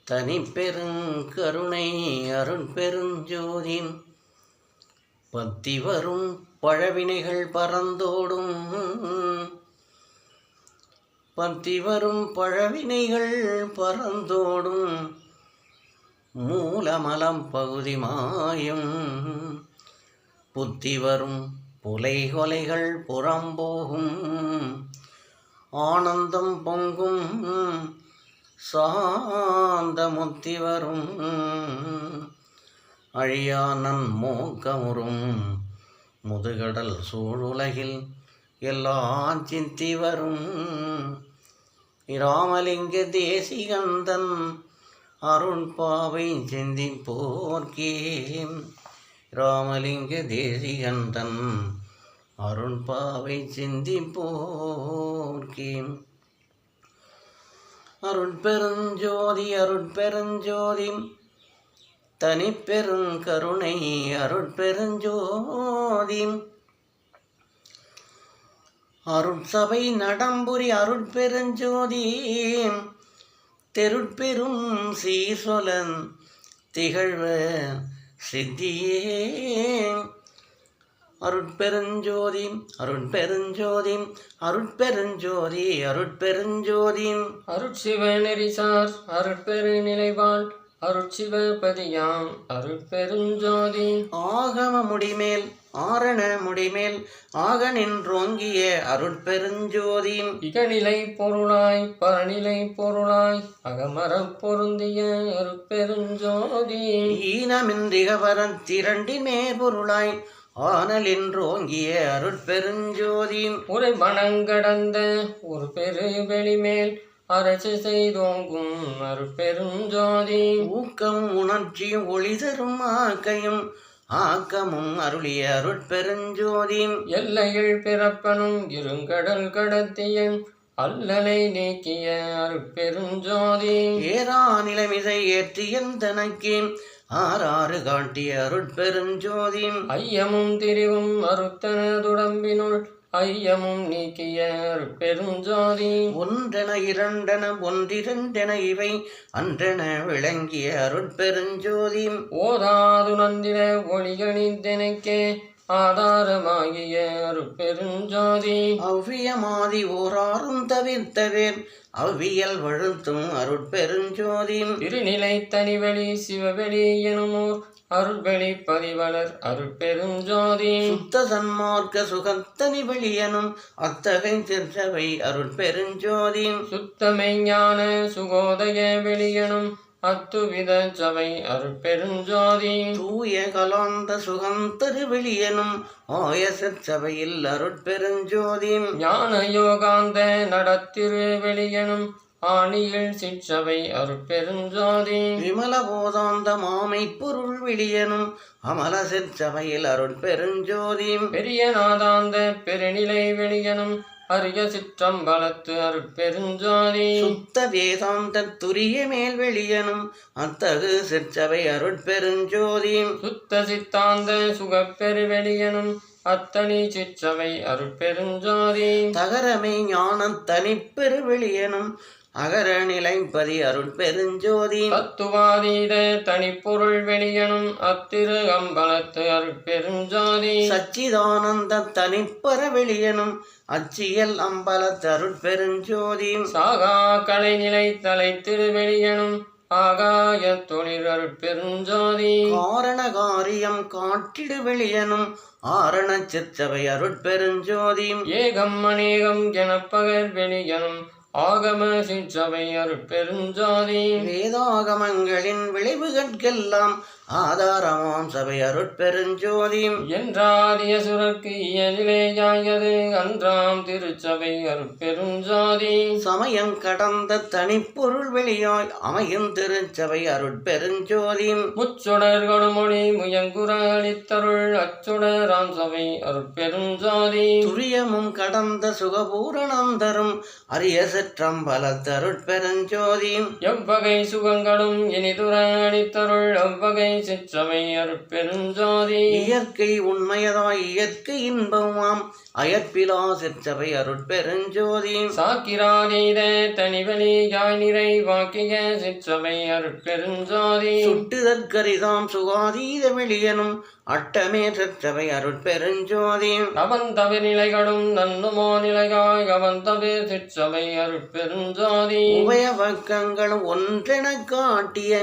தனிப்பெருங்கருணை அருட்பெருஞ்சோதி பத்தி வரும் பழவினைகள் பறந்தோடும் மூலமலம் பகுதி மாயும் புத்தி வரும் புலை கொலைகள் புறம்போகும் ஆனந்தம் பொங்கும் சாந்த முத்தி வரும் அழியானன் மோக்கமுறும் முதுகடல் சூழுலகில் எல்லாம் சிந்தி வரும் இராமலிங்க தேசிகந்தன் அருண்பாவை சிந்திப்போர்க்கே ராமலிங்க தேசிகந்தன் அருண்பாவை சிந்திப்போர்க்கே அருட்பெருஞ்சோதி தனிப்பெருங்கருணை அருட்பெருஞ்சோதி அருட்சபை நடம்புரி அருட்பெருஞ்சோதி தெருட்பெரும் சீர்சொலன் திகழ்வ சித்தியே அருட்பெருஞ்சோதி அருட்சிவநெறிசார் அருட்பெருநிலைவாழ் அருட்சிவபதியாம் அருட்பெருஞ்சோதி ஆகம முடிமேல் ஆரண முடிமேல் ஆக நின்றோங்கிய அருட்பெருஞ்சோதி இகநிலை பொருளாய் பரநிலை பொருளாய் அகமரப் பொருந்திய அருட்பெருஞ்சோதி ஈனமின்றிகவரன் திரண்டிமே பொருளாய் ஆனல் என்றோங்கிய அருட்பெருஞ்சோதி உரை மனங்கடந்த ஒரு பெரு வெளிமேல் அரசு செய்தோங்கும் அருட்பெருஞ்சோதி ஊக்கமும் உணர்ச்சியும் ஒளி தரும் ஆக்கமும் அருளிய அருட்பெருஞ்சோதி எல்லையில் பிறப்பனும் இருங்கடல் கடத்திய அல்லலை நீக்கிய அருட்பெருஞ்சோதி ஏறா நிலைமிசை ஏற்றியன் தனக்கே ஆறாறு காட்டிய அருட்பெருஞ்சோதி ஐயமும் திரிவும் அருத்தனதுடம்பினுள் ஐயமும் நீக்கிய அருட்பெருஞ்சோதி ஒன்றென இரண்டென ஒன்றிரண்டென இவை அன்றென விளங்கிய அருட்பெருஞ்சோதி ஓதாது நந்திர ஒளிகணித்தெனக்கே ஆதாரமாகிய அருட்பெருஞ்சோதி அவ்வியமாதி ஓராறும் தவிர்த்தவேன் அவ்வியல் வழுத்தும் அருட்பெருஞ்சோதி திருநிலை தனிவெளி சிவவெளி எனுமோர் அருள்வெளி பதிவலர் அருட்பெருஞ்சோதி சுத்த சன்மார்க்க சுகத்தனி வெளியனும் அத்தகை சிற்றவை அருட்பெருஞ்சோதி சுத்தமை ஞான சுகோதய வெளியனும் அத்துவித சபை அருட்பெருஞ்சோதி தூய கலாந்த சுகந்தரு வெளியனும் ஆய சிற்சபையில் அருட்பெருஞ்சோதி ஞான யோகாந்த நடத்திரு வெளியனும் ஆணியில் சிற்றவை அருட்பெருஞ்சோதி விமல போதாந்த மாமை பொருள் வெளியனும் அமல சிற்சபையில் அருட்பெருஞ்சோதி பெரிய நாதாந்த பெருநிலை வெளியனும் அரிய சிற்றம்பலத்து அருட்பெருஞ்சோதி சுத்த வேதாந்த துரிய மேல் வெளியனும் அத்தகு சிற்சபை அருட்பெருஞ்சோதி சுத்த சித்தாந்த சுகப்பெரு வெளியனும் அத்தனி சிற்றவை அருட்பெருஞ்சோதி தகரமை ஞான தனிப்பெரு வெளியனும் அகர நிலைப்பதி அருட்பெருஞ்சோதி தத்துவாதீத தனிப்பொருள் வெளியனும் அத்திரு அம்பலத்து அருட்பெருஞ்சோதி சச்சிதானந்த தனிப்பர வெளியனும் அச்சியல் அம்பலத்து அருட்பெருஞ்சோதி சாகா கலைநிலை தலை திருவெளியனும் ஆகாய தொழில் அருட்பெருஞ்சோதி காரண காரியம் காட்டிடு வெளியனும் ஆரண சிற்றவை அருட்பெருஞ்சோதி ஏகம் அநேகம் எனப்பகர் வெளியனும் ஆகம சிற்றவை அருட்பெருஞ்சோதி வேதாகமங்களின் விளைவுகட்கெல்லாம் ஆதாரமாம் சபை அருட்பெருஞ்சோதி என்றாதிய சுரக்கு இயலிலேயாயது அன்றாம் திருச்சபை அருட்பெருஞ்சோதி சமயம் கடந்த தனிப்பொருள் வெளியாய் அமையும் திருச்சபை அருட்பெருஞ்சோதி முச்சுடர்களு மொழி முயங்குற அளித்தருள் அச்சுடராம் சபை அருட்பெருஞ்சோதி துரியமும் கடந்த சுகபூரணம் தரும் அரிய சிற்றம்பலத்து அருட்பெருஞ்சோதி எவ்வகை சுகங்களும் இனிதுர அளித்தருள் அவ்வகை சிற்றவை அருட்பெருஞ்சோதி இயற்கை உண்மையதாய் இயற்கை இன்பமாம் அயற்பிலா சிற்சபை அருட்பெருஞ்சோதி சாக்கிராதீத தனிவலி யாய் நிறை வாக்கிய சிற்றவை அருட்பெருஞ்சோதி சுட்டுதற்கரிதாம் சுகாதீத வெளியனும் அட்டமே சிற்சபை அருட்பெருஞ்சோதி அவன் தவிர நிலைகளும் நன்னுமோ நிலைகாய் அவன் தவிர சிற்றவை அருட்பெருஞ்சோதி உபய பக்கங்களும் ஒன்றென காட்டிய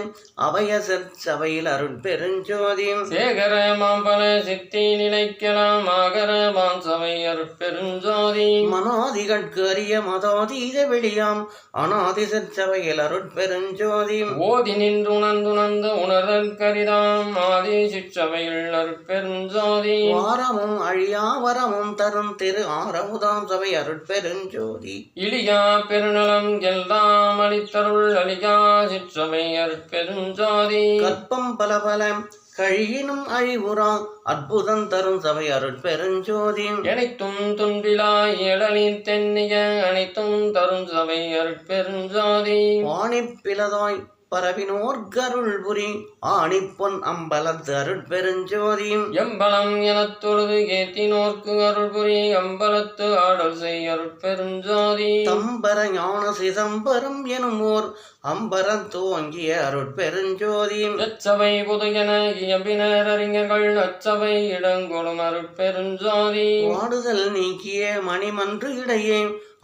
அபய சிற்சபையில் அருட்பெருஞ்சோதி சேகர மாம்பல சித்தி நிலைக்கலாம் ஆகர மான்சபை அருட்பெருஞ்சோதி மனாதிகட்கு அரிய மதாதீத வெளியாம் அநாதி சிற்சபையில் அருட்பெருஞ்சோதி ஓதி நின்று உணர்ந்துணர்ந்து உணர்தற்கரிதாம் ஆதி சிற்றவையில் அருட்பெருஞ்சோதி வாரமும் அழியா வரமும் தரும் திரு ஆரமுதாம் சபை அருட்பெருஞ்சோதி இளியா பெருநலம் எல்லாம் அளித்தருள் அழியா சிற்றவை அருட்பெருஞ்சோதி கற்பம் பல பல கழியினும் அழிவுறா அற்புதம் தரும் சபை அருட்பெருஞ்சோதி அனைத்தும் துன்பிலா எழலின் தென்னிய அனைத்தும் தரும் சபை அருட்பெருஞ்சோதி வாணிப்பிலதாய் பரவினோர் கருள் புரி ஆணிப்பொன் அம்பலத்து அருட்பெருஞ்சோதி எம்பலம் எனத் தொழுது ஏத்தினோர்க்கு அருள் புரி அம்பலத்து ஆடல் செய் அருட்பெருஞ்சோதி தம்பர ஞான சிதம்பரம் எனும் ஓர் அம்பரம் தோங்கிய அருட்பெருஞ்சோதி அச்சபை புதையன இயம்பினர் அறிஞர்கள் அச்சபை இடங்கொடும் அருட்பெருஞ்சோதி ஆடுதல் நீக்கிய மணிமன்று இடையே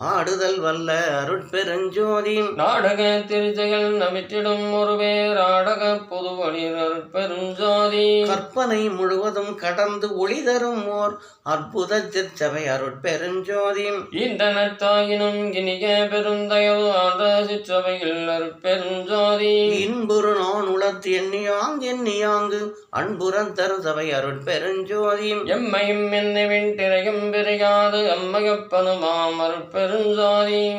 ஆடுதல் வல்ல அருட்பெருஞ்சோதி நாடக திருச்செயல் நவிற்றிடும் ஒரு பேர் ஆடக பொதுவழிர் அருட்பெருஞ்சோதி கற்பனை முழுவதும் கடந்து ஒளி தரும் ஓர் அற்புத சிற்சபை அருட்பெருஞ்சோதி இந்த நட்டாயினும் இனிய பெருந்தயவு ஆண்ட சிற்றவையில் அருட்பெருஞ்சோதி இன்புறு நான் உளத்து எண்ணியாங்கு அன்புறன் தரும் சபை அருட்பெருஞ்சோதி எம்மையும் என்னவின் திரையும் பிரியாது அம்மையப்பனுமாம் அருட்பெருஞ்சோதி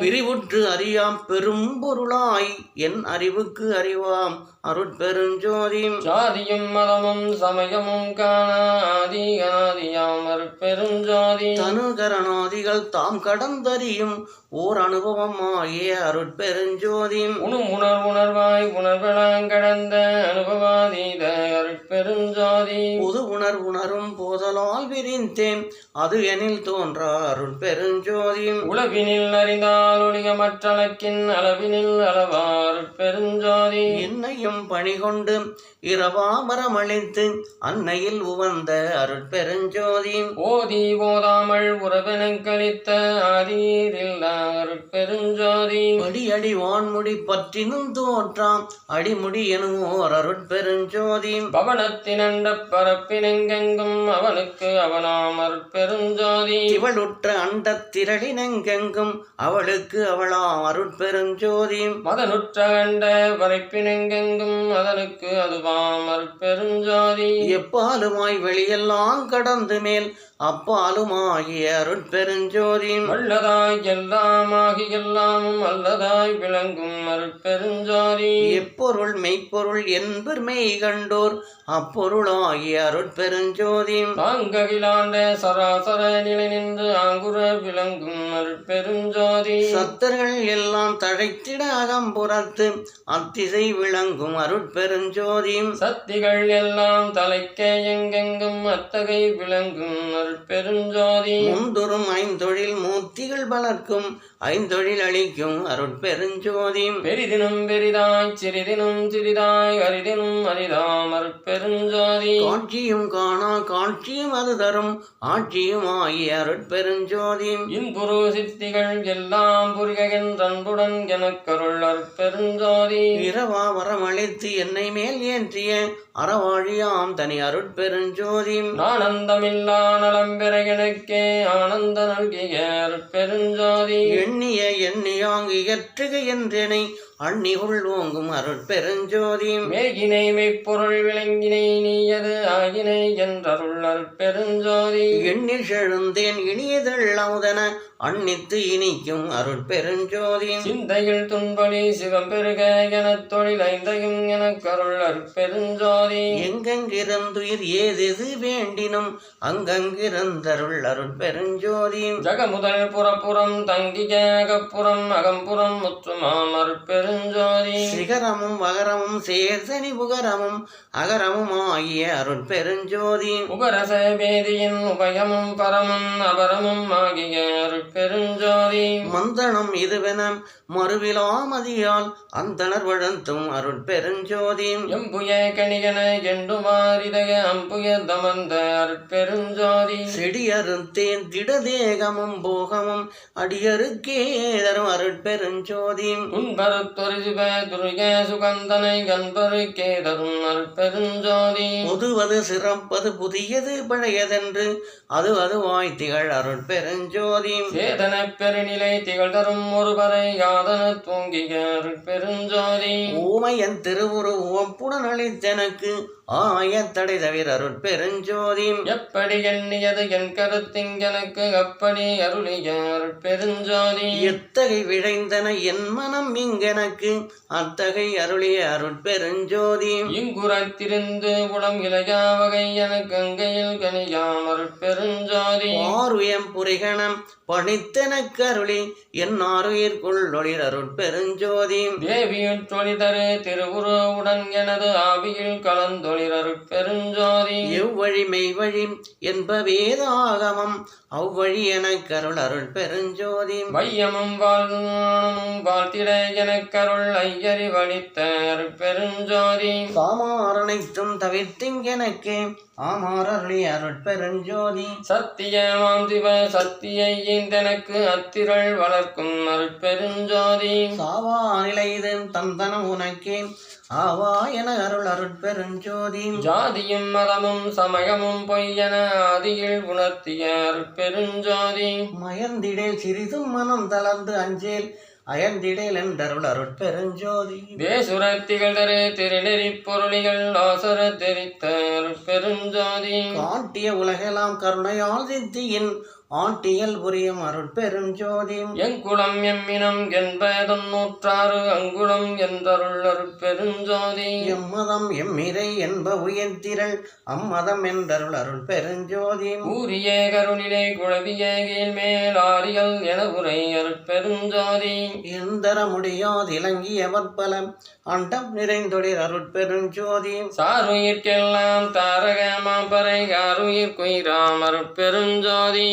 பிரிவுற்று அறியாம் பெரும் பொருளாய் என் அறிவுக்கு அறிவாம் அருட்பெருஞ்சோதி ஜாதியும் மதமும் சமயமும் காண ஆதி அநாதியாம் அருட்பெருஞ்சோதி தனுகரணாதிகள் தாம் கடந்தறியும் ஓர் அனுபவமாயே அருட்பெருஞ்சோதி உணர்வாய் உணர்வெல்லாம் கடந்த அனுபவாதீத அருட்பெருஞ்சோதி புது உணரும் போதலால் விரிந்தேன் அது எனில் தோன்றா அருட்பெருஞ்சோதி உளவினில் அறிந்தால் ஒழிய மற்றளக்கின் அளவினில் அளவார் பெருஞ்சோதி என்னையும் பணி கொண்டு இரவாமரமளித்து அன்னையில் உவந்த அருட்பெருஞ்சோதி ஓதி போதாமல் உறவெனக் கழித்த ஆதீரில் அருட்பெருஞ்சோதி அடி வான்முடி பற்றினும் தோற்றாம் அடிமுடி எனுவோர் அருட்பெருஞ்சோதி பவனத்தினண்ட பரப்பினெங்கெங்கும் அவனுக்கு அவனாம் அருட்பெருஞ்சோதி இவளுற்ற அண்டத் திரளினெங்கெங்கும் அவளுக்கு அவளாம் அருட்பெருஞ்சோதி மதனுற்ற கண்ட பரப்பினெங்கெங்கும் அதனுக்கு அதுவாம் அருட்பெருஞ்சோதி எப்பாலுமாய் வெளியெல்லாம் கடந்து மேல் அப்பாலுமாகிய அருட்பெருஞ்சோதி வல்லதாய் எல்லாமாகி எல்லாமும் அல்லதாய் விளங்கும் அருட்பெருஞ்சோதி எப்பொருள் மெய்ப்பொருள் என்பர் மெய் கண்டோர் அப்பொருளாகிய அருட்பெருஞ்சோதி தாங்ககிலாண்ட சராசர நிலை நின்று ஆங்குற விளங்கும் அருட்பெருஞ்சோதி சத்தர்கள் எல்லாம் தழைத்திட அகம்புறத்து அத்திசை விளங்கும் அருட்பெருஞ்சோதி சக்திகள் எல்லாம் தலைக்க எங்கெங்கும் அத்தகை விளங்கும் அருட்பெருஞ்சோதி முந்துரும் ஐந்தொழில் மூர்த்திகள் வளர்க்கும் ஐந்தொழில் அளிக்கும் அருட்பெருஞ்சோதி பெரிதினும் பெரிதாய் சிறிதினும் சிறிதாய் அரிதினும் அரிதாம் அருட்பெருஞ்சோதி காட்சியும் காணா காட்சியும் அது தரும் ஆட்சியும் ஆகிய அருட்பெருஞ்சோதி இன்புரு சித்திகள் எல்லாம் புரிகின்றன்புடன் எனக்கருள் அருட்பெருஞ்சோதி இரவா வரமளித்து என்னை மேல் ஏற்றிய அறவாழியாம் தனி அருட்பெருஞ்சோதி ஆனந்தமில்லா நலம் பெற எனக்கே ஆனந்த நல்கிய அருட்பெருஞ்சோதி எண்ணியாங்கு இயற்றுக என்றனை அண்ணி உள்வோங்கும் அருட்பெருஞ்சோதி மேகினை மெய்ப்பொருள் விளங்கினை நீயது ஆகினை என்றருள் அருட்பெருஞ்சோதி எண்ணில் செழுந்தேன் இனியதெல்லாவுதன அன்னித்து இனிக்கும் அருட்பெருஞ்சோதி சிந்தையில் துன்பலி சிவம் பெருக எனத் தொழில் ஐந்தையும் எனக்கருள் அருட்பெருஞ்சோதி எங்கெங்கிருந்துயிர் ஏதெது வேண்டினும் அங்கங்கிருந்தருள் அருட்பெருஞ்சோதி ஜகமுதல் புறப்புறம் தங்கிய அகப்புறம் அகம்புறம் முற்றுமாம் அருட்பெரு அருட்பெருஞ்சோதி சிகரமும் வகரமும் சேர்சனி புகரமும் அகரமும் ஆகிய அருட்பெருஞ்சோதி உபரச வேதியின் உபயமும் பரமும் அபரமும் ஆகிய அருட்பெருஞ்சோதி மந்தனம் இதுவென மறுவிலாமதியால் அந்தணர் வழந்தும் அருட்பெருஞ்சோதி எம்புய கணிகன எண்டுமாரிதய அம்புய தமர்ந்த அருட்பெருஞ்சோதி செடியறுத்தேன் திடதேகமும் போகமும் அடியருக்கே தரும் அருட்பெருஞ்சோதி உன்பருத்தொரு சிவ துருக சுகந்தனை கண்பருக்கே தரும் அருட்பெருஞ்சோதி முதுவது சிறப்பது புதியது பழையதென்று அது திகழ் அருட்பெருஞ்சோதி சேதன பெருநிலை திகழ் தரும் ஒருவரை யாதன தூங்கிய அருட்பெருஞ்சோதி ஊமையன் திருவுருவம் புடனளித்தெனக்கு ஆயத்தடை தவிர அருட்பெருஞ்சோதி எப்படி எண்ணியது என் கருத்திங்கனக்கு அப்படி அருளிய அருட்பெருஞ்சோதி எத்தகை விழைந்தன என் மனம் இங்கெனக்கு அத்தகை அருளிய அருட்பெருஞ்சோதி இங்குறத்திருந்து உளம் இளையா வகை எனக்கு அங்கையில் கனியாம் அருட்பெருஞ்சோதி ஆருயம் புரிகணம் பணித்தெனக்கு அருளி என் ஆருயிர்கொள்ளொளிர் அருட்பெருஞ்சோதி தேவியுள் தொழிதரு திருவுருவுடன் எனது ஆவியில் கலந்தொழிர் அருட்பெருஞ்சோதி எவ்வழி மெய்வழி என்பவேதாகமம் அவ்வழி எனக் அருள் அருட்பெருஞ்சோதி வையமும் வாழ்நாணமும் வாழ்த்திட எனக்கருள் ஐயறி வலித்த அருட்பெருஞ்சோதி சாமாரனைத்தும் தவிர்த்திங்கெனக்கே ஆமாரருளி அருட்பெருஞ்சோதி சத்தியமாம் சிவ சத்தியை ஈந்தெனக்கு அத்திரள் வளர்க்கும் அருட்பெருஞ்சோதி சாவா நிலைது தந்தனம் உனக்கே ஆவா என அருள் அருட்பெருஞ்சோதி ஜாதியும் மதமும் சமயமும் பொய்யென ஆதியில் உணர்த்திய அருட்பெருஞ்சோதி மயர்ந்திடேல் சிறிதும் மனம் தளர்ந்து அஞ்சேல் அயர்ந்திடேல் என்றருள் அருட்பெருஞ்சோதி வேசுரத்திகள் தரு திருநெறி பொருளிகள் ஆசர தெரித்த அருட்பெருஞ்சோதி காட்டிய உலகெல்லாம் கருணையால் சித்தியின் ஆட்டியல் புரியும் அருட்பெருஞ்சோதி எங்குளம் எம்மினம் என்பதன் நூற்றாறு அங்குளம் என்றருள் அருட்பெருஞ்சோதி எம்மதம் எம்மிரை என்ப உயர்த்திரள் அம்மதம் என்றருள் அருட்பெருஞ்சோதி ஊரிய கருணிலை குழவிய கீழ்மேல் ஆரியல் என உரை அருட்பெருஞ்சோதி எந்தர முடியாது இலங்கிய வற்பலம் அண்டம் நிறைந்தொழிர் அருட்பெருஞ்சோதி சாருயிர்க்கெல்லாம் தாரக மாப்பறை ஆருயிர் குயிராம் அருட்பெருஞ்சோதி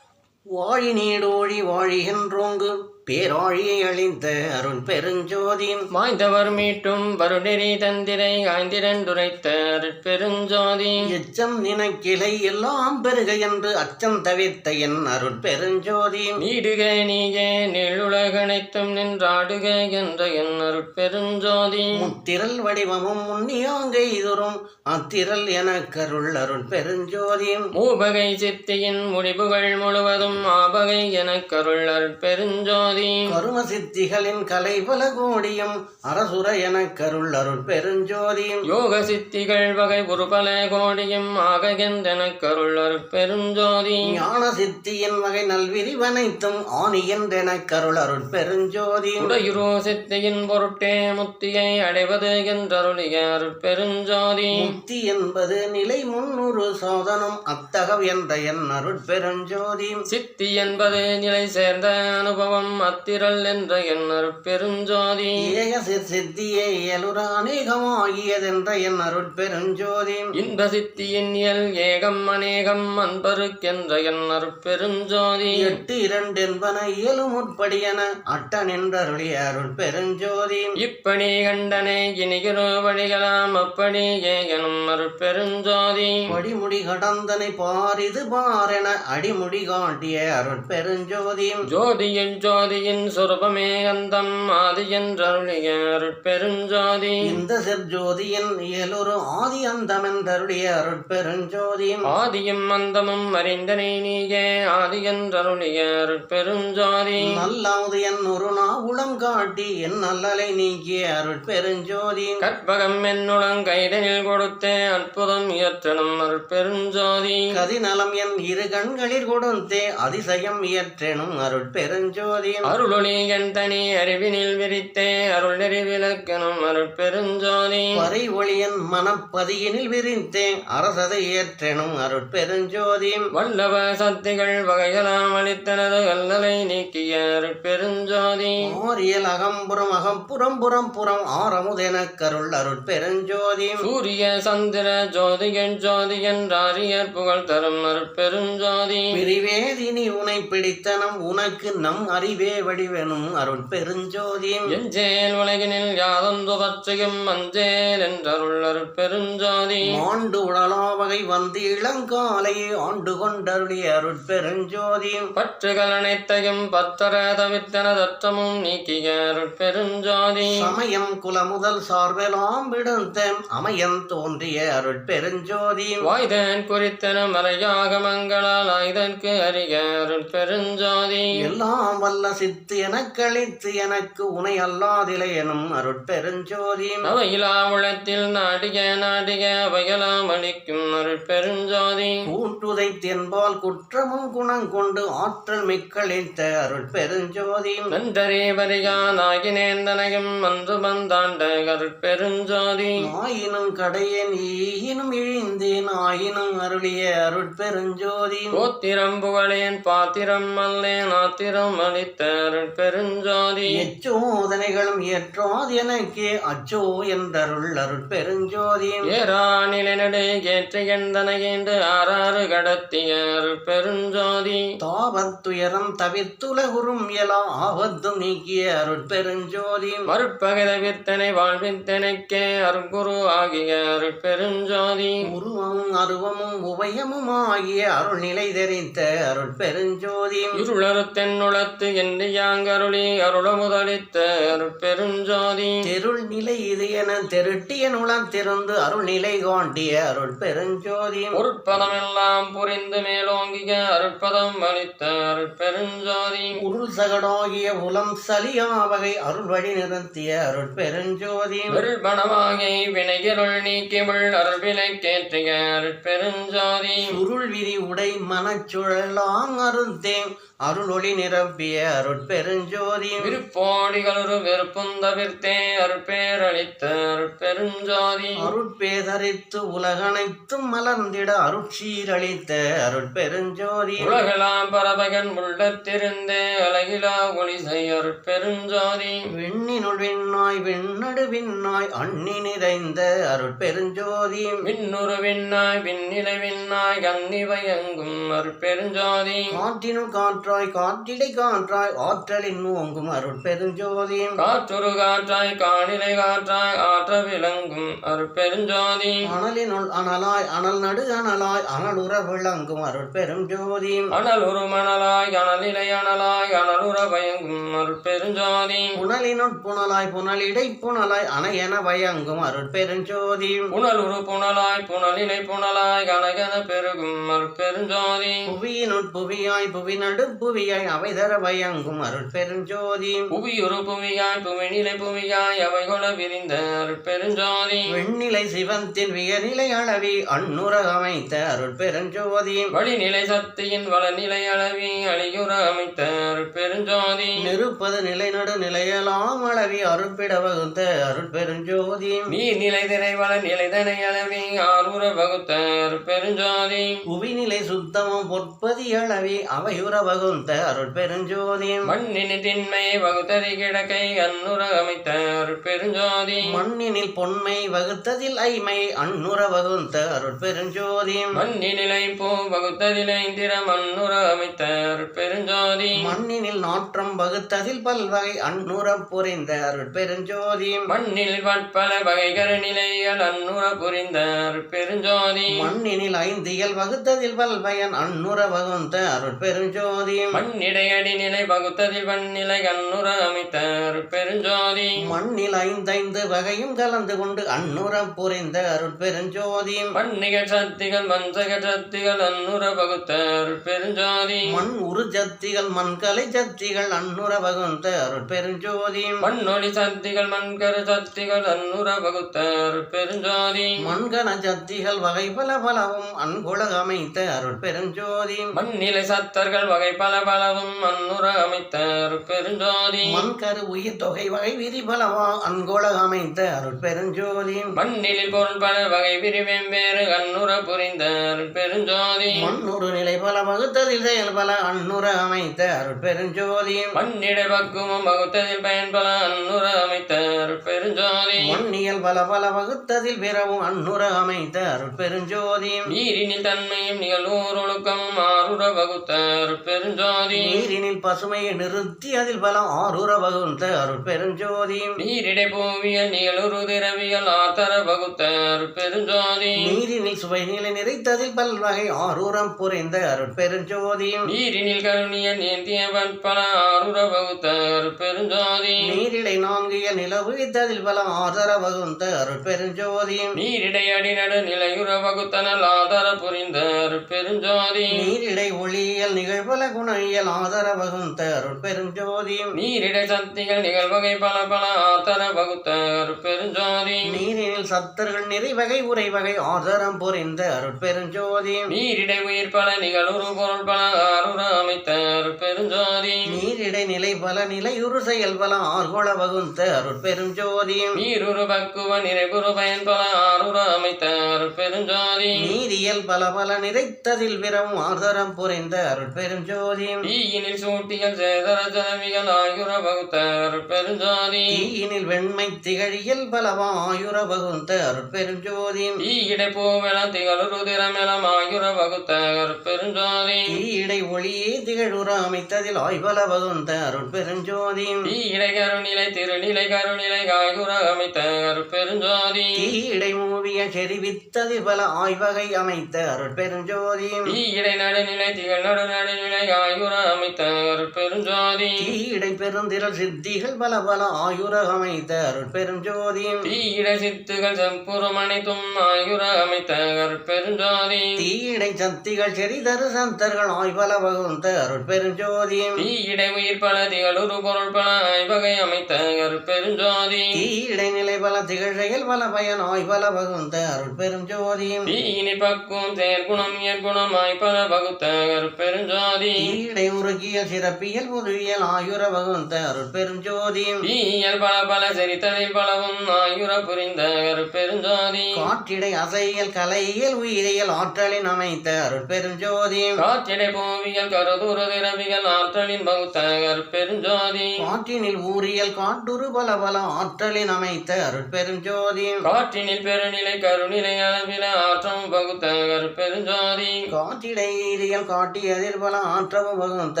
வாழி நீடோழி வாழிகின்றோங்கு பேராழியை அழிந்த அருட்பெருஞ்சோதி மாய்ந்தவர் மீட்டும் வருநெறி தந்திரை ஆய்ந்திரண்டுரைத்த அருட்பெருஞ்சோதி எச்சம் நினைக்கிளை எல்லாம் பெருக என்று அச்சம் தவிர்த்த என் அருட்பெருஞ்சோதி நீடுக நீயே நீளுலகனைத்தும் நின்றாடுக என்ற என் அருட்பெருஞ்சோதி முத்திரல் வடிவமும் முன்னியாங்கை இதுரும் அத்திரல் என கருள் அருட்பெருஞ்சோதி மூபகை சித்தியின் முடிவுகள் முழுவதும் ஆபகை என கருள் அருட்பெருஞ்சோதி கரும சித்திகளின் கலை பல கோடியும் அரசுர என கருள் அருட்பெருஞ்சோதி யோக சித்திகள் வகை உருபல கோடியும் ஆகென்றென கருள் அருட்பெருஞ்சோதி ஞான சித்தியின் வகை நல்விரிவனைத்தும் ஆணி என்றென கருள் அருட்பெருஞ்சோதி உடையுரோ சித்தியின் பொருட்டே முத்தியை அடைவது என்றருளிய அருட்பெருஞ்சோதி முக்தி என்பது நிலை முன்னூறு சாதனம் அத்தகவ் என்ற என் அருட்பெருஞ்சோதி சித்தி என்பது நிலை சேர்ந்த அனுபவம் அத்திரல் என்ற என் அருட்பெருஞ்சோதி ஏக சித்தியே இயலுற அநேகமாகியதென்ற என் அருட்பெருஞ்சோதி இன்ப சித்தியின் இயல் ஏகம் அநேகம் அன்பருக்கென்ற என் அருட்பெருஞ்சோதி 8 2 என்பன இயலும் உட்படியன அட்ட நின்றருளிய அருட்பெருஞ்சோதி இப்படி கண்டனை இனிகிரு வழிகளாம் அப்படி ஏகனும் அருட்பெருஞ்சோதி படிமுடி கடந்தனை பாரிது பாரென அடிமுடி காட்டிய அருட்பெருஞ்சோதி ஜோதியின் ஜோதியின் சொருபமே அந்தம் ஆதி என்றருளிய அருட்பெருஞ்சோதி இந்த செற்ஜோதியின் இயலுறு ஆதி அந்தமென்றருளிய அருட்பெருஞ்சோதி ஆதியும் அந்தமும் அறிந்தனை நீயே ஆதி என்றருளிய அருட்பெருஞ்சோதி நல்லாவது என் ஒரு நாவுளம் காட்டி என் நல்லலை நீக்கிய அருட்பெருஞ்சோதி கற்பகம் என்னுடன் கைதனில் கொடுத்தே அற்புதம் இயற்றனும் அருட்பெருஞ்சோதி கதிநலம் என் இரு கண்களில் கொடுத்தே அதிசயம் இயற்றெனும் அருட்பெருஞ்சோதி அருளொளி என் தனி அறிவினில் விரித்தே அருள் நெறி விளக்கணும் அருட்பெருஞ்சோதி பறை ஒளியன் மனப்பதியினில் விரித்தேன் அரசதை ஏற்றெனும் அருட்பெருஞ்சோதி வல்லவ சக்திகள் வகைகளாம் அளித்தனது அல்லலை நீக்கிய அருட்பெருஞ்சோதி ஆரியல் அகம்புறம் அகம்புறம் புறம் புறம் ஆரமுதென கருள் அருட்பெருஞ்சோதி சூரிய சந்திர ஜோதியன் ஜோதியன் ராரியர் புகழ் தரும் அருட்பெருஞ்சோதி பிரிவேதினி உனை பிடித்தனம் உனக்கு நம் அறிவே வடிவெனும் அருட்பெருஞ்சோதி எஞ்சேல் உலகினில் யாதொன்று பற்றையும் மஞ்சேல் என்றருள் அருட்பெருஞ்சோதி ஆண்டு உடலாவகை வந்து இளங்காலையை ஆண்டு கொண்டருளிய அருட்பெருஞ்சோதி பற்றுகள் அனைத்தையும் பத்தர தவிர்த்தனதற்றமும் நீக்கிய அருட்பெருஞ்சோதி சமயம் குலமுதல் சார்பெலாம் விடுத்தேன் அமையன் தோன்றிய அருட்பெருஞ்சோதி வாய்தன் குறித்தன மலையாக மங்களால் ஆய்தற்கு அறிய அருட்பெருஞ்சோதி எல்லாம் வல்ல சித்து எனக்களித்து எனக்கு உனை அல்லாதிலை எனும் அருட்பெருஞ்சோதி அவையிலா உளத்தில் நாடிய நாடிய அவையலாம் அளிக்கும் அருட்பெருஞ்சோதி கூற்றுதை தென்பால் குற்றமும் குணங்கொண்டு ஆற்றல் மிக்களித்த அருட்பெருஞ்சோதி நன்றரே வரியான் ஆகினேந்தனையும் அன்று வந்தாண்ட அருட்பெருஞ்சோதி ஆயினும் கடையேன் ஈயினும் இழிந்தேன் ஆயினும் அருளிய அருட்பெருஞ்சோதி கோத்திரம் புகழேன் பாத்திரம் அல்லேன் ஆத்திரம் அளித்த அருட்பெருஞ்சோதி எச்சோதனைகளும் ஏற்றாது எனக்கே அச்சோ என்றருள் அருட்பெருஞ்சோதி ஏறா நிலைநடை ஏற்று எந்தனையேண்டு ஆறாறு கடத்திய அருட்பெருஞ்சோதி தாபத்துயரம் தவிர்த்துலகுறும் எலா ஆபத்து நீக்கிய அருட்பெருஞ்சோதி மறுப்பகை தவிர்த்தனை வாழ்வித்தனைக்கே அருட்குரு ஆகிய அருட்பெருஞ்சோதி உருவமும் அருவமும் உபயமும் ஆகிய அருள்நிலை தெரிந்த அருட்பெருஞ்சோதி இருளறுத்தென்னுளத்து என்று யாங்கருளி அருள முதலித்த அருட்பெருஞ்சோதி தெருள் நிலை இது என தெருட்டிய நுளத்திருந்து அருள்நிலை காண்டிய அருட்பெருஞ்சோதி பொருட்பதமெல்லாம் புரிந்து மேலோங்கிய அருட்பதம் அளித்த அருட்பெருஞ்சோதி உருள் சகடாகிய உலம் சலியா வகை அருள் வழி நிறுத்திய அருட்பெருஞ்சோதி வெள்பணமாகி வினைகிருள் நீக்கிவிள் அருள்விலை கேற்றிய அருட்பெருஞ்சோதி சுருள் விரி உடை மனச்சுழலாம் அருந்தேன் அருளொளி நிரப்பிய அருட்பெருஞ்சோதி விருப்போடிகளொரு வெறுப்புந்தவிர்த்தே அருட்பேரளித்த அருட்பெருஞ்சோதி அருட்பேதரித்து உலகனைத்தும் மலர்ந்திட அருட்சீரளித்த அருட்பெருஞ்சோதி உலகெல்லாம் பரபகன் உள்ளத்திருந்தே அழகிலா ஒளி செய் அருட்பெருஞ்சோதி விண்ணினுள் விண்ணாய் விண்ணடு விண்ணாய் அண்ணி நிறைந்த அருட்பெருஞ்சோதி விண்ணுரு விண்ணாய் விண்ணிலை விண்ணாய் கன்னிவயங்கும் அருட்பெருஞ்சோதி காற்றினுள் காற்றாய் காற்றிடை காற்றாய் ஆற்றலின் ஓங்கும் அருட்பெருஞ்சோதி காற்றுரு காற்றாய் காணிலை காற்றாய் ஆற்ற விளங்கும் அருட்பெருஞ்சோதி அனலினுள் அனலாய் அனல் நடு அனலாய் அனலுற விளங்கும் அருட்பெருஞ்சோதி அனலுரு மணலாய் அனலிலை அனலாய் அனலுற பயங்கும் அருட்பெருஞ்சோதி புனலினுட் புனலாய் புனலிடை புனலாய் அணையென வயங்கும் அருட்பெருஞ்சோதி புனலுரு புனலாய் புனலிலை புனலாய் கனகன பெருகும் அருட்பெருஞ்சோதி புவியினுட் புவியாய் புவி நடு புவியாய் அவை தர வயங்கும் அருட்பெருஞ்சோதி புவியுரு புவியாய் புவிநிலை புவியாய் அவைகொள விரிந்த அருட்பெருஞ்சோதி வெண்ணிலை சிவத்தின் வியநிலை அளவி அன்னுற அமைத்த அருட்பெருஞ்சோதி வழிநிலை சக்தியின் வளநிலை அளவி அழியுற அமைத்த அருட்பெருஞ்சோதி நெருப்பது நிலைநடு நிலையலாம் அளவி அருட்பிட வகுத்த அருட்பெருஞ்சோதி நீர்நிலை திரைவள நிலைதனை அளவி ஆறுற வகுத்த அருட்பெருஞ்சோதி புவிநிலை சுத்தமும் பொற்பதி அளவி அவையுற வகுத்த அருட்பெருஞ்சோதி மண்ணினி திண்மை வகுத்தறி கிடக்கை அன்னுற அமைத்த அருட்பெருஞ்சோதி மண்ணினில் பொன்மை வகுத்ததில் ஐமை அன்னுற வகுத்த அருட்பெருஞ்சோதி மண்ணினிலை பூ வகுத்ததிலை திறம் அன்னுற அமைத்த அருட்பெருஞ்சோதி மண்ணினில் நாற்றம் வகுத்ததில் பல்வகை அன்னுற புரிந்த அருட்பெருஞ்சோதி மண்ணில் பற்பல வகைகரு நிலைகள் அன்னுற புரிந்த அருட்பெருஞ்சோதி மண்ணினில் ஐந்தியல் வகுத்ததில் பல்வயன் அன்னுற வகுந்த அருட்பெருஞ்சோதி மண்ணிடையடி நிலை வகுத்ததில் வன்னிலை அன்னுற அமைத்த அருட்பெருஞ்சோதி மண்ணில் ஐந்தைந்து வகையும் கலந்து கொண்டு அன்னுற புரிந்த அருட்பெருஞ்சோதி மண்ணிகள் சக்திகள் மஞ்சக சக்திகள் அன்னுற வகுத்த அருட்பெருஞ்சோதி மண் உரு ஜத்திகள் மண்கலை ஜத்திகள் அன்னுற வகுந்த அருட்பெருஞ்சோதி மண்ணொளி சக்திகள் மண்கரு சக்திகள் அன்னுற வகுத்த அருட்பெருஞ்சோதி மண்கன ஜத்திகள் வகை பல பலவும் அன்புலக அமைத்த அருட்பெருஞ்சோதி மண்ணிலை சத்தர்கள் வகை பல பலவும் அன்னுற அமைத்த அமைத்த அருட்பெருஞ்சோதி மண்கரு உயிர் தொகை வகை விரிபலவா அன்கோள அமைத்த அருட்பெருஞ்சோதி மண்ணிலில் பொருள் பல வகை விரிவெம்பேறு கண்ணுற புரிந்த அருட்பெருஞ்சோதி மண்ணூறு நிலை பல வகுத்ததில் செயல் பல அன்னுற அமைத்த அருட்பெருஞ்சோதி மண்ணிடை பக்குவம் வகுத்ததில் பயன் பல அன்னுற அமைத்த அருட்பெருஞ்சோதி மண்ணியல் பல பல வகுத்ததில் பிறவும் அன்னுற அமைத்த அருட்பெருஞ்சோதி நீரினில் தன்மையும் நிகழ்வோர் ஒழுக்கமும் ஆறுற வகுத்த அருட்பெருஞ்சோதி நீரினில் பசுமையை நிறுத்தி அதில் பல ஆறுற வகுத்த அருட்பெருஞ்சோதி நீரிடை பூவியல் நிகழுறு திரவியல் ஆத்தர வகுத்த அருட்பெருஞ்சோதி நீரினில் சுவை நிலை நிறைத்ததில் பல்வகை ஆரூரம் புரிந்த அருட்பெருஞ்சோதி நீரினில் கருணிய நீந்திய பல ஆறுற வகுத்த அருட்பெருஞ்சோதி நீரிடை நான்கிய நிலவுவித்ததில் பல ஆதர வகுந்த அருட்பெருஞ்சோதி நீரிடை அடிநடு நிலையுற வகுத்தனல் ஆதர புரிந்த அருட்பெருஞ்சோதி நீரிடை ஒளியியல் நிகழ்பல குணையியல் ஆதர வகுந்த அருட்பெருஞ்சோதி நீரிடை சக்திகள் நிகழ்வகை பல பல ஆதர வகுத்த அருட்பெருஞ்சோதி நீரினில் சத்தர்கள் நிறைவகை உரைவகை ஆதரம் புரிந்த அருட்பெருஞ்சோதி நீரிடை உயிர் பல நிகழுறு பொருள் பல ஆறுற அமைத்த அருட்பெருஞ்சோதி நீரிடை நிலை பல நிலையுறு செயல் பல ஆர்கோள வகுந்த அருட்பெருஞ்சோதி நீருரு பக்குவ நிறைகுறு பயன் பல ஆறுற அமைத்த அருட்பெருஞ்சோதி நீரியல் பல பல நிறைத்ததில் பிறவும் ஆதரம் புரிந்த அருட்பெருஞ்சோதி தீயினில் சூட்டிகள் சேதர ஜனவிகள் ஆயுர வகுத்த அருட்பெருஞ்சோதி தீயினில் வெண்மை திகழியல் பலவா ஆயுர வகுந்த அருட்பெருஞ்சோதி தீயிடை பூவெல திகழுரு திறமெலம் ஆயுர வகுத்த அருட்பெருஞ்சோதி தீயிடை ஒளியே திகழுற அமைத்ததில் ஆய்வல வகுந்த அருட்பெருஞ்சோதி தீயிடை கருநிலை திருநிலை கருநிலை ஆயுர அமைத்த அருட்பெருஞ்சோதி தீயிடை மூவிய செறிவித்ததில் பல ஆய்வகை அமைத்த அருட்பெருஞ்சோதி தீயிடை நடுநிலை திகழ் நடு நடுநிலை ஆயுர அமைத்த அருட்பெருஞ்சோதி தீயிடை பெருந்திரள் சித்திகள் பல பல ஆயுர அமைத்த அருட்பெருஞ்சோதி தீயிடை சித்துகள் செம்புறம் அனைத்தும் ஆயுர அமைத்த அருட்பெருஞ்சோதி தீயிடை சக்திகள் செறிதரு சந்தர்கள் ஆய்வல வகுந்த அருட்பெருஞ்சோதி தீயிடை உயிர் பல திகழுறு பொருள் பல ஆய்வகை அமைத்த அருட்பெருஞ்சோதி தீயிடை நிலை பல திகழ்செயல் பல பயன் ஆய்வல வகுந்த அருட்பெருஞ்சோதி தீயினி பக்குவம் செயற்குணம் இயற்குணம் ஆய்பல வகுத்த அருட்பெருஞ்சோதி தீயிடை உருகியல் சிறப்பியல் உருவியல் ஆயுர வகுந்த அருட்பெருஞ்சோதி தீயல் பல பல செரித்ததில் பலவும் ஆயுர புரிந்த அருட்பெருஞ்சோதி காற்றிடை அசையல் கலையியல் உயிரியல் ஆற்றலின் அமைத்த அருட்பெருஞ்சோதி காற்றிடை பூவியல் கருதுரு திரவிகள் ஆற்றலின் வகுத்த அருட்பெருஞ்சோதி காற்றினில் ஊரியல் காட்டுரு பல பல ஆற்றலின் அமைத்த அருட்பெருஞ்சோதி காற்றினில் பெருநிலை கருநிலை அளவில ஆற்றம் வகுத்த அருட்பெருஞ்சோதி காற்றிடை ஈரியல் காட்டியதில் பல ஆற்றவும் வகுந்த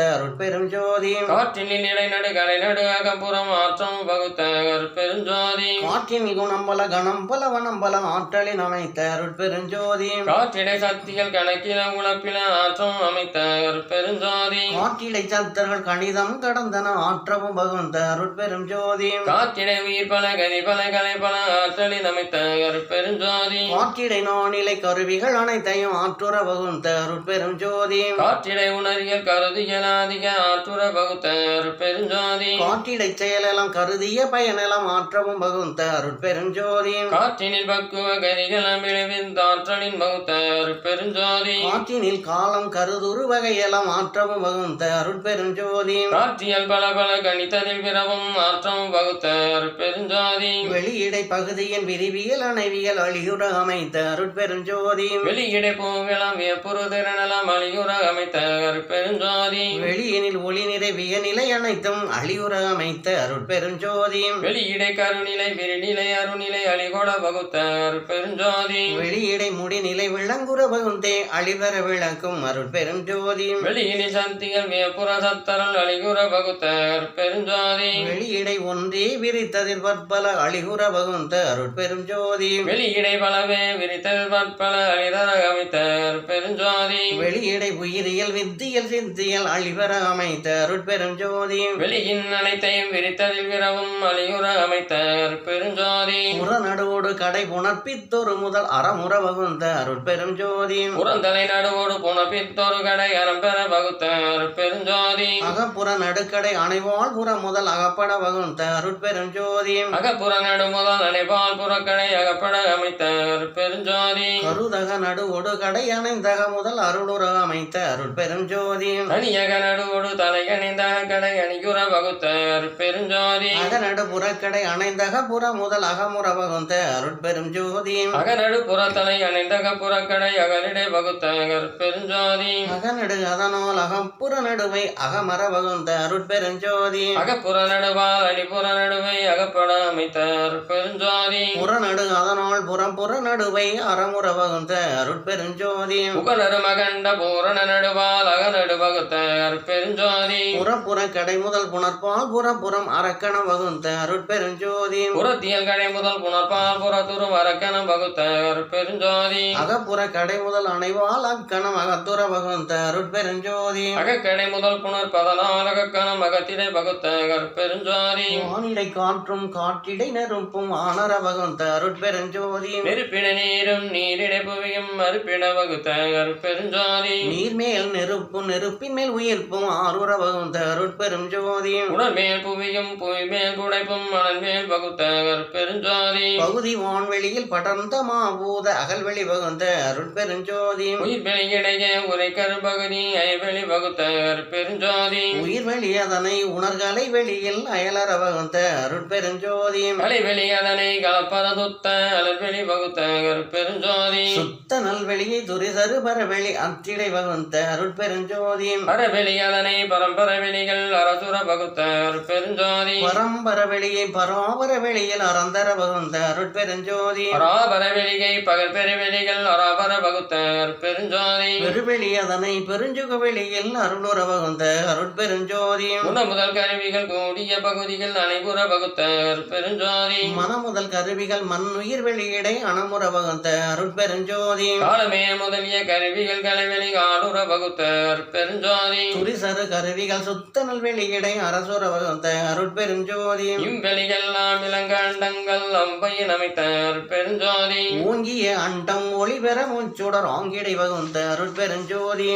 அருட்பெருஞ்சோதி காற்றினில் இடைநடு கலைநடு அகப்புறம் ஆற்றம் வகுத்த அருட்பெருஞ்சோதி காற்றினில் குணம் பல கணம் பல வனம் பல ஆற்றலின் அமைத்த அருட்பெருஞ்சோதி காற்றிடை சக்திகள் கணக்கில உழப்பில ஆற்றம் அமைத்த அருட்பெருஞ்சோதி காற்றிடை சத்தர்கள் கணிதம் கடந்தன ஆற்றவும் வகுந்த அருட்பெருஞ்சோதி காற்றிடை உயிர் பல கதி பல கலை பல ஆற்றலின் அமைத்த அருட்பெருஞ்சோதி காற்றிடை நானிலை கருவிகள் அனைத்தையும் ஆற்றுற வகுந்த அருட்பெருஞ்சோதி காற்றிடை உணரியல் கருதியல் ஆதிக ஆற்றுற வகுத்த அருட்பெருஞ்சோதி காற்றிடை செயலெல்லாம் கருதிய பயனெல்லாம் ஆற்றவும் வகுந்த அருட்பெருஞ்சோதி காற்றினில் பக்குவ கதிகள் விளைவின் ஆற்றலின் வகுத்த அருட்பெருஞ்சோதி காற்றினில் காலம் கருதுரு வகையெல்லாம் ஆற்றவும் வகுந்த அருட்பெருஞ்சோதி காற்றியல் பல பல கணித்ததில் பிறவும் ஆற்றம் வகுத்த அருட்பெருஞ்சோதி வெளியிடை பகுதியின் விரிவியல் அணைவியல் அழியுற அமைத்த அருட்பெருஞ்சோதி வெளியிடை பூவெல்லாம் வியப்புறு திறனெல்லாம் அழியுற அமைத்த அருட்பெருஞ்சோதி வெளியினில் ஒளி நிறை வியநிலை அனைத்தும் அழியுற அமைத்த அருட்பெருஞ்சோதி வெளியிடை கருநிலை விரிநிலை அருநிலை அழிகொட வகுத்த அருட்பெருஞ்சோதி வெளியிடை முடிநிலை விளங்குற வகுந்தே அழிவர விளக்கும் அருட்பெருஞ்சோதி வெளியினில் சக்திகள் வியப்புற சத்தரல் அழிகுற வகுத்த அருட்பெருஞ்சோதி வெளியிடை ஒன்றே விரித்ததில் பற்பல அழிகுற வகுந்த அருட்பெருஞ்சோதி வெளியிடை பலவே விரித்தல் பற்பல அழிதர அமைத்த அருட்பெருஞ்சோதி வெளியிடை உயிரியல் வித்தியல் சித்தியல் அழிவர அமைத்த அருட்பெருஞ்சோதி வெளியின் அனைத்தையும் விரித்ததில் விரவும் அழியுற அமைத்த அருட்பெருஞ்சோதி முரணடோடு கடை புணர்ப்பித்தொரு முதல் அறமுற வகுந்த அருட்பெருஞ்சோதி புறந்தலை நடுவோடு புனப்பித்தொரு கடை அறம்பெற வகுத்த அருட்பெருஞ்சோதி அகப்புற நடுக்கடை அணைவாள் புற முதல் அகப்பட வகுந்த அருட்பெருஞ்சோதி அகப்புற நடு முதல் அணைபால் புறக்கடை அகப்பட அமைத்த அருட்பெருஞ்சோதி கருதக நடு ஒடு கடை அணைந்தக முதல் அருளுற அமைத்த அருட்பெருஞ்சோதி தனியக நடுவோடு தலையணிந்த கடை அணிகுற வகுத்த அருட்பெருஞ்சோதி அகநடு புறக்கடை அணைந்தக புற முதல் அகமுற வகுந்த அருட்பெருஞ்சோதி அகநடு புறத்தலை அணிந்தக புறக்கடை அகலிடை வகுத்த அருட்பெருஞ்சோதி அகநடு அதனால் அகப்புற நடுவை அகமர வகுந்த அருட்பெருஞ்சோதி அகப்புற நடுவால் அடிப்புற நடுவை அகப்பட அமைத்த அருட்பெருஞ்சோதி புறநடு அதனால் புறம்புற நடுவை அறமுற வகுந்த அருட்பெருஞ்சோதி புகழரு மகண்ட பூரண நடுவால் அகநடு வகுத்த அருட்பெருஞ்சோதி புறப்புற கடை முதல் புணர்பால் புறப்புறம் அரக்கண வகுந்த அருட்பெருஞ்சோதி புறத்தியல் கடை முதல் புணர்பால் புறத்துரு அரக்கணம் வகுத்த அருட்பெருஞ்சோதி அகப்புற கடை முதல் அணைவால் அக்கணம் அகத்துற வகுந்த அருட்பெருஞ்சோதி அகக்கடை முதல் புணர் பதனால் அகக்கணம் அகத்திடை வகுத்த அருட்பெருஞ்சோதி வானிடை காற்றும் காற்றிடை நெருப்பும் ஆனர வகுந்த அருட்பெருஞ்சோதி நெருப்பிட நீரும் நீரிடை புவியும் மறுப்பிட வகுத்த அருட்பெருஞ்சோதி நீர்மேல் நெருப்பு நெருப்பின் மேல் உயிர்ப்பும் ஆறுற வகுந்த அருட்பெருஞ்சோதி உடல்மேல் புவியும் புவி மேல் புடைப்பும் மணல் மேல் வகுத்த அருட்பெருஞ்சோதி பகுதி வான்வெளியில் படர்ந்த மாபூத அகல்வெளி வகுந்த அருட்பெருஞ்சோதி உயிர் வெளியிடைய உரை கருபகுதி ஐவெளி வகுத்த அருட்பெருஞ்சோதி உயிர்வெளி அதனை உணர்கலை வெளியில் அயலற வகுந்த அருட்பெருஞ்சோதி கலை வெளி அதனை கலப்பரதுத்த அலர்வெளி வகுத்த அருட்பெருஞ்சோதி சுத்த நல்வெளியை துரிசரு பரவெளி அத்திடை வகுந்த அருட்பெருஞ்சோதி பரவெளி அதனை பரம்பர வெளிகள் அரசுர வகுத்த அருட்பெருஞ்சோதி பரம்பர வெளியை பராபர வெளியில் அறந்தர வகுந்த அருட்பெருஞ்சோதி பராபர வெளிகை பகல் பெருவெளிகள் அராபர வகுத்த அருட்பெருஞ்சோதி பெருவெளி அதனை பெருஞ்சுக வெளியில் அருளுற வகுந்த அருட்பெருஞ்சோதி உண முதல் கருவிகள் கூடிய பகுதிகள் அனைபுற வகுத்த அருட்பெருஞ்சோதி மன முதல் கருவிகள் மண்ணுயிர் வெளியிடை அணமுற வகுந்த அருட்பெருஞ்சோதி காலமே முதலிய கருவிகள் கலைவெளி காடுற வகுத்த அருட்பெருஞ்சோதி துரிசரு கருவிகள் சுத்த நல்வெளியிடை அரசுற வகுந்த அருட்பெருஞ்சோதி இவ்வெளிகள்லாம் இளங்கண்டங்கள் அம்பையின் அமைத்த அருட்பெருஞ்சோதி ஓங்கிய அண்டம் ஒளிபெற முச்சுடர் ஆங்கிடை வகுந்த அருட்பெருஞ்சோதி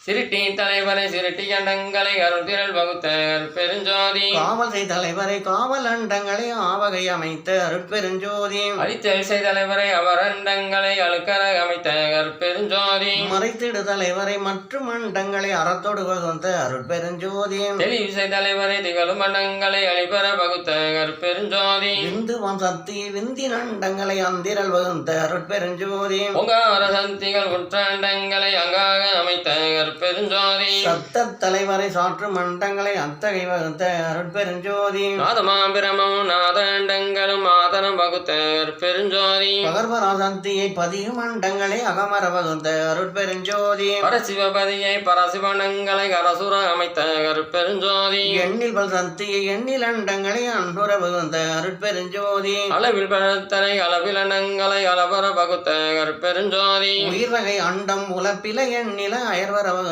சிருட்டி தலைவரை சிருட்டி அண்டங்களை அருள்திரள் வகுத்த அருட்பெருஞ்சோதி காவல் செய் தலைவரை காவல் அண்டங்களை ஆவகை அமைத்த அருட்பெருஞ்சோதி அடித்தல் செய் தலைவரை அவர் அண்டங்களை அழுக்கர அமைத்த அருட்பெருஞ்சோதி மறைத்திடு தலைவரை மற்றும் அண்டங்களை அறத்தொடு வகுந்த அருட்பெருஞ்சோதி தெளிவிசை தலைவரை திகழும் அண்டங்களை அழிபெற வகுத்த அருட்பெருஞ்சோதி விந்துவம் சக்தி விந்தின் அண்டங்களை அந்திரல் வகுந்த அருட்பெருஞ்சோதி பொங்கார சந்திகள் உற்ற அண்டங்களை அங்காக அமைத்த அருட்பெருஞ்சோதி சத்த தலைவரை சாற்று மண்டங்களை அத்தகை வகுத்த அருட்பெருஞ்சோதி நாதமாம் பிரமம் நாத அண்டங்களும் ஆதனம் வகுத்த அருட்பெருஞ்சோதி பகர்வராசக்தியை பதியும் அண்டங்களை அகமர வகுந்த அருட்பெருஞ்சோதி பரசிவபதியை பரசிவண்டங்களை அரசுர அமைத்த அருட்பெருஞ்சோதி எண்ணில் பல் சக்தியை எண்ணில் அண்டங்களை அன்புற வகுந்த அருட்பெருஞ்சோதி அளவில் பழத்தனை அளவில் அண்டங்களை அளவர வகுத்த அருட்பெருஞ்சோதி உயிர் வகை அண்டம் உலப்பில எண்ணில அயர்வர வகுந்த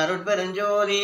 அருட்பெருஞ்சோதி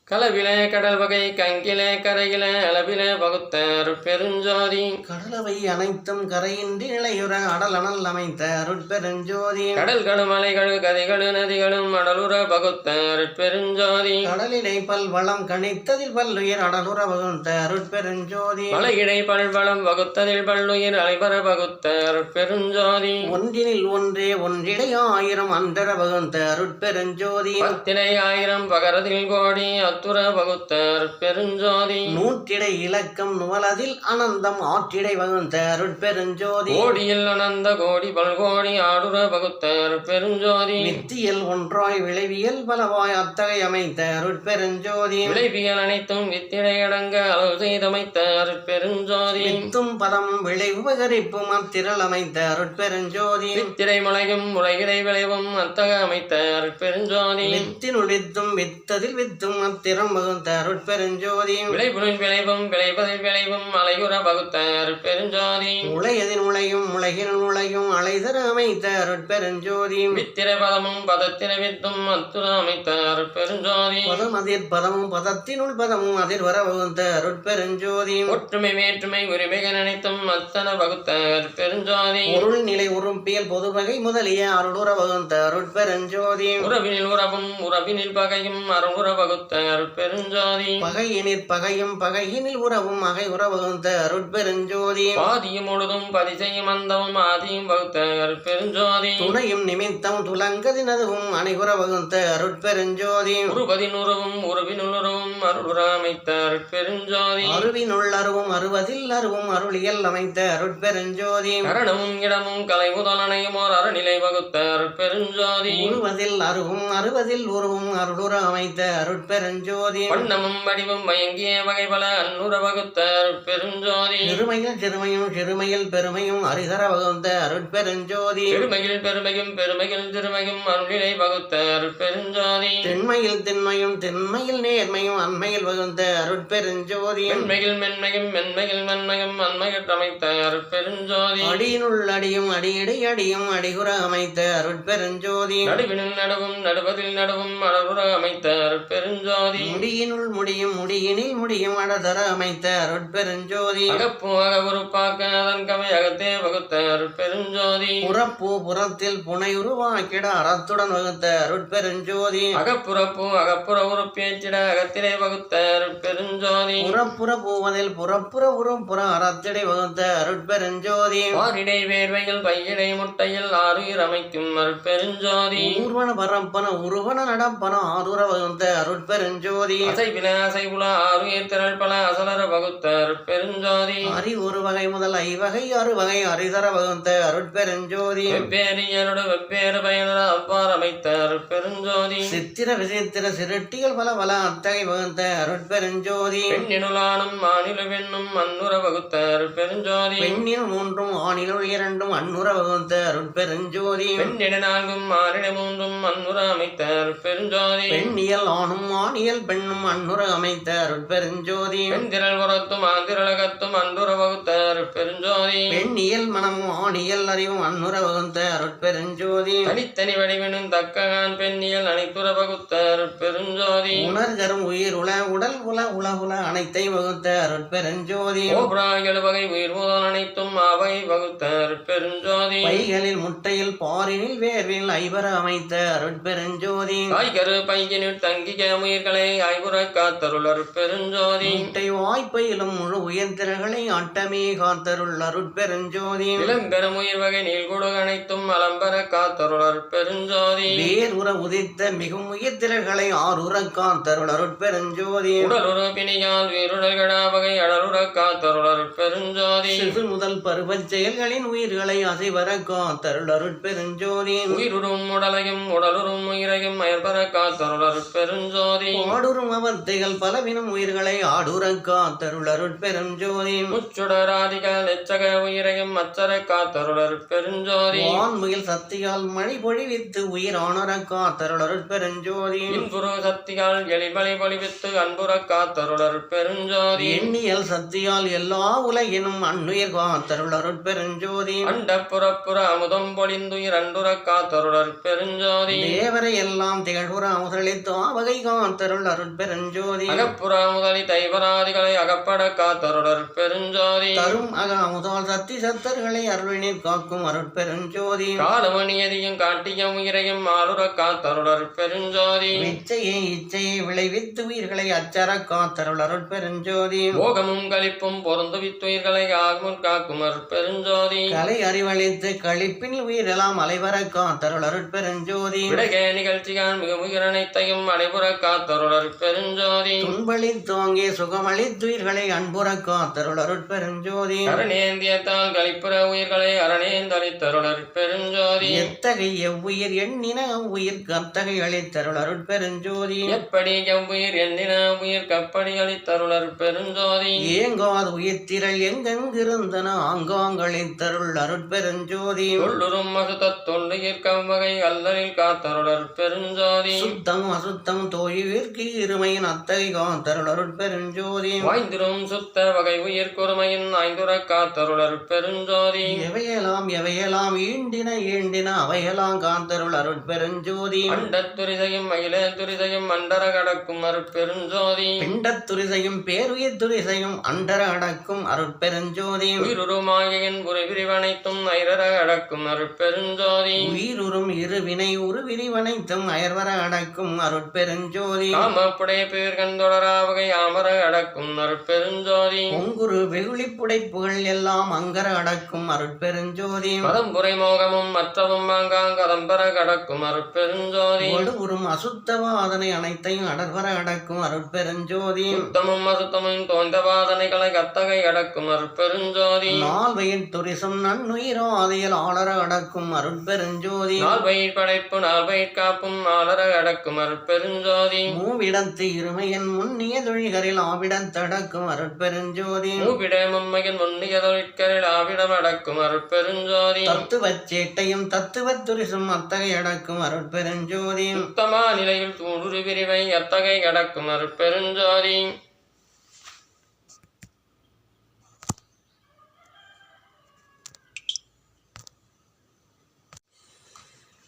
களவிலே கடல் வகை கங்கிலே கரையிலே அளவிலே வகுத்த அருட்பெருஞ்சோதி கடலவை அனைத்தும் கரையின்றி நிலையுற அடலனல் அமைத்த அருட்பெருஞ்சோதி கடல்களும் அலைகள் கதிகளும் நதிகளும் அடலுற வகுத்த அருட்பெருஞ்சோதி கடலிடை பல் வளம் கணித்ததில் பல்லுயிர் அடலுற வகுந்த அருட்பெருஞ்சோதி மலையிடை பல்வளம் வகுத்ததில் பல்லுயிர் அலைபர வகுத்த அருட்பெருஞ்சோதி ஒன்றினில் ஒன்றே ஒன்றிடை ஆயிரம் அந்தர வகுந்த அருட்பெருஞ்சோதி பத்தினை ஆயிரம் பகரதில் கோடி அத்துர வகுத்த அருட்பெருஞ்சோதி நூற்றிடை இலக்கம் நுவலதில் அனந்தம் ஆற்றிடை வகுந்த அருட்பெருஞ்சோதி கோடியில் அனந்த கோடி பல்கோடி ஆடுற வகுத்த அருட்பெருஞ்சோதி வித்தியல் ஒன்றாய் விளைவியல் பலவாய் அத்தகை அமைத்த அருட்பெருஞ்சோதி விளைவியல் அனைத்தும் வித்திடை அடங்க அளவு செய்தமைத்த அருட்பெருஞ்சோதி வித்தும் பதம் விளை உபகரிப்பும் அத்திரள் அமைத்த அருட்பெருஞ்சோதி வித்திடை முளையும் முளைகிடை விளைவும் அத்தக அமைத்த அருட்பெருஞ்சோதி வித்தினுள் வித்தும் வித்ததில் வித்தும் சூத்திரம் வகுத்த அருட்பெருஞ்சோதி விளைபுலின் விளைவும் விளைவதில் விளைவும் அலையுற வகுத்த அருட்பெருஞ்சோதி உளையதின் உளையும் உலகின் உளையும் அலைதர அமைத்த அருட்பெருஞ்சோதி வித்திர பதமும் பதத்திர வித்தும் அத்துர அமைத்த அருட்பெருஞ்சோதி பதம் அதிர் பதமும் பதத்தினுள் பதமும் அதிர் வர வகுத்த அருட்பெருஞ்சோதி ஒற்றுமை வேற்றுமை உரிமைகள் அனைத்தும் அத்தன வகுத்த அருட்பெருஞ்சோதி பொருள் நிலை உறுப்பியல் பொதுவகை முதலிய அருளுற வகுத்த அருட்பெருஞ்சோதி உறவினில் உறவும் உறவினில் பகையும் அருளுற வகுத்த அருட்பெருஞ்சோதி பகையினிற் பகையும் பகையினில் உறவும் அகை உற வகுத்த அருட்பெருஞ்சோதி பாதியும் முழுதும் பதிசையும் அந்தமும் ஆதியும் வகுத்த அருட்பெருஞ்சோதி துணையும் நிமித்தம் துலங்கதினதுவும் அணைகுற வகுத்த அருட்பெருஞ்சோதி உருவதின் உறவும் உறவினுள் உறவும் அருளுற அமைத்த அருட்பெருஞ்சோதி அருவினுள் அருவும் அருவதில் அருவும் அருளியல் அமைத்த அருட்பெருஞ்சோதி கரணமும் இடமும் கலை முதல் அணையும் ஓர் அறநிலை வகுத்த அருட்பெருஞ்சோதி உருவதில் அருவும் அருவதில் உருவும் அருளுற அமைத்த அருட்பெருஞ்சோதி வண்ணமும் வடிவும் மயங்கிய வகை பல அன்னுற வகுத்த அருட்பெருஞ்சோதி சிறுமையில் சிறுமையும் சிறுமையில் பெருமையும் அரிதர வகுத்த அருட்பெருஞ்சோதி பெருமையில் பெருமையும் பெருமையில் திருமையும் அருளிலை வகுத்த அருட்பெருஞ்சோதி தென்மையில் திண்மையும் தென்மையில் நேர்மையும் அண்மையில் வகுத்த அருட்பெருஞ்சோதி மென்மையில் மென்மையும் மென்மையில் மென்மையும் அண்மையில் அமைத்த அருட்பெருஞ்சோதி அடியினுள் அடியும் அடியடை அடியும் அடிகுற அமைத்த அருட்பெருஞ்சோதி நடுவினில் நடுவும் நடுவதில் நடுவும் அடருற அமைத்த அருட்பெருஞ்சோதி முடியினுள் முடியும் முடியினில் முடியும் அடதர அமைத்த அருட்பெருஞ்சோதி அகப்பு அகவுறுப்பாக்க அதன் கவை அகத்தே வகுத்த அருட்பெருஞ்சோதி புறப்பு புறத்தில் புனை உருவாக்கிட அறத்துடன் வகுத்த அருட்பெருஞ்சோதி அகப்புறப்பு அகப்புற உறுப்பேற்றிட அகத்திலே வகுத்த அருட்பெருஞ்சோதி புறப்புற பூவதில் புறப்புற உறுப்புற அறத்திடை வகுத்த அருட்பெருஞ்சோதி ஆரிடை வேர்வையில் பையிடை முட்டையில் ஆறுயிர் அமைக்கும் அருட்பெருஞ்சோதி ஊர்வன பரப்பன உருவன நடப்பன ஆதுர வகுத்த அருட்பெருஞ்சோதி அசைவில அசைவுல ஆறுயிர் திரள் பல அசலர வகுத்த அருட்பெருஞ்சோதி அறி ஒரு வகை முதல் ஐவகை அறுவகை அரிதர வகுத்த அருட்பெருஞ்சோதி வெவ்வேறு இயலோடு வெவ்வேறு பயனர அவ்வாறு அமைத்த அருட்பெருஞ்சோதி சித்திர விசித்திர சிருட்டிகள் பல பல அத்தகை வகுத்த அருட்பெருஞ்சோதி பெண்ணினுளானும் மாநில வெண்ணும் அன்னுற வகுத்த அருட்பெருஞ்சோதி பெண்ணில் மூன்றும் ஆணிலுள் இரண்டும் அன்னுற வகுத்த அருட்பெருஞ்சோதி பெண்ணிட நான்கும் மானிட மூன்றும் அன்னுற அமைத்த அருட்பெருஞ்சோதி பெண்ணியல் ஆணும் ஆணியல் பெண்ணும் அன்னுற அமைத்த அருட்பெருஞ்சோதி பெண்திரள் புறத்தும் ஆந்திரலகத்தும் அன்றுற வகுத்த அருட்பெருஞ்சோதி பெண்ணியல் மனமும் ஆணியல் அறிவும் அன்னுற வகுத்த அருட்பெருஞ்சோதி தனித்தனி வடிவினும் தக்ககான் பெண்ணியல் அனைத்துற வகுத்த அருட்பெருஞ்சோதி உணர்கரும் உயிர் உல உடல் உல உலகுல அனைத்தை வகுத்த அருட்பெருஞ்சோதி ஓப்ராயல் வகை உயிர் முதல் அனைத்தும் அவை வகுத்த அருட்பெருஞ்சோதி பைகளில் முட்டையில் பாரினில் வேர்வில் ஐவர அமைத்த அருட்பெருஞ்சோதி காய்கரு பையனில் தங்கிய உயிர்களை ஐபுற காத்தருள் அருட்பெருஞ்சோதி முட்டை வாய்ப்பையிலும் முழு உயர்திரகளை அட்டமே காத்தருள் அருட்பெருஞ்சோதி இளம்பெரும் உயிர் வகை நீள்குடு அனைத்தும் அலம்பர காத்தருள் அருட்பெருஞ்சோதி வேறுற உதித்த மிகும் உயர்திரகளை ஆறுற காத்தருள் அருட்பெருஞ்சோதி உடலுற பிணியால் வீருடல்கடா வகை அடலுற காத்தருள் அருட்பெருஞ்சோதி சிறு முதல் பருவச் செயல்களின் உயிர்களை அசைவர காத்தருள் அருட்பெருஞ்சோதி உயிருறும் உடலையும் உடலுறும் உயிரையும் அயற்பர காத்தருள் அருட்பெருஞ்சோதி ஆடுறும் அவத்தைகள் பலவினும் உயிர்களை ஆடுற காத்தருள் அருட்பெருஞ்சோதி முச்சுடராதிகள் எச்சக உயிரையும் அச்சர காத்தருள் அருட்பெருஞ்சோதி வான்முகில் சக்தியால் மழை பொழிவித்து உயிர் ஆணர காத்தருள் அருட்பெருஞ்சோதி இன்புறு சக்தியால் எளிமலை பொழிவித்து அன்புற காத்தருள் அருட்பெருஞ்சோதி எண்ணியல் சக்தியால் எல்லா உலகினும் அன்னுயிர் காத்தருள் அருட்பெருஞ்சோதி அண்ட புறப்புற அமுதம் பொழிந்துயிர் அன்புற காத்தருள் அருட்பெருஞ்சோதி தேவரை எல்லாம் திகழ்புற அமுதளித்து ஆவகை காத்தருள் அருட்பெருஞ்சோதி அகப்புற முதலி தைவராதிகளை அகப்பட காத்தருள் அருட்பெருஞ்சோதி தரும் அக அமுதால் சக்தி சத்தர்களை அருளினில் காக்கும் அருட்பெருஞ்சோதி காலமணியதியும் காட்டிய உயிரையும் ஆளுற காத்தருள் அருட்பெருஞ்சோதி இச்சையை விளைவித்து உயிர்களை அச்சர காத்தருள் அருட்பெருஞ்சோதி போகமும் களிப்பும் பொருந்துவித்துயிர்களை ஆகும் காக்கும் அருட்பெருஞ்சோதி கலை அறிவழித்து கழிப்பின் உயிரெல்லாம் அலைவர காத்தருள் அருட்பெருஞ்சோதி விடகே நிகழ்ச்சியால் மிக உயிர் அனைத்தையும் அடைபுற காத்தருள் அருட்பெருஞ்சோதி துன்பளி தோங்கிய சுகமளித்துயிர்களை அன்புற காத்தருள் அருட்பெருஞ்சோதி அரணேந்தியத்தால் கழிப்புற உயிர்களை அரணேந்தளித்தருள் அருட்பெருஞ்சோதி எத்தகைய எவ்வுயிர் எண்ணின அவ்வுயிர் கத்தகை அளித்தருள் அருட்பெருஞ்சோதி எப்படி எவ்வுயிர் எண்ணின உயிர் கப்படி அளித்தருள் அருட்பெருஞ்சோதி ஏங்காது உயிர்த்திரள் எங்கெங்கிருந்தன ஆங்காங்களித்தருள் அருட்பெருஞ்சோதி தொல்லுறும் அசுத்த தொல்லுயிர் கவ்வகை அல்லலில் காத்தருள் அருட்பெருஞ்சோதி சுத்தம் அசுத்தம் தோழிவிற் உயிர்க்கு இருமையின் அத்தகை காத்தருள் அருட்பெருஞ்சோதி வாய்ந்திரும் சுத்த வகை உயிர் குறுமையின் ஐந்துர காத்தருள் அருட்பெருஞ்சோதி எவையெல்லாம் ஈண்டின அவையெல்லாம் காத்தருள் அருட்பெருஞ்சோதி அண்டத்துரிசையும் மயில துரிசையும் அண்டர கடக்கும் அருட்பெருஞ்சோதி பிண்டத்துரிசையும் பேருயிர் துரிசையும் அண்டர அடக்கும் அருட்பெருஞ்சோதி உயிருமாயின் விரிவனைத்தும் ஐரர அடக்கும் அருட்பெருஞ்சோதி உயிருறும் இருவினை உருவிரிவனைத்தும் அயர்வர அடக்கும் அருட்பெருஞ்சோதி காமப்புடைய பேர் கந்தொடரா வகை அமர அடக்கும் அருட்பெருஞ்சோதி பொங்குரு வெகுளி புடைப்புகள் எல்லாம் அங்கர அடக்கும் அருட்பெருஞ்சோதி மதம்புரை மோகமும் மற்றவும் மாங்காங் கதம்பர கடக்கும் அருட்பெருஞ்சோதி ஒடுவுறும் அசுத்தவாதனை அனைத்தையும் அடர்வர அடக்கும் அருட்பெருஞ்சோதி சுத்தமும் அசுத்தமும் தோன்ற வாதனைகளை கத்தகை அடக்கும் அருட்பெருஞ்சோதி நால்வயின் துரிசும் நன்னுயிரோ ஆதியில் ஆளர அடக்கும் அருட்பெருஞ்சோதி நால்வயிற் படைப்பு நால்வயிற் காப்பும் ஆளர அடக்கும் அருட்பெருஞ்சோதி மூவிடத்து இருமையின் முன்னிய தொழில்களில் ஆவிடத்தடக்கும் அருட்பெருஞ்சோதி மூவிட மும்மையின் முன்னிய தொழிற்கரில் ஆவிடம் அடக்கும் அருட்பெருஞ்சோதி தத்துவச் சேட்டையும் தத்துவத் துரிசும் அத்தகை அடக்கும் அருட்பெருஞ்சோதி உத்தமா நிலையில் தூடுரு விரிவை அத்தகை அடக்கும் அருட்பெருஞ்சோதி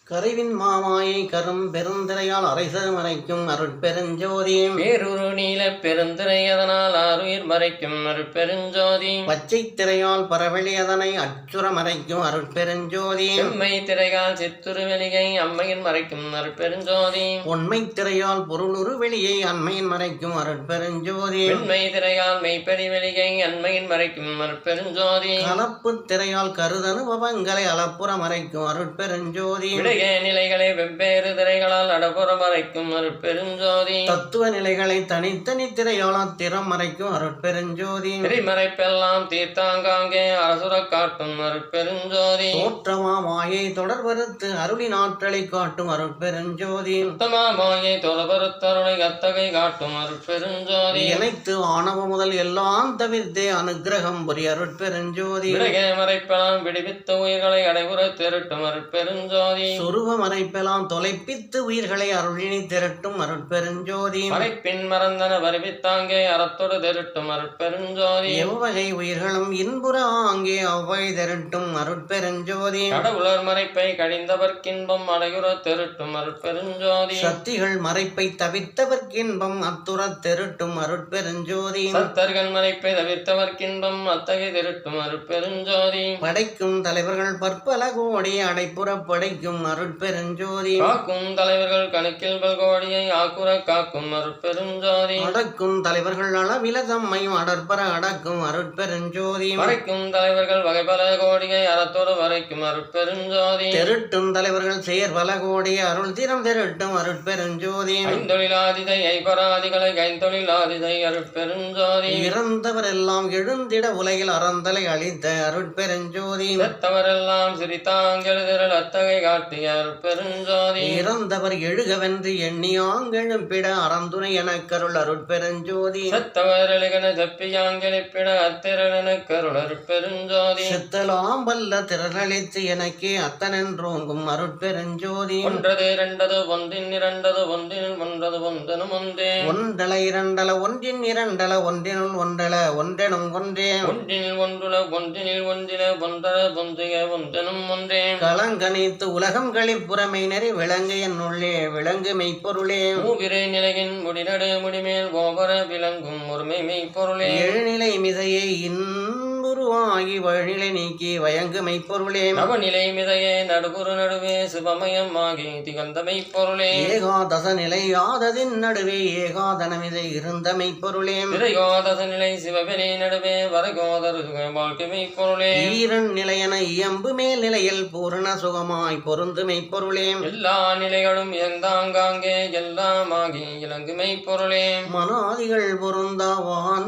கருவின் மாமாயை கரும் பெருந்திரையால் அரைசது மறைக்கும் அருட்பெருஞ்சோதி பேருரு நீல பெருந்திரை அதனால் ஆறுயிர் மறைக்கும் அருட்பெருஞ்சோதி பச்சை திரையால் பரவெளி அதனை அச்சுர மறைக்கும் அருட்பெருஞ்சோதி செம்மை திரையால் சித்துரு வெளியை அம்மையின் மறைக்கும் அருட்பெருஞ்சோதி உண்மை திரையால் பொருளுரு வெளியை அண்மையின் மறைக்கும் அருட்பெருஞ்சோதி வெண்மை திரையால் மெய்ப்பெரி வெளியை அண்மையின் மறைக்கும் அருட்பெருஞ்சோதி கலப்பு திரையால் கருதனுபவங்களை அளப்புற மறைக்கும் அருட்பெருஞ்சோதி நிலைகளை வெவ்வேறு திரைகளால் அடப்புற மறைக்கும் அருட்பெருஞ்சோதி தத்துவ நிலைகளை தனித்தனி திரையால் திறம் மறைக்கும் அருட்பெருஞ்சோதி திரைமறைப்பெல்லாம் தீர்த்தாங்காங்கே அரசுர காட்டும் அருட்பெருஞ்சோதி தோற்றமா மாயை தொடர்பறுத்து அருளின் ஆற்றலை காட்டும் அருட்பெருஞ்சோதி உத்தமா மாயை தொடர்பருத்தருளை அத்தகை காட்டும் அருட்பெருஞ்சோதி இணைத்து ஆணவ முதல் எல்லாம் தவிர்த்தே அனுக்கிரகம் புரி அருட்பெருஞ்சோதி விலகே மறைப்பெல்லாம் விடுவித்த உயிர்களை அடைவுற திரட்டும் அருட்பெருஞ்சோதி சுருவ மறைப்பெல்லாம் தொலைப்பித்து உயிர்களை அருளினை திரட்டும் அருட்பெருஞ்சோதி மறைப்பின் மறந்தன வருவித்தாங்கே அறத்தொடு திரட்டும் அருட்பெருஞ்சோதி எவ்வகை உயிர்களும் இன்புற ஆங்கே அவ்வகை திரட்டும் அருட்பெருஞ்சோதி கடவுளர் மறைப்பை கழிந்தவர்க்கின்பம் அடையுற திரட்டும் அருட்பெருஞ்சோதி சக்திகள் மறைப்பை தவிர்த்தவர்க்கின்பம் அத்துற திரட்டும் அருட்பெருஞ்சோதி சத்தர்கள் மறைப்பை தவிர்த்தவர்க்கின்பம் அத்தகை திரட்டும் அருட்பெருஞ்சோதி படைக்கும் தலைவர்கள் பற்பல கோடி அடைப்புற படைக்கும் அருட்பெருஞ்சோதி காக்கும் தலைவர்கள் கணக்கில் பல்கோடியை ஆக்குற காக்கும் அருட்பெருஞ்சோதி அடக்கும் தலைவர்கள் அளவில தம்மையும் அடற்பர அடக்கும் அருட்பெருஞ்சோதி மறைக்கும் தலைவர்கள் வகைபல கோடியை அறத்தோடு வரைக்கும் அருட்பெருஞ்சோதி திருட்டும் தலைவர்கள் செயற்பல கோடிய அருள் திறம் திருட்டும் அருட்பெருஞ்சோதி ஐந்தொழிலாதிதை ஐபராதிகளை கைந்தொழிலாதிதை அருட்பெருஞ்சோதி இறந்தவர் எல்லாம் எழுந்திட உலகில் அறந்தலை அளித்த அருட்பெருஞ்சோதி செத்தவரெல்லாம் சிரித்தாங்கெழுதிரல் அத்தகை காட்டிய அருட்பெருஞ்சோதி இறந்தவர் எழுகவென்று எண்ணியாங்கெழும்பிட அறந்துணை எனக்கருள் அருட்பெருஞ்சோதி செத்தவர் எழுகன செப்பியாங்கெழுப்பிட அத்திரளன கருள் அருட்பெருஞ்சோதி செத்தலாம் வல்ல திரளளித்து எனக்கே அத்தனென்றோங்கும் அருட்பெருஞ்சோதி ஒன்றது இரண்டது ஒன்றின் இரண்டது ஒன்றினுள் ஒன்றது ஒன்றனும் ஒன்றே ஒன்றல இரண்டல ஒன்றின் இரண்டல ஒன்றினுள் ஒன்றல ஒன்றெனும் ஒன்றே ஒன்றினில் ஒன்றுல ஒன்றினில் ஒன்றில ஒன்றர ஒன்றிய ஒன்றனும் ஒன்றே களங்கணித்து உலகம் களிப்புறமை நெறி விளங்கு என்னுள்ளே விளங்கு மெய்ப்பொருளே மூவிரை நிலையின் முடிநடு முடிமேல் ஓவர விளங்கும் ஒருமை மெய்ப்பொருளே எழுநிலை மிசையை இன்புருவாகி வழிநிலை நீக்கி வயங்கு மெய்ப்பொருளே நவநிலை மிதையே நடுபுற நடுவே சிவமயம் ஆகி திகழ்ந்த மெய்ப்பொருளே ஏகாதச நிலை யாததின் நடுவே ஏகாதனமிதை இருந்த மெய்ப்பொருளே விரையோதச நிலை சிவபெரி நடுவே வரகோதரு வாழ்க்கை மெய்ப்பொருளே ஈரன் நிலையென இயம்பு மேல் நிலையில் பூரண சுகமாய் பொருந்து மெய்ப்பொருளே எல்லா நிலைகளும் எந்தாங்காங்கே எல்லாமாகி இலங்கு மெய்ப்பொருளே மனாதிகள் பொருந்தா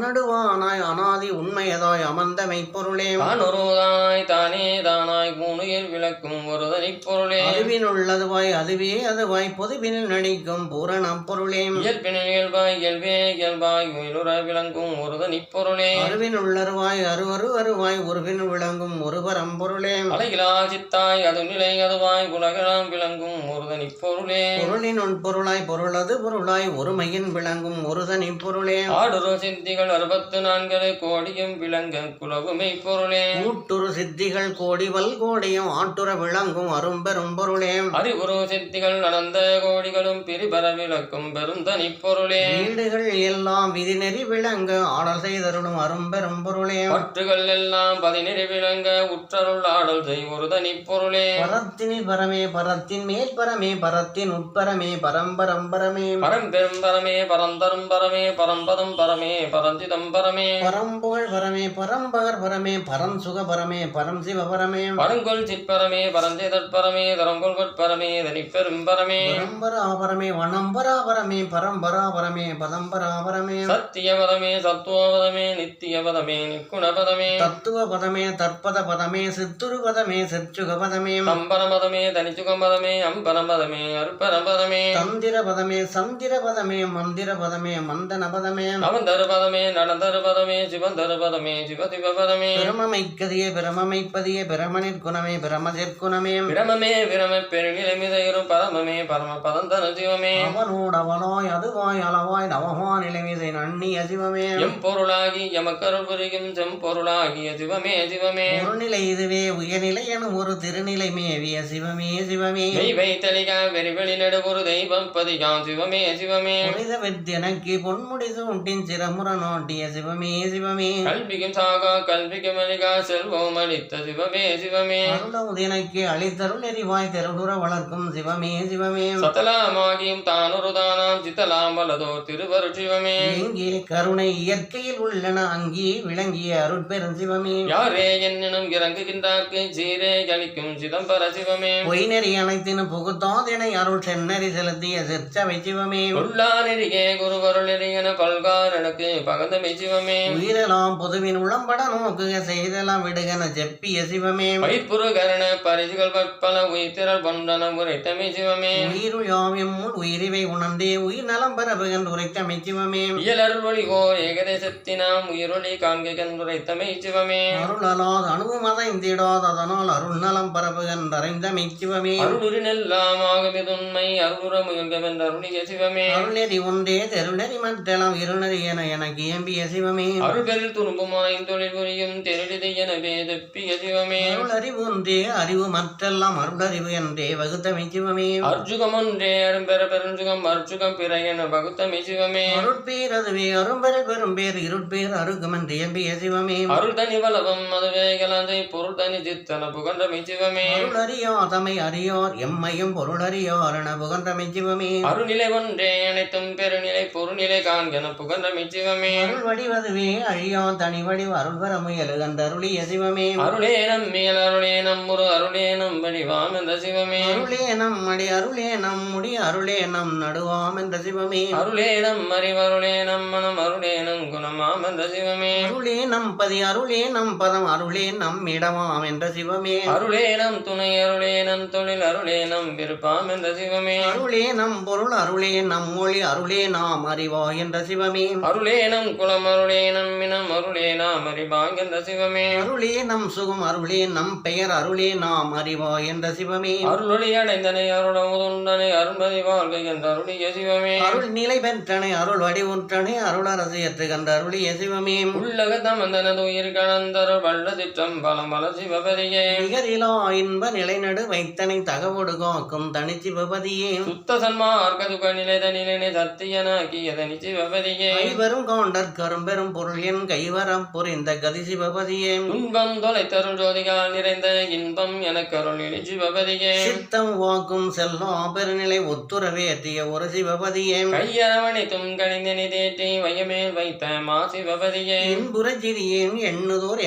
நடுவானாய் அனாதி உண்மையதாய் அமர்ந்த மெய்ப்பொருளே தானொருதானாய் தானே தானாய் மூணுயிர் விளக்கும் ஒரு தனிப்பொருளே அதுவினுள்ளதுவாய் அதுவே அதுவாய் பொதுவினில் நடிக்கும் பூரணம் பொருளே இயல்பினில் இயல்பாய் இயல்பே இயல்பாய் உயிருற விளங்கும் ஒரு தனிப்பொருளே அருவினுள்ளருவாய் அருவாய் உருவின் விளங்கும் ஒரு பரம்பொருளே அலையிலா சித்தாய் அது நிலை அதுவாய் உலகெல்லாம் விளங்கும் ஒரு தனிப்பொருளே பொருளின் உட்பொருளாய் பொருளாய் ஒருமையின் விளங்கும் ஒரு தனிப்பொருளே ஆடுரு சித்திகள் 64 கோடியும் விளங்க குலவுமை பொருளே கூட்டுரு சித்திகள் கோடிவல் கோடியும் ஆட்டுற விளங்கும் அரும்பெரும் பொருளே அறிவுரு சித்திகள் நடந்த கோடிகளும் பிரிபர விளக்கும் பெருந்தனி பொருளே வீடுகள் எல்லாம் விதிநெறி விளங்க ஆடல் செய்தருடும் அரும்பெரும் பொருளே பற்றுகள் எல்லாம் 17 விளங்க உற்றருள் ஆடல் செய் ஒரு தனி பொருளே பரத்தினில் பரமே பரத்தின் மேல் பரமே பரத்தின் உட்பரமே பரம்பரம்பரமே பரம்பெரும் பரமே பரந்தரும் பரமே பரம்பதம் பரமே பரஞ்சிதம் பரமே பரம்புகழ் பரமே பரம்பகர் பரமே பரம் சுக பரமே பரம் சிவ பரமே பரங்கொள் சிற்பரமே பரஞ்செதற் பரமே தரங்கொள் பரமே தனிப்பெரும் பரமே பரம்பராபரமே வனம்பராபரமே பரம்பராபரமே பதம்பராபரமே சத்தியபதமே சத்துவபதமே நித்தியபதமே நிக்குணபதமே தத்துவபதமே தற்பத பதமே சித்துருபதமே சிற்சுகபதமே சம்பரபதமே தனிச்சுகபதமே அம்பரபதமே அருப்பரபதமே தந்திரபதமே சந்திரபதமே மந்திரபதமே மந்தனபதமே அவந்தருபதமே நடந்தருபதமே சிவந்தருபதமே சிவசிவபதமே பிரமமைக்கதியே பிரமமைப்பதியே பிரமனிற்குணமே பிரமதிற்குணமே பிரமமே பிரம பெருநிலைமிதையுறும் பரமமே பரம பதந்தன சிவமே அவனோடு அவனாய் அதுவாய் அளவாய் நவமா நிலைமிசை நன்னிய சிவமே எம்பொருளாகி எமக்கருள் புரியும் செம்பொருளாகிய சிவமே சிவமே ஒரு நிலை இதுவே உயர்நிலை எனும் ஒரு திருநிலை மேவிய சிவமே சிவமே தெய்வை தெளிகா வெறிவெளி நடுவுறு தெய்வம் பதிகாம் சிவமே சிவமே புரித வெத்தியனக்கு பொன்முடி சூட்டின் சிரமுற நோட்டிய சிவமே சிவமே கல்விக்கும் சாகா கல்விக்கும் அழிகா செல்வம் அளித்த சிவமே சிவமே அருளவுதினக்கு அளித்தருள் எரிவாய் தெருளுற வளர்க்கும் சிவமே சிவமே சத்தலாமாகியும் தானொரு தானாம் சித்தலாம் வலதோ திருவருட் சிவமே எங்கே கருணை இயற்கையில் உள்ளன அங்கே விளங்கிய அருட்பெரும் சிவமே யாரே என்னும் இறங்குகின்றார்க்கு சீரே அளிக்கும் சிதம்பர சிவமே பொய் நெறி அனைத்தினும் புகுத்தாதென அருள் செந்நெறி செலுத்திய சிற்சபை சிவமே உள்ளா நெறியே குருவருள் நெறியன பல்கார் எனக்கு பகந்தமை சிவமே உயிரெல்லாம் பொதுவின் உளம்பட நோக்குக செய்தெல்லாம் விடுகன செப்பிய சிவமே வைப்புறு கரண பரிசுகள் பற்பல உயிர்த்திரள் பொன்றன உரைத்தமை சிவமே உயிருள் யாவியம் முன் உயிரிவை உணர்ந்தே உயிர் நலம் பெறபுகன் உரைத்தமை சிவமே இயலருள் ஒளிகோர் ஏகதேசத்தினாம் உயிரொளி காண்கின்றுரைத்தமை சிவமே அருளலாது அணுவும் அதைந்திடாது அதனால் அருள் நலம் பரப்புகன் அறைந்தமை சிவமே அருளுரி நெல்லாம் ஆகமிதுண்மை அருளுற முயல்கவென்ற அருளிய சிவமே அருள்நெறி ஒன்றே தெருநெறி மற்றெல்லாம் இருநெறி என எனக்கு இயம்பிய சிவமே அருள்பெரில் துரும்புமாய் தொழில் புரியும் தெருளிதை எனவே தெப்பிய சிவமே அருள் அறிவு ஒன்றே அறிவு மற்றெல்லாம் அருளறிவு என்றே வகுத்தமை சிவமே அர்ஜுகம் ஒன்றே அரும்பெற பெருஞ்சுகம் அர்ஜுகம் பிற என வகுத்தமை சிவமே அருட்பேர் அதுவே அரும்பெறல் பெரும் பேர் இருட்பேர் அருகும் என்று இயம்பிய சிவமே அருள் தனி வலவம் அதுவே கலந்தை பொருள் தனி சித்தன புகன்றமை சிவமே அருள் அறியாதமை அறியோர் எம்மையும் பொருள் அறியோர் என புகன்றமை சிவமே அருள்நிலை ஒன்றே அனைத்தும் பெருநிலை பொருள்நிலை காண்கன புகன்றமை சிவமே அருள் வடிவதுவே அழியோ தனி வடிவ அருள் பெற முயலு கண்டு அருளிய சிவமே அருளே நம் மேல் அருளே நம்முரு அருளே நம் வடிவாம் என்ற சிவமே அருளே நம் மடி அருளே நம் முடி அருளே நம் நடுவாம் என்ற சிவமே அருளே நம் அறிவருளே நம் மனம் அருளே நம் குணமாம் என்ற சிவமே அருளே நம் பதி அருளே நம் பதம் அருளே நம் இடமாம் என்ற சிவமே அருளே நம் துணை அருளே நம் தொழில் அருளே நம் விருப்பாம் என்ற சிவமே அருளே நம் பொருள் அருளே நம் மொழி அருளே நாம் அறிவா என்ற சிவமே அருளே நம் குலம் அருளே நம் இனம் அருளே நாம் அறிவாங் என்ற சிவமே அருளே நம் சுகம் அருளே நம் பெயர் அருளே நாம் அறிவா என்ற சிவமே அருளொளி அடைந்தனை அருளமுதுண்டனை அருள்மதி வாழ்க என்ற அருளிய சிவமே அருள் நிலை பெற்றனை அருள் வடிவுற்றனை அருள் அரசியற்று கண்ட அருளிய சிவமே உள்ளக தமந்தனது உயிர் கலந்தரு வல்ல திட்டம் பலம் பல சிவபதியே நிகரிலா இன்ப நிலைநடு வைத்தனை தகவொடு காக்கும் தனி சிவபதியே சுத்த சன்மார்க்க சுக நிலைத நிலைனை சத்தியனாக்கிய தனி சிவபதியே கைவரும் காண்டற் கரும்பெரும் பொருள் என் கைவரம் புரிந்த கதி சிவபதியே துன்பம் தொலைத்தருள் ஜோதிகால் நிறைந்த இன்பம் எனக்கு அருள் இனி சிவபதியே சித்தம் வாக்கும் செல்லா பெருநிலை ஒத்துறவேற்றிய ஒரு சிவபதியே கையரவணைத்தும் கணிந்தனி தேற்றி வையமேல் வைத்த மா சிவபதியே இன்புறச்சிறியேன் எண்ணுதோர்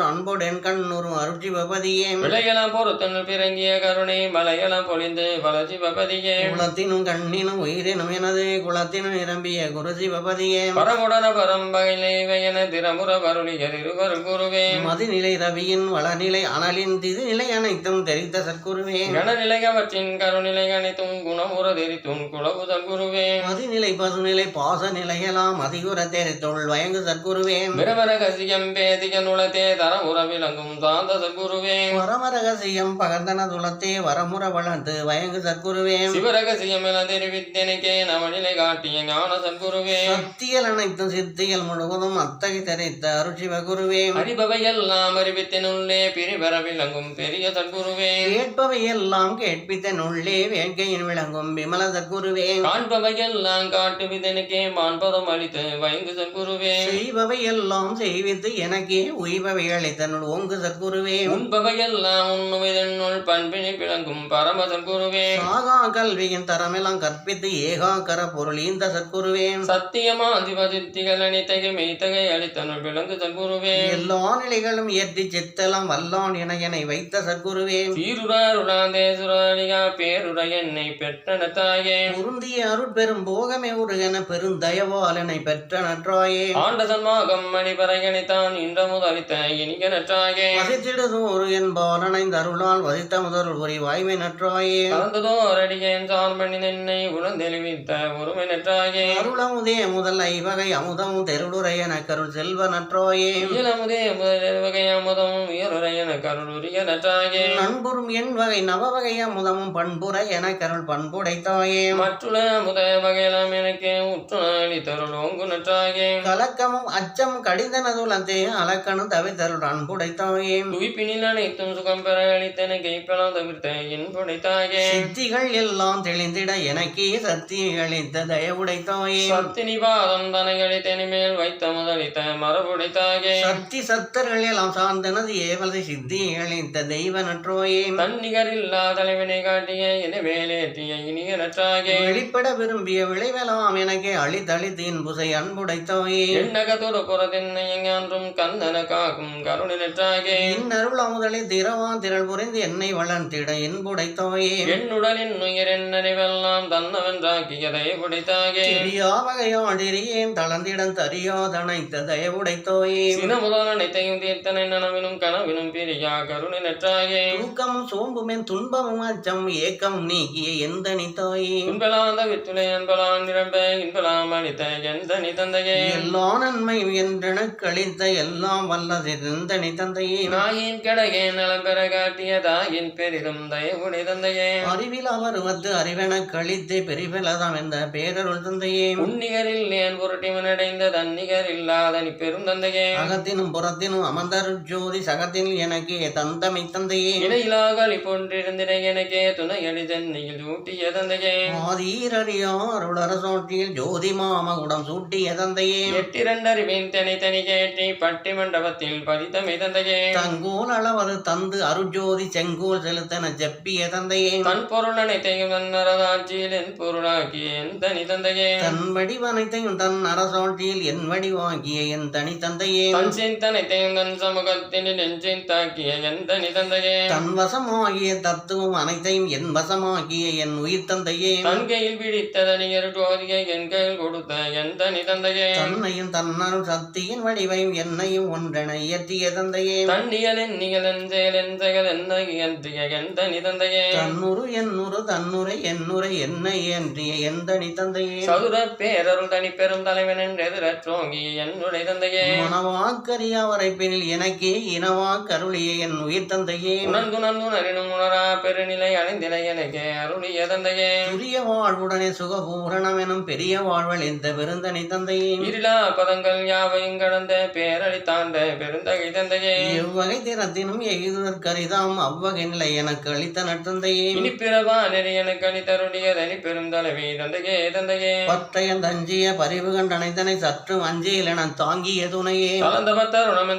அன்புடன் கண்ணுறும் அருள் சிவபதியே விளையலாம் பொறுத்தனுள் பிறங்கிய கருணை மலையலாம் பொழிந்து பல சிவபதியே குலத்தினும் கண்ணினும் உயிரினும் எனது குலத்தினும் நிரம்பிய குரு சிவபதியே பரமுடன பரம்பகையிலே வையன திறமுற பருளிய திரு திருவருள்குருவே மதுநிலை ரவியின் வளநிலை அனலின் திதுநிலை அனைத்தும் தெரிந்த சற்குருவே கணநிலை அவற்றின் கருநிலை அனைத்தும் குணமுற தெரித்தும் குலவு சற்குருவே மதுநிலை பசுநிலை பாச நிலையெல்லாம் அதிகுர தெரித்துள் வயங்கு சற்குருவே பிரமரகசியம் பேதிக நுளத்தே தரமுற விளங்கும் சாந்த சற்குருவே வரமரகசியம் பகர்ந்தன துளத்தே வரமுற வளர்ந்து வயங்கு சற்குருவே சிவரகசியம் என தெரிவித்தெனக்கே நவநிலை காட்டிய ஞான சற்குருவே சக்தியல் அனைத்தும் சித்திகள் முழுவதும் அத்தகை தெரித்த அருட்சிவகுருவே அறிபவையெல்லாம் அறிவித்தனுள்ளே பிரிவர விளங்கும் பெரிய சற்குருவே கேட்பவை எல்லாம் கேட்பித்தன் உள்ளே வேட்கையின் விளங்கும் விமல சற்குருவே காண்பவையெல்லாம் காட்டுவிதனுக்கே மான்பதம் அளித்து வைங்கு சற்குருவே செய்பவை எல்லாம் செய்வித்து எனக்கே உய்பவை அளித்தனுள் ஓங்கு சற்குருவே உண்பவையெல்லாம் உண்ணுவதனுள் பண்பினை விளங்கும் பரம சற்குருவே சாகா கல்வியின் தரமெல்லாம் கற்பித்து ஏகாக்கர பொருள் இந்த சற்குருவே சத்தியமா அதிபதித்திகள் அனைத்தகை மெய்த்தகை அளித்தனுள் விளங்கு சற்குருவே எல்லா நிலைகளும் ஏற்றி சித்தலாம் வல்லான் என வைத்த சற்குருவே சீருராருளாந்தேசுராளிகா பேருர என்னை பெற்ற தாயே பொருந்திய அருட்பெரும் போகமே உருகென பெருந்தயவால் என்னை பெற்ற நற்றாயே ஆண்ட சன்மாகம் மணிபரையனைத்தான் இன்ற முதலித்த இனிய நற்றாயே வசித்திடுதோறு என்பால் அணைந்த அருளால் வசித்த முதல் உரி வாய்மை நற்றாயே கலந்ததோர் அடியேன் சார்பணி என்னை உணர்ந்தெளிவித்த ஒருமை நற்றாயே அருளமுதே முதல் ஐவகை அமுதமும் தெருளுரையன கருள் செல்வ நற்றாயே இயலமுதே முதல் வகை அமுதமும் உயருரையன கருள் உரிய நற்றாயே நண்புறும் எண் வகை நவவகை அமுதமும் பண்புரை என கருள் பண்புடைத்தாயே மற்றுள்ள முத வகையெல்லாம் எனக்கு உற்று அளித்தருள் ஓங்கு நற்றாயே கலக்கமும் அச்சம் கடிந்தனதுலத்தே அலக்கணு தவிர்த்தருள் அன்புடைத்தாயே துய்ப்பினில் அனைத்தும் சுகம் பெற அளித்தன கைப்பெல்லாம் தவிர்த்த என்புடைத்தாயே சித்திகள் எல்லாம் தெளிந்திட எனக்கே சக்தி அளித்த தயவுடைத்தாயே சக்தி நிபாதம் தனை அளித்தனி மேல் வைத்த முதலித்த மரபுடைத்தாயே சக்தி சத்தர்கள் எல்லாம் சார்ந்தனது ஏவலை சித்தி அளித்த தெய்வ நற்றோயே தன்னிகரில்லா தலைவனை காட்டிய இதை வேலேற்றிய இனிய நற்றாயே வெளிப்பட விரும்பிய விளைவெல்லாம் எனக்கே அழித்தளித்து இன்புசை அன்புடைத்தாயே எண்ணகத்தொரு புறத்தின்னை எங்கான்றும் கந்தன காக்கும் கருணை நற்றாயே இன்னருள் அமுதலை திரவா திரள் புரிந்து என்னை வளர்த்திட இன்புடைத்தாயே என்னுடலின் உயிர் என்னறிவெல்லாம் தன்னவென்றாக்கிய தயவுடைத்தாயே தெரியா வகையாடிரியேன் தளர்ந்திடம் தரியாதனைத்த தயவுடைத்தாயே சின முதல் அனைத்தையும் தீர்த்தனை நனவினும் கனவினும் பிரியா கருணை நற்றாயே தூக்கமும் சோம்புமென் துன்பமும் அச்சம் ஏக்கம் நீக்கிய எந்த நித்தாயே இன்பலாந்த வித்துளை அன்பலான் நிரம்ப இன்பலாம் அளித்த எந்த நிதந்தையே எல்லா நன்மையும் என்றெனக் கழித்த எல்லாம் வல்லது எந்த நிதந்தையே நாயின் கிடகே நலம் பெற காட்டிய தாயின் பெரிதும் தயவுடை தந்தையே அறிவில் அவர் வந்து அறிவெனக் கழித்து பெரிபலதாம் என்ற பேரருள் தந்தையே உன்னிகரில் ஏன் பொருட்டிவனடைந்த தன்னிகர் இல்லாத நீ பெரும் தந்தையே அகத்தினும் புறத்தினும் அமர்ந்தருள் ஜோதி சகத்தினில் எனக்கே தந்தமை தந்தையே இணையிலாகலி போன்றிருந்திட எனக்கே துணையடி தன்னையில் சூட்டிய தந்தையே ஆதீரறியா அருளரசோட்டியில் ஜோதி மாமகுடம் சூட்டிய தந்தையே எட்டிரண்டறிவின் தனி கேட்டி பட்டி மண்டபத்தில் பதித்தமை தந்தையே தங்கோல் அளவது தந்து அருஜோதி செங்கோல் செலுத்தன செப்பிய தந்தையே தன் பொருள் அனைத்தையும் தன்னரதாட்சியில் என் பொருளாக்கிய என் தனி தந்தையே தன் வடிவனைத்தையும் தன் அரசாட்சியில் என் வடிவாகிய என் தனி தந்தையே தன் சிந்தனைத்தையும் தன் சமூகத்தில் நெஞ்சின் தாக்கிய என் தனி தந்தையே தன் வசமாகிய தத்துவம் அனைத்தையும் என் வசமாகிய என் உயிர் தந்தையே தன் கையில் பிடித்ததனியர் ஜோதியை என் கையில் கொடுத்த என் தனி தந்தையே தன்னையும் தன்னருள் சக்தியின் வடிவையும் என்னையும் ஒன்றென இயற்றிய தந்தையே தன்னியல் எண்ணியல் எஞ்செயல் எஞ்செயல் என்னை இயற்றிய என் தனி தந்தையே தன்னுரு என்னுரு தன்னுரை என்னுரை என்னை இயற்றிய என் தனி தந்தையே சதுர பேரருள் தனி பெரும் தலைவன் எதிரற்றோங்கிய என்னுடைய தந்தையே மனவாக்கரியாவரை பின்னில் எனக்கே இனவாக்கருளிய என் உயிர் தந்தையே உணர்ந்துணர்ந்துணரினும் உணரா பெருநிலை அணிந்திலை எனக்கே அருளிய தந்தையே துரிய வாழ்வுடனே சுகபூரணம் எனும் பெரிய வாழ்வல் இந்த விருந்தனி தந்தையே இருளா பதங்கள் யாவையும் கடந்த பேரளித்தாண்ட பெருந்தகை தந்தையே எவ்வகை திறத்தினும் எய்துதற்கரிதாம் அவ்வகை நிலை எனக்கு அளித்த நற்தந்தையே இனிப்பிறவா நெறி எனக்கு அளித்தருடைய தனி பெரும் தலைவி தந்தையே தந்தையே பத்தையன் தஞ்சிய பரிவு கண்டனைத்தனை சற்று அஞ்சியில் என தாங்கிய துணையே கலந்த பத்தருணம்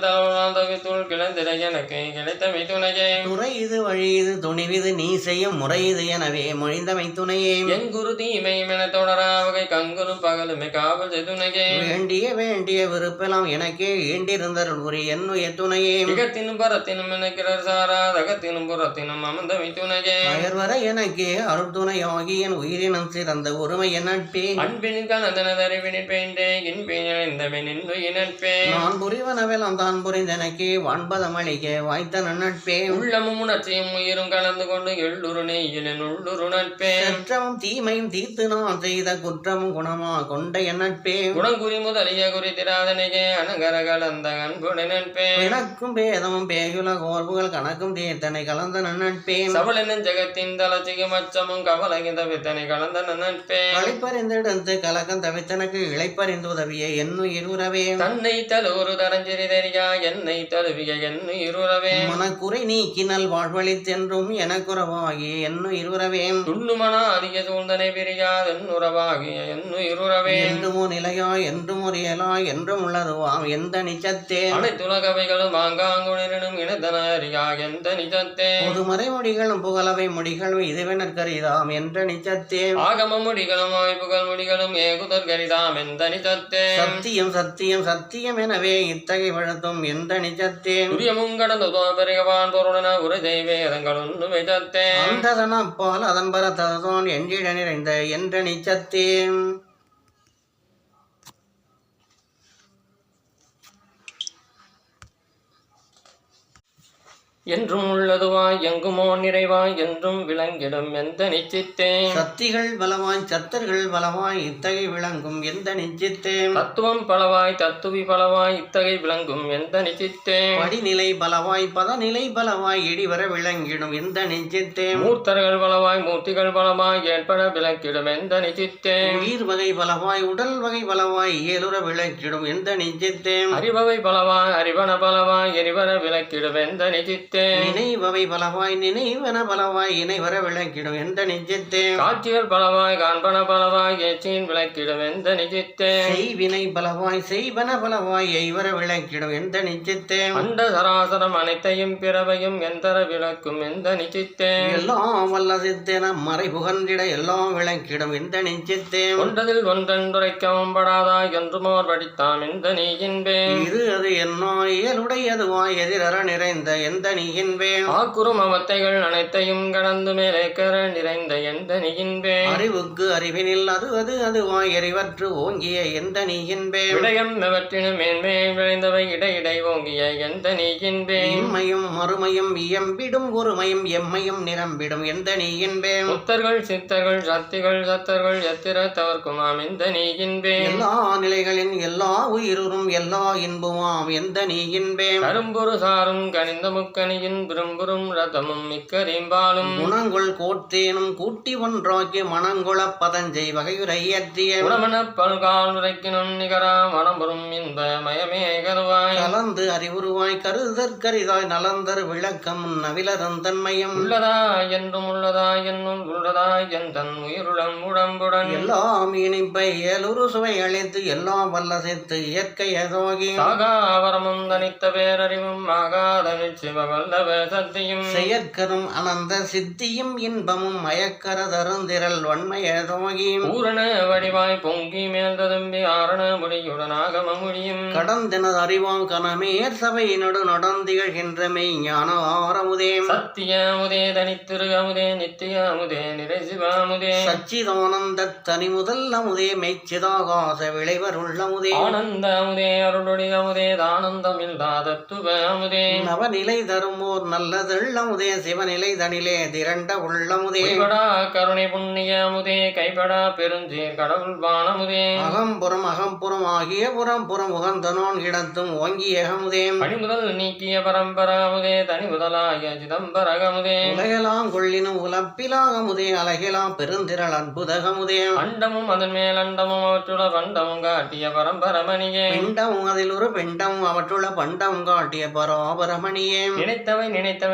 தவித்துள் கிளந்திட எனக்கு கிடைத்தமை துணையே துறை இது வழி இது துணிவிது நீ செய்யும் முறை இது எனவே மொழிந்தமை துணையே எங்குரு தீமை என தொடரா வகை கங்குரும் பகலுமே காவல் செய்துணையே வேண்டிய விருப்பெல்லாம் எனக்கே ஏண்டிருந்தருள் உரி என்னுய துணையே மிகத்தினும் பரத்தினும் எனக்கிறார் சாரா தகத்தினும் புறத்தினும் அமர்ந்தமை துணையே அயர்வர எனக்கே அருள்துணை ஆகி என் உயிரினம் சிறந்த ஒருமை என் நட்பே அன்பின் கலந்தனது அறிவினில் பெயின்றே இன்பின் இணைந்தவன் நட்பே நான் புரிவனவெல்லாம் தான் புரிந்தனக்கே வான்பதமளிக்க வாய்த்தன நட்பே உள்ளமும் உணர்ச்சியும் உயிரும் கலந்து கொண்டு எள்ளுரு நெய்யிலின் உள்ளுரு நட்பே குற்றமும் தீமையும் தீர்த்து நான் செய்த குற்றமும் குணமா கொண்ட என் நட்பே குணங்குறி முதலிய குறித்திராதனையே அனகர கலந்த அன்புடை நட்பே எனக்கும் பேதமும் பேயுல கோர்வுகள் கணக்கும் தீர்த்தனை கலந்த நட்பே சவலனின் ஜெகத்தின் தளர்ச்சியும் அச்சமும் கவலையும் தவித்தனை கலந்த நட்பே களைப்பறிந்தெடுத்து கலக்கம் தவித்தனக்கு இழைப்பறிந்து உதவிய என்னுயிர் உறவே தன்னை தழுவுறு தரஞ்சிறி தெரியா என்னை தழுவிய என்னுயிர் உறவே மனக்குறை நீக்கினல் வாழ்வழித்தென்றும் எனக்குறவாகிய என்னுயிர் உறவே துள்ளுமன அதிக சூழ்ந்தனை பிரியாது என்னுறவாகிய என்னுயிர் உறவே என்றுமோ நிலையா என்றும் ஒரு இயலா என்றும் உள்ளதுவாம் எந்த நிஜத்தே அனைத்துலகவைகளும் ஆங்காங்குணரினும் இனதன அறியா எந்த நிஜத்தே பொதுமறை மொழிகளும் புகழவை மொழிகளும் இதுவெனற்கரிதாம் என்ற நிஜத்தே ஆகம மொழிகளும் ஆய்வுகள் மொழிகளும் ஏகுதற் கரிதாம் எந்த நிஜத்தே சத்தியம் சத்தியம் சத்தியம் எனவே இத்தகை வழத்தும் எந்த நிஜத்தே துரியமும் கடந்த பெருகவான் பொருளன ஒரு தெய்வேதங்கள் ஒன்று நிஜத்தே அந்ததனப்பால் அதன் பரத்ததுதான் எஞ்சிட நிறைந்த என்ற நிஜத்தே என்றும் உள்ளதுவாய் எங்குமோ நிறைவாய் என்றும் விளங்கிடும் எந்த நிச்சித்தே சத்திகள் பலவாய் சத்தர்கள் பலவாய் இத்தகை விளங்கும் எந்த நிச்சித்தே தத்துவம் பலவாய் தத்துவி பலவாய் இத்தகை விளங்கும் எந்த நிச்சித்தே படிநிலை பலவாய் பதநிலை பலவாய் இடிவர விளங்கிடும் எந்த நிச்சித்தே மூர்த்தர்கள் பலவாய் மூர்த்திகள் பலவாய் ஏற்பட விளக்கிடும் எந்த நிச்சித்தே உயிர் வகை பலவாய் உடல் வகை பலவாய் இயலுற விளக்கிடும் எந்த நிச்சித்தே அறிபவை பலவாய் அறிவன பலவாய் எரிவர விளக்கிடும் எந்த நிச்சித்தே நினைவவை பலவாய் நினைவன பலவாய் இணைவர விளக்கிடும் எந்த நிஜத்தே காட்சிகள் பலவாய் காண்பன பலவாய் ஏச்சியின் விளக்கிடும் எந்த நிஜத்தே செய்வினை பலவாய் செய்வன பலவாய் எய்வர விளக்கிடும் எந்த நிஜத்தே அண்ட சராசரம் அனைத்தையும் பிறவையும் எந்தர விளக்கும் எந்த நிஜத்தே எல்லாம் வல்ல சித்தென மறை புகன்றிட எல்லாம் விளக்கிடும் எந்த நிஜத்தே ஒன்றதில் ஒன்றென்றுரைக்கவும் படாதா என்றுமோர் படித்தாம் எந்த நீயின்பே இது அது என்னோ இயலுடையதுவாய் எதிரற நிறைந்த எந்த நீயின்பே ஆக்குறும் அவத்தைகள் அனைத்தையும் கடந்து மேலே கர நிறைந்த எந்த நீயின்பே அறிவுக்கு அறிவினில் அது அது அதுவாய் எறிவற்று ஓங்கிய எந்த நீயின்பே விடயம் எவற்றினும் மேன்மே விளைந்தவை இடையிடை ஓங்கிய எந்த நீயின்பே இம்மையும் மறுமையும் இயம்பிடும் ஒருமையும் எம்மையும் நிரம்பிடும் எந்த நீயின்பே முத்தர்கள் சித்தர்கள் சக்திகள் சத்தர்கள் எத்திர தவர்க்குமாம் எந்த நீயின்பே எல்லா நிலைகளின் எல்லா உயிருறும் எல்லா இன்புமாம் எந்த நீயின்பே கரும்புரு சாரும் கனிந்த முக்கணியின் விரும்புறும் ரதமும் மிக்கரிம்பாலும் குணங்கொள் கோட்டேனும் கூட்டி ஒன்றாக்கி மனங்குள பதஞ்சை வகையுரையற்றிய உடமன பல்கால் உரைக்கினும் நிகரா மனம்புறும் இன்ப மயமே கருவாய் கலந்து அறிவுருவாய் கருதற்கரிதாய் நலந்தர் விளக்கம் நவிலருந்தன்மையும் உள்ளதா என்றும் உள்ளதா என்னும் உள்ளதா என் தன் உயிருளம் உடம்புடன் எல்லாம் இனிப்பை இயலுரு சுவை அளித்து எல்லாம் வல்ல சேர்த்து இயற்கை ஏதோகி சாகாவரமும் தனித்த பேரறிவும் ஆகாத நிச்சிவ வல்லவ சக்தியும் செயற்கரும் அனந்த சித்தியும் இன்பமும் மயக்கர தருந்திரல் வன்மை ஏதோகி பூரண வடிவாய் பொங்கி மேல் ததும்பி ஆரண முடியுடன் ஆகம முடியும் கடந்தெனது அறிவாம் கனமேற் சபையினடு நடந்திகழ்கின்ற மெய்ஞான ஆரமுதே சத்திய அமுதே தனித்திரு அமுதே நித்திய அமுதே நிறை சிவாமுதே சச்சிதானந்த தனி முதல் அமுதே மெய்ச்சிதாகாச விளைவருள்ளமுதே ஆனந்த அமுதே அருளுடைய அமுதே தானந்தம் இல்லாத துவ அமுதே நவநிலை தருமோர் நல்லதெள்ளமுதே சிவநிலை தனிலே திரண்ட உள்ளமுதே கைபடா கருணை புண்ணிய அமுதே கைபடா பெருஞ்சீர் கடவுள் வானமுதே அகம்புறம் ஆகிய புறம் உகந்தனோன் இடத்தும் ஓங்கிய அமுதே பணிமுதல் நீக்கிய பரம்பராமுதே தனி முதலாய சிதம்பரகமுதே உலகெலாம் கொள்ளினும் உலப்பிலாகமுதே அழகெலாம் பெருந்திரள் அற்புதகமுதே அண்டமும் அதன் மேல் அண்டமும் அவற்றுள்ள பண்டமும் காட்டிய பரம்பரமணியே பிண்டமும் அதில் ஒரு பெண்டமும் அவற்றுள்ள பண்டமும் காட்டிய பராபரமணியே நினைத்தவை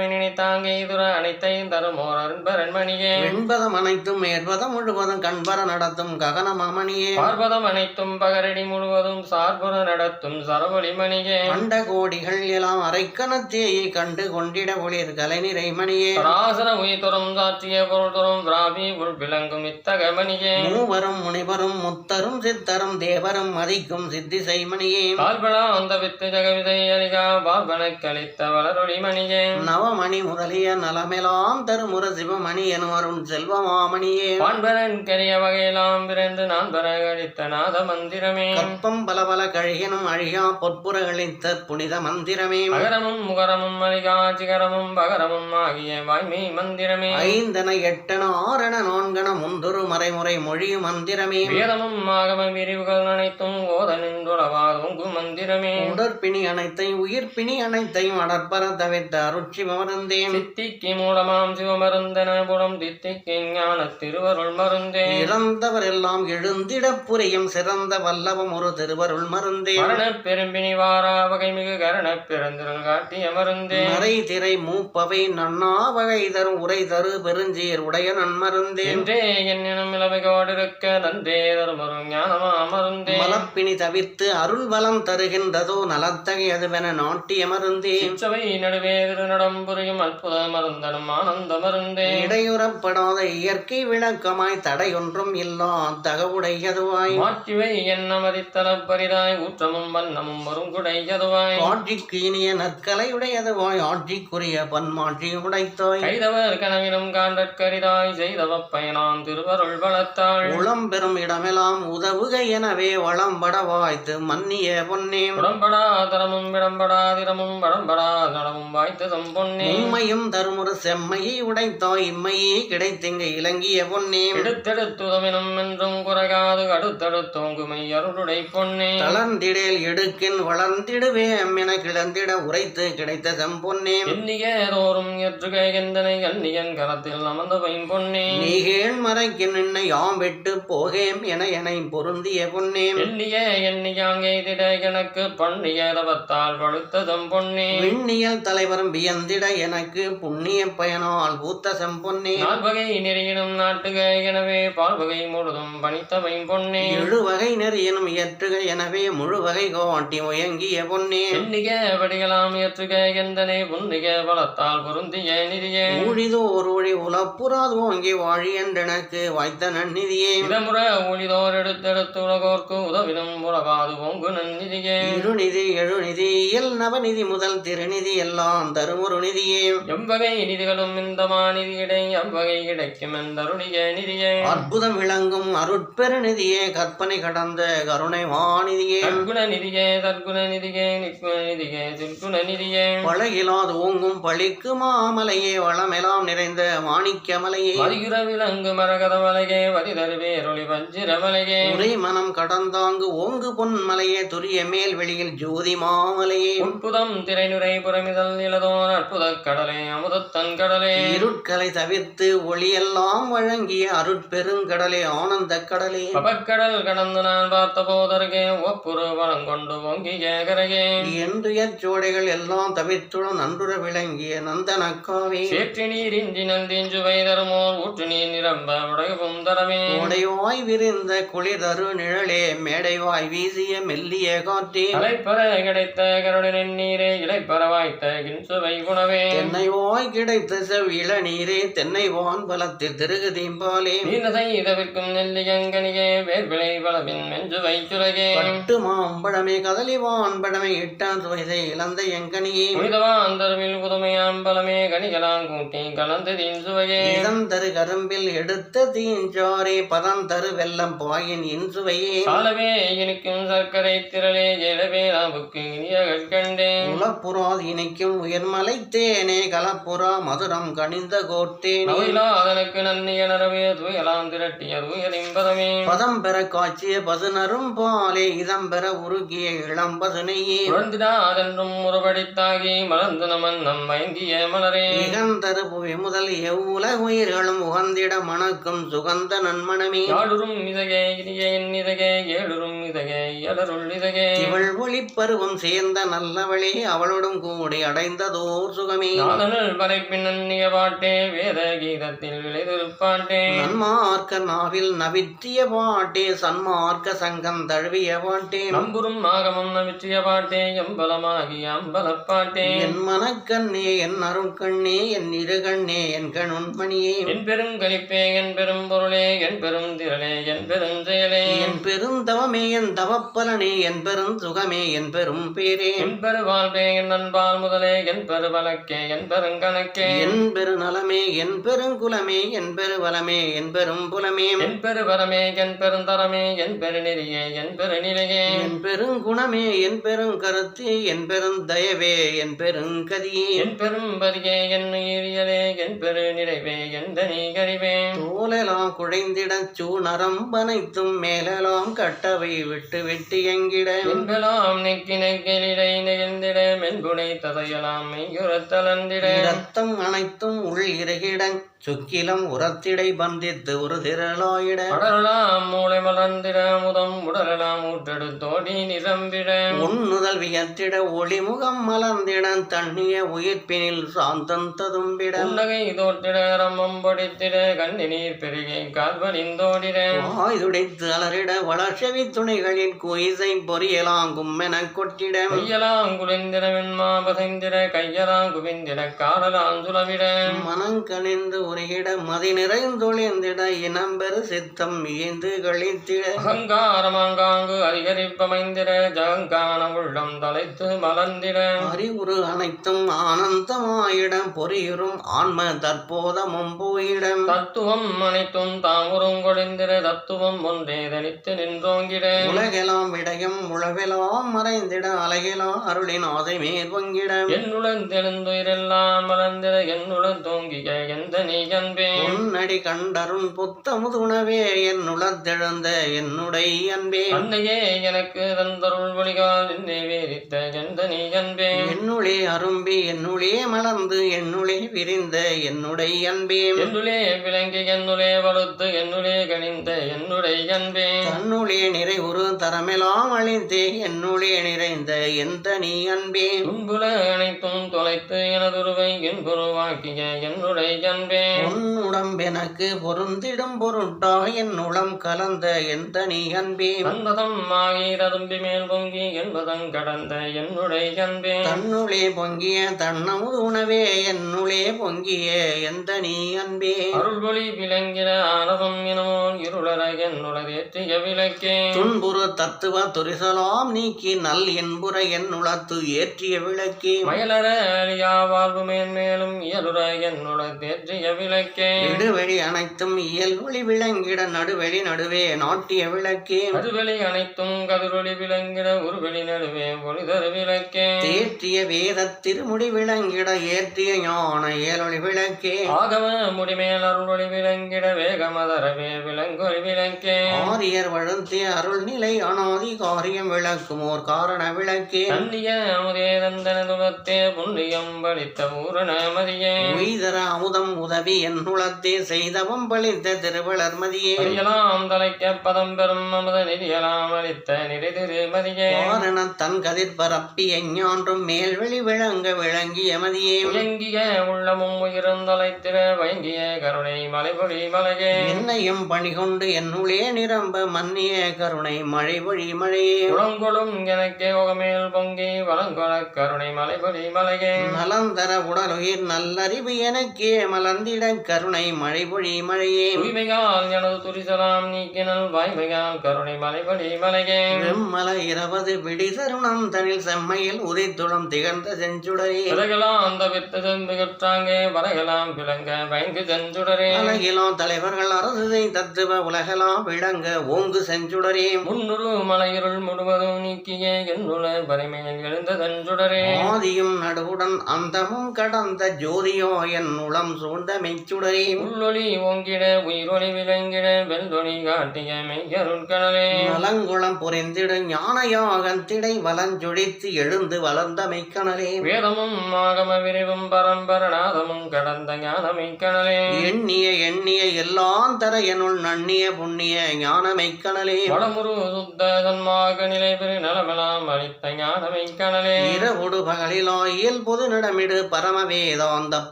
நினைத்தாங்க இதுர அனைத்தையும் தருமோர் அன்பரண்மணியே வெண்பதம் அனைத்தும் மேற்பதம் முழுவதும் கண்பர நடத்தும் ககனமாமணியே பார்ப்பதம் அனைத்தும் பகரடி முழுவதும் சார்புற நடத்தும் சரவொளிமணியே அண்ட கோடிகள் எல்லாம் அரைக்கணத்தேயை கண்டு கொண்டிட ஒளிர் கலைநிறை மணியே பராசர உயிர்தொரும் சாற்றிய பொருள் தொரும் பிராபி உள் விளங்கும் இத்தகமணியே மூவரும் முனிவரும் முத்தரும் சித்தரும் தேவரும் மதிக்கும் சித்தி செய்மணியே பார்பலா அந்த வித்து ஜகவிதை அறிகா பார்பனை கழித்த வளரொளிமணி சிவமணியே நவமணி முதலிய நலமெலாம் தருமுற சிவமணி எனும் அருண் செல்வமாமணியே பான்பரன் கரிய வகையெல்லாம் பிறந்து நான் பெற கழித்த நாத மந்திரமே கற்பம் பல பல கழியனும் அழியா பொற்புற கழித்த புனித மந்திரமே அகரமும் முகரமும் மலிகா சிகரமும் பகரமும் ஆகிய வாய்மை மந்திரமே ஐந்தன எட்டன ஆறன நான்கன முந்தொரு மறைமுறை மொழியும் மந்திரமே வேதமும் ஆகம விரிவுகள் அனைத்தும் ஓத நின்றுளவாதொங்கு மந்திரமே உடற்பிணி அனைத்தையும் உயிர்ப்பிணி அனைத்தையும் அடற்பர தவிர்த்த அருட்சி மருந்தேன் சித்திக்கு மூலமாம் சிவமருந்தன புறம் தித்திக்கு ஞான திருவருள் மருந்தே இறந்தவர் எல்லாம் எழுந்திட புரியும் சிறந்த வல்லவம் ஒரு திருவருள் மருந்தே மரண பெரும்பினி வாரா வகை மிகு கரண பிறந்திரல் காட்டிய மருந்தே மறை திரை மூப்பவை நன்னா வகை தரும் உரை தரு பெருஞ்சீர் உடைய நன்மருந்தே என்றே என்னும் இளவைகோடிருக்க நன்றே தருமரும் ஞானமா மருந்தே மலப்பிணி தவிர்த்து அருள் வளம் தருகின்றதோ நலத்தகையதுவென நாட்டிய மருந்தே சபை நடுவே திருநடம் புரியும் அற்புத மருந்தனும் ஆனந்த மருந்தே இடையுறப்படாத இயற்கை விளக்கமாய் தடையொன்றும் இல்லா தகவுடையதுவாய் மாற்றிவை என்ன மதித்தல பரிதாய் ஊற்றமும் வண்ணமும் வருங்குடையதுவாய் ஆட்சிக்கு இனிய நற்கலையுடையதுவாய் ஆட்சிக்குரிய பன்மாட்சி உடைத்தாய் கைதவர் கனவிலும் காண்டற்கரிதாய் செய்தவ பயனாம் திருவருள் வளத்தாள் உளம் பெறும் இடமெல்லாம் உதவுக எனவே வளம்பட வாய்த்து மன்னிய பொன்னே உடம்படா தரமும் விடம்படாதிரமும் வடம்படா நலமும் வாய்த்ததும் பொன்னே உண்மையும் தருமுறு செம்மையை உடைத்தாய் இம்மையே கிடைத்திங்க இலங்கிய பொன்னே எடுத்தெடுத்துதமெனும் என்றும் குறைகாது அடுத்தடுத்தோங்குமை அருளுடை பொன்னே தளர்ந்திடேல் எடுக்கின் வளர்ந்திடுவேம் என கிளந்திட உரைத்து கிடைத்த செம்பொன்னே எண்ணிய தோறும் ஏற்றுகை எந்தனை கண்ணியன் கரத்தில் அமர்ந்த பைன் பொன்னே நீகேள் மறைக்கு நின்னை யாம் விட்டு போகேம் என எனை பொருந்திய பொன்னே எண்ணிய எண்ணியாங்கே திட எனக்கு பண்ணிய தவத்தால் படுத்ததும் பொன்னே விண்ணியல் தலைவரும் வியந்திட எனக்கு புண்ணிய பயனால் பூத்த செம்பொன்னே நால்வகை நெறியினும் நாட்டுக எனவே பால்வகை முழுதும் பணித்தவை பொன்னே எழுவகை நெறியனும் இயற்றுக எனவே முழுவகை காட்டி முயங்கிய பொன்னே எண்ணிக படிகளாம் ஏற்றுக எந்தனை புன்னிக பலத்தால் பொருந்திய நிதியே ஊழிதோர் ஒழி உலப்புறாது ஓங்கி வாழி என்றெனக்கு வாய்த்த நன்னிதியே இடமுற ஒளிதோர் எடுத்தெடுத்து உலகோர்க்கு உதவினும் உலகாது ஓங்கு நன்னிதியே இருநிதி எழுநிதி இயல் நவநிதி முதல் திருநிதி எல்லாம் தருமொரு நிதியே எவ்வகை நிதிகளும் இந்த மாநிதி இடை அவ்வகை கிடைக்கும் என்றருடைய நிதியே அற்புதம் விளங்கும் அருட்பெருநிதியே கற்பனை கடந்த கருணை வாநிதியே தற்குண நிதியே தற்குண நிதியே நிற்குண நிதியே திருக்குண நிதியே பழகிலாது ஓங்கும் பழிக்கு மாமலையே வளமெல்லாம் நிறைந்த மாணிக்கமலையே மதியுற விலங்கு மரகத மலையே வரிதரு வேரொளி வஞ்சிர மலையே உரை மனம் கடந்தாங்கு ஓங்கு பொன்மலையே துரிய மேல் வெளியில் ஜோதி மாமலையே உட்புதம் திரைநுரை புறமிதல் நிலதோன் அற்புத கடலே அமுதத்தன் கடலே இருட்களை தவிர்த்து ஒளியெல்லாம் வழங்கிய அருட்பெருங்கடலே ஆனந்த கடலே பபக்கடல் கடந்து நான் பார்த்த போதருகே ஒப்புரு வளங்கொண்டு ஓங்கிய கரையே என்று சோடைகள் எல்லாம் தவிர்த்துடன் நன்றுற விளங்கிய நந்தனக்காவே சேற்று நீர் இன்றி நந்திஞ்சுவை தருமோர் ஊற்று நீர் நிரம்ப உடையவும் தரமே உடைவாய் விரிந்த குளிர்தரு நிழலே மேடைவாய் வீசிய மெல்லிய காற்றே அலைப்பற கிடைத்த கருடனின் நீரே இலைப்பற வாய்த்த கின்சுவை உணவே தென்னைவாய் கிடைத்த செவ்விள நீரே தென்னை வான் பலத்தில் திருகு தீம்பாலே நீனதை இதவிற்கும் நெல்லியங்கனியே வேர்விளை வளவின் மெஞ்சுவை சுரகே பட்டு மாம்பழமே கதலிவான் பழமை இட்டான் சுவைதை இழந்த எங்கனியே புனிதவான் தருவில் புதுமையாம் பலமே கனிகளாம் கூட்டி கலந்து தீன்சுவையே இதந்தரு கரும்பில் எடுத்த தீஞ்சாரே பதந்தரு வெள்ளம் பாயின் இன்சுவையே சாலவே இனிக்கும் சர்க்கரை திரளே ஜெயலவே நாவுக்கு இனிய கண்டேன் உலப்புறாது இணைக்கும் உயர்மலை தேனே கலப்புறா மதுரம் கனிந்த கோட்டேனே நோயிலாதனுக்கு நன்னிய நரவே துயலாம் திரட்டிய துயரிம்பதமே பதம் பெற காட்சிய பசுனரும் பாலே இதம் பெற உருகிய இளம் பசுனையே உழந்திடாதென்றும் முறுபடித்தாகி மலர்ந்து நமன் நம் வைந்திய மலரே இகந்தரு புவி முதல் எவ்வுலக உயிர்களும் உகந்திட மணக்கும் சுகந்த நன்மணமே யாடுறும் இதகே இனிய என் இதகே ஏழுறும் இதகே எழருள் இதகே இவள் ஒளிப்பருவம் சேர்ந்த நல்லவளே அவளுடன் கூடி அடைந்ததோர் சுகமே நாதனுள் படைப்பின் நன்னிய பாட்டே வேத கீதத்தில் விளைதிருப்பாட்டே நன்மார்க்க நாவில் நவிற்றிய பாட்டே சன்மார்க்க சங்கம் தழுவிய பாட்டே நம்புறும் ஆகமம் நவிற்றிய பாட்டே எம்பலமாகிய அம்பலப்பாட்டே என் மனக்கண்ணே என் அருட்கண்ணே என் இரு கண்ணே என் கணுண்மணியே என் பெருங்கலிப்பே என் பெரும் பொருளே என் பெரும் திரளே என் பெருஞ்செயலே என் பெருந்தவமே என் தவப்பலனே என் பெரும் சுகமே என் பெரும் பேரே என் பெருவாழ்வே என் அன்பால் முதலே என் பெருவழக்கே என் பெருங்கணக்கே என் பெருநலமே என் பெருங்குலமே என் பெருவலமே என் பெரும் புலமே என் பெருவரமே என் பெருந்தரமே என் பெருநெறியே என் பெருநிலையே என் பெருங்குணமே என் பெருங்கருத்தே என் பெருந்தயவே என் பெருங்கதியே என் பெரும்பதியே என் உயிரியலே என் பெருநிறைவே என் தனிகறிவே தோலெல்லாம் குழைந்திடச் சூநரம்பனைத்தும் மேலெல்லாம் கட்டவை விட்டு வெட்டி எங்கிட என்பெல்லாம் நெக்கி நெக்கிலிடை நெகிழ்ந்திட மென்புடை ததையலாம் மெய்யுறத்தலந்திட இரத்தம் அனைத்தும் உள் இறகிடங் சுக்கிலம் உரத்திடை பந்தித்து ஒரு திரளாயிட அடலாம் மூளை மலர்ந்திட முதம் உடலெல்லாம் ஊற்றெடுத்தோடி நிரம்பிட உன்னுதல் வியத்திட ஒளிமுகம் மலர்ந்திட தண்ணிய உயிர்ப்பினில் சாந்தம் ததும்பிட உன்னகை தோற்றிட ரம்மம் பொடித்திட கண்ணி நீர் பெருகை கால்வழிந்தோடிட வாய்துடைத்து அலறிட வளர்ச்செவி துணைகளின் குயிசை பொறியலாம் கும்மென கொட்டிட கையலாம் குளிந்திட வெண்மா பசைந்திட கையலாம் குவிந்திட காலலாம் சுலவிட மனங்கணிந்து உருகிட மதி நிறைந்தொழிந்திட இனம்பெரு சித்தம் இயந்து கழித்திட அகங்காரமாங்காங்கு அதிகரிப்பமைந்திட ஜகங்கான உள்ளம் தலைத்து மலர்ந்திட அறிவுறு அனைத்தும் ஆனந்தமாயிடம் பொறியுறும் ஆன்ம தற்போதமும் போயிடம் தத்துவம் அனைத்தும் தாமுறும் கொழிந்திட தத்துவம் ஒன்றே தனித்து நின்றோங்கிட உலகெல்லாம் விடயம் உழவெல்லாம் மறைந்திட அழகெல்லாம் அருளின் ஆசை மேற்பங்கிட என்னுடன் தெளிந்துயிரெல்லாம் மலர்ந்திட என்னுடன் தோங்கிய எந்த நீ அன்பே உன்னடி கண்டருண் புத்தமுதுணவே என்னுளத்தெழுந்த என்னுடைய அன்பே அன்னையே எனக்கு தந்தருள் வழிகால் என்னை வேதித்த எந்த நீ அன்பே என்னுளே அரும்பி என்னுளே மலர்ந்து என்னுளே விரிந்த என்னுடைய அன்பே என்னுளே விளங்கி என்னுளே வலுத்து என்னுளே கணிந்த என்னுடைய அன்பே தன்னுளே நிறைவுறு தரமெல்லாம் அழிந்தே என்னுளே நிறைந்த எந்த நீ அன்பே துன்புல அனைத்தும் தொலைத்து எனதுருவை என்புருவாக்கிய என்னுடைய அன்பே உன்னுடம்பெனக்கு பொருந்திடும் பொருட்டா என் உளம் கலந்த எந்த நீ அன்பே அன்பதம் ஆகி ததும்பி மேல் பொங்கி என்பதம் கடந்த என்னுடைய அன்பே தன்னுளே பொங்கிய தன்னமுது உணவே என்னுளே பொங்கிய எந்த நீ அன்பே அருள்வொளி விளங்கிட ஆனதம் எனமோன் இருளர என்னுளதேற்றிய விளக்கே துன்புறு தத்துவ துரிசலாம் நீக்கி நல் என்புற என்னுளத்து ஏற்றிய விளக்கே மயலர அழியா வாழ்வு மேன்மேலும் இயலுற என்னுளதேற்றிய விளக்கே இடுவெளி அனைத்தும் இயல்வொளி விளங்கிட நடுவெளி நடுவே நாட்டிய விளக்கே கருவெளி அனைத்தும் கதிரொளி விளங்கிட உருவெளி நடுவே ஒளிதரு விளக்கே தேற்றிய வேத திருமுடி விளங்கிட ஏற்றிய ஞான ஏலொளி விளக்கே ஆகம முடிமேல் அருள்வொளி விளங்கிட வேகமதரவே விளங்கொளி விளக்கே ஆரியர் வழுந்திய அருள் நிலை அனாதி காரியம் விளக்கும் ஓர் காரண விளக்கே தன்னிய அமுதே தந்தனதுலத்தே புண்ணியம் பலித்த பூரண மதியே உய்தர அமுதம் உதவி என்னுளத்தே செய்தவம் பழித்த திருவளர்மதியே அறியலாம் தலைக்க பதம் பெறும் அமுத நிதியலாம் அளித்த நிறை திருமதியே காரண தன் கதிர் பரப்பி எஞ்ஞான்றும் மேல்வெளி விளங்க விளங்கிய மதியே இயங்கிய உள்ளமும் உயிர்ந்தலைத்திர வயங்கிய கருணை மலைபொழி மலையே என்னையும் பணிகொண்டு என்னுளே நிரம்ப மன்னிய கருணை மழை வழி மழையே உளங்கொளும் எனக்கே உகமேல் பொங்கி வளங்கொள கருணை மலைபொழி மலையே நலந்தர உடலுயிர் நல்லறிவு எனக்கே மலர்ந்திட கருணை மழை பொழி மழையே தூய்மையால் எனது துரிசலாம் நீக்கினல் வாய்மையால் கருணை மலைபொழி மலையே வெம்மல 20 விடி தருணம் தனில் செம்மையில் உதைத்துளம் திகழ்ந்த செஞ்சுடரே விலகலாம் அந்த வித்து செம்புகற்றாங்கே வலகலாம் விளங்க பயங்கு செஞ்சுடரே அழகிலாம் தலைவர்கள் அரசு தத்துவ உலகலாம் விளங்க ஓங்கு செஞ்சுடரே முன்னுரு மலையிருள் முழுவதும் நீக்கிய என்னுள பரிமையில் எழுந்த செஞ்சுடரே ஆதியும் நடுவுடன் அந்தமும் கடந்த ஜோதியோ என் உளம் சூழ்ந்த மெச்சுடரே உள்ளொளி ஓங்கிட உயிரொளி விளங்கிட வெள்ளொளி காட்டிய மெய்யருட்கடலே நலங்குளம் புரிந்திடு ஞானயாகத்திடை வலஞ்சொழித்து எழுந்து வளர்ந்த மெய்க்கணலே வேதமும் ஆகம விரிவும் பரம்பரநாதமும் கடந்த ஞான மெய்க்கணலே எண்ணிய எல்லாம் தர எனுள் நன்னிய புண்ணிய ஞான மெய்க்கணலே வடமுரு சுத்த தன்மாக நிலை பெரு நலமெல்லாம் அளித்த ஞான மெய்க்கணலே இரவுடு பகலிலோ இயல் பொது நடமிடு பரம வேதாந்த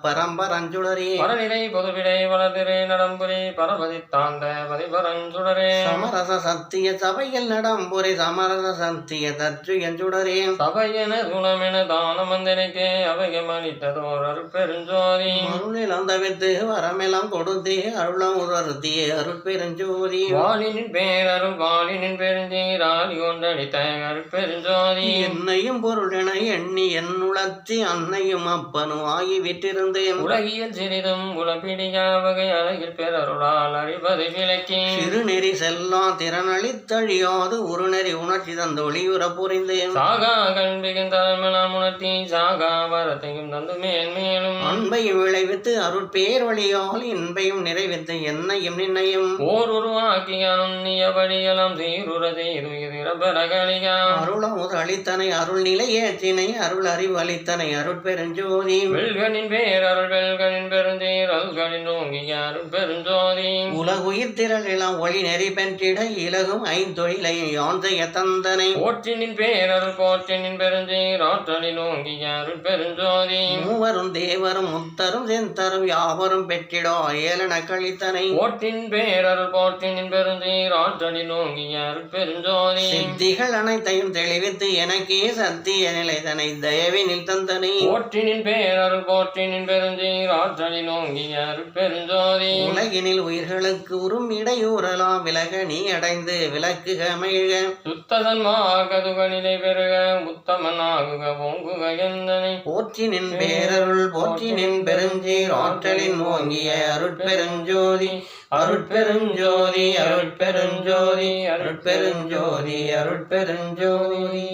பரம்பரஞ்சுடரே பரநிலை படரிடை பொதுவிடை வளர்திரை நடம்புரி பரபதி தாந்த பதிபரன் சுடரே சமரச சத்திய சபையில் நடம்புரை சமரச சத்திய தற்று என்றுடரே சபையென குணமென தானமந்திரிக்கே அவையம் அளித்ததோர் அருட்பெருஞ்சோதி அருளில் தவிர்த்து வரமெல்லாம் கொடுத்தே அருளம் உணர்த்தியே அருட்பெருஞ்சோதி வாலினின் பேரருள் வாலினின் பெருஞ்சீர் ஆதி கொண்டடித்த அருட்பெருஞ்சோதி என்னையும் பொருள் என எண்ணி என்னுளத்தி அன்னையும் அப்பனும் ஆகி விட்டிருந்தேன் உலகியல் சிறிதும் உலப்பிடியா வகை அழகில் பெறருளால் அறிவது விளக்கி சிறுநெறி செல்லா திறனளித்தழியாது உருநெறி உணர்ச்சி தந்து ஒளியுற புரிந்தேன் சாகா கல்வியின் தலைமலாம் உணர்த்தி சாகா வரத்தையும் தந்து மேன்மேலும் அன்பையும் விளைவித்து அருட்பேர் வழியால் இன்பையும் நிறைவித்து என்னையும் நின்னையும் ஓர் உருவாக்கிய நுண்ணியபடியெல்லாம் சீருரதை இதுரபரகலியா அருளமுது அளித்தனை அருள் நிலையேற்றினை அருள் அறிவு அளித்தனை அருட்பெருஞ்சோதி வெல்கனின் பேரருள் வெல்கனின் பெருந்தீர் அல்களின் ஓங்கிய அருட்பெருஞ்சோதி உலகுயிர் திரளெல்லாம் ஒளி நெறி பெற்றிட இலகும் ஐந்தொழிலை யான் செய்ய தந்தனை போற்றினின் பேரருள் போற்றினின் பெருந்தீர் ஆற்றலின் ஓங்கிய அருட்பெருஞ்சோதி மூவரும் தேவரும் முத்தரும் செந்தரும் யாவரும் பெற்றிடோ ஏலன கழித்தனை போற்றின் பேரருள் போற்றினின் பெருந்தீர் ஆற்றலின் ஓங்கிய அருட்பெருஞ்சோதி சித்திகள் அனைத்தையும் தெளிவித்து எனக்கே சத்திய நிலைதனை தயவினில் தந்தனை போற்றினின் பேரருள் போற்றினின் பெருந்தீர் ஆற்றலின் ஓங்கிய அருட்பெருஞ்சோதி உலகினில் உயிர்களுக்கு உறும் இடையூறலாம் விலக நீ அடைந்து விளக்குக மகிழ்க சுத்ததன் மார்கதுகளிலே பெருக உத்தமனாகுக ஓங்குக எந்தனை போற்றினின் பேரருள் போற்றினின் பெருஞ்சீர் ஆற்றலின் ஓங்கிய அருட்பெருஞ்சோதி அருட்பெருஞ்சோதி அருட்பெருஞ்சோதி அருட்பெருஞ்சோதி அருட்பெருஞ்சோதி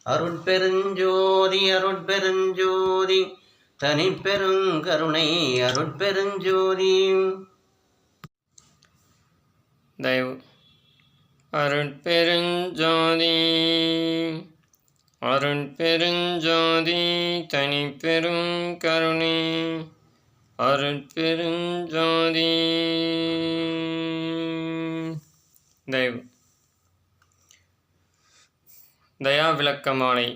அருட்பெருஞ்சோதி அருட்பெருஞ்சோதி தனிப்பெருங்கருணை அருட்பெருஞ்சோதி தயவு அருட்பெருஞ்சோதி அருட்பெருஞ்சோதி தனிப்பெருங்கருணை அருட்பெருஞ்சோதி தயவு தயா விளக்கமாலை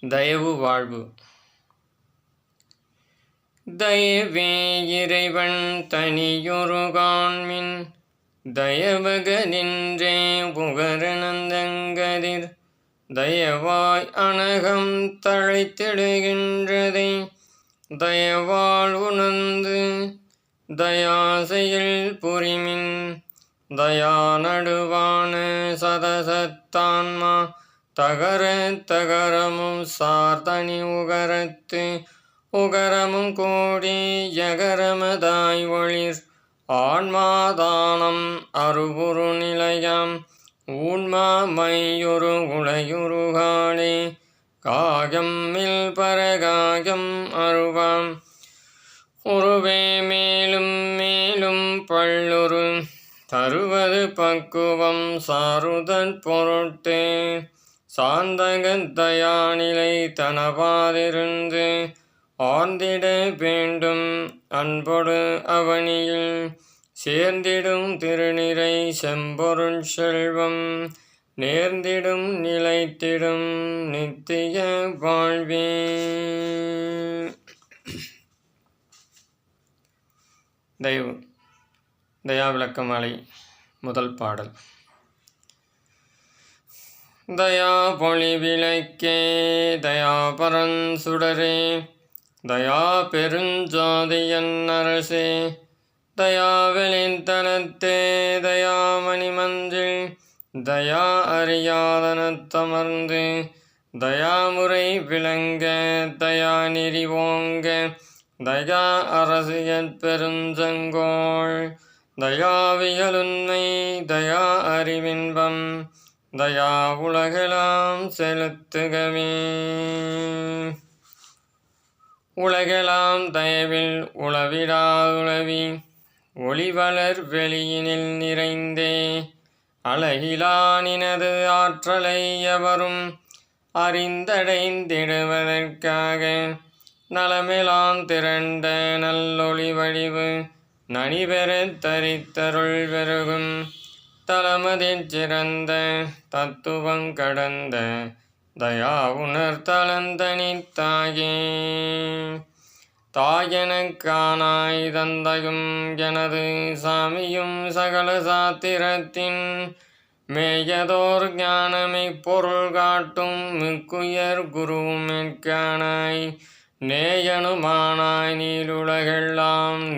தயவு வாழ்வு தயவே இறைவன் தனியொருகான்மின் தயவக நின்றே புகரநந்தங்கதிர் தயவாய் அனகம் தழைத்திடுகின்றதை தயவாள் உணர்ந்து தயாசையில் புரிமின் தயா நடுவான சதசத்தான்மா தகர தகரமும் சார்தனி உகரத்து உகரமும் கூடி யகரமதாய் ஒளிர் ஆன்மாதானம் அருபுரு நிலையம் ஊன்மா மையொரு உளையுருகாடே காயம் மில் பரகாயம் அருவாம் உருவே மேலும் மேலும் பள்ளுரு தருவது பக்குவம் சாருதற் பொருட்டு சாந்தகத்தயாநிலை தனபாதிருந்து ஆர்ந்திட வேண்டும் அன்பொடு அவனியில் சேர்ந்திடும் திருநிறை செம்பொருள் செல்வம் நேர்ந்திடும் நிலைத்திடும் நித்திய வாழ்வே. தயவு தயா விளக்கமாலை முதல் பாடல். தயா பொழி விளக்கே தயா பரஞ்சுடரே தயா பெருஞ்சோதியன் அரசே தயா வெளித்தனத்தே தயா மணிமஞ்சில் தயா அறியாதனத்தமர்ந்து தயாமுறை விளங்க தயா நெறிவோங்க தயா அரசியற் பெருஞ்சங்கோள் தயாவியலுண்மை தயா அறிவின்பம் தயா உலகெலாம் செலுத்துகவே. உலகெலாம் தயவில் உளவிடா உளவி ஒளிவளர் வெளியினில் நிறைந்தே அழகிலானினது ஆற்றலை எவரும் அறிந்தடைந்திடுவதற்காக நலமெலாம் திரண்ட நல்லொளி வடிவு நனிபெறத் தரித்தருள் பெருகும் தலமதிற் சிறந்த தத்துவங் கடந்த தயா உணர்தலந்தனித்தாயே. தாயெனக்கானாய் தந்தையும் எனது சாமியும் சகல சாத்திரத்தின் மேயதோர் ஞானமை பொருள் காட்டும் மிக்குயர் குருவும் எற்கானாய் நேயனுமானாய் நீளுலகெல்லாம்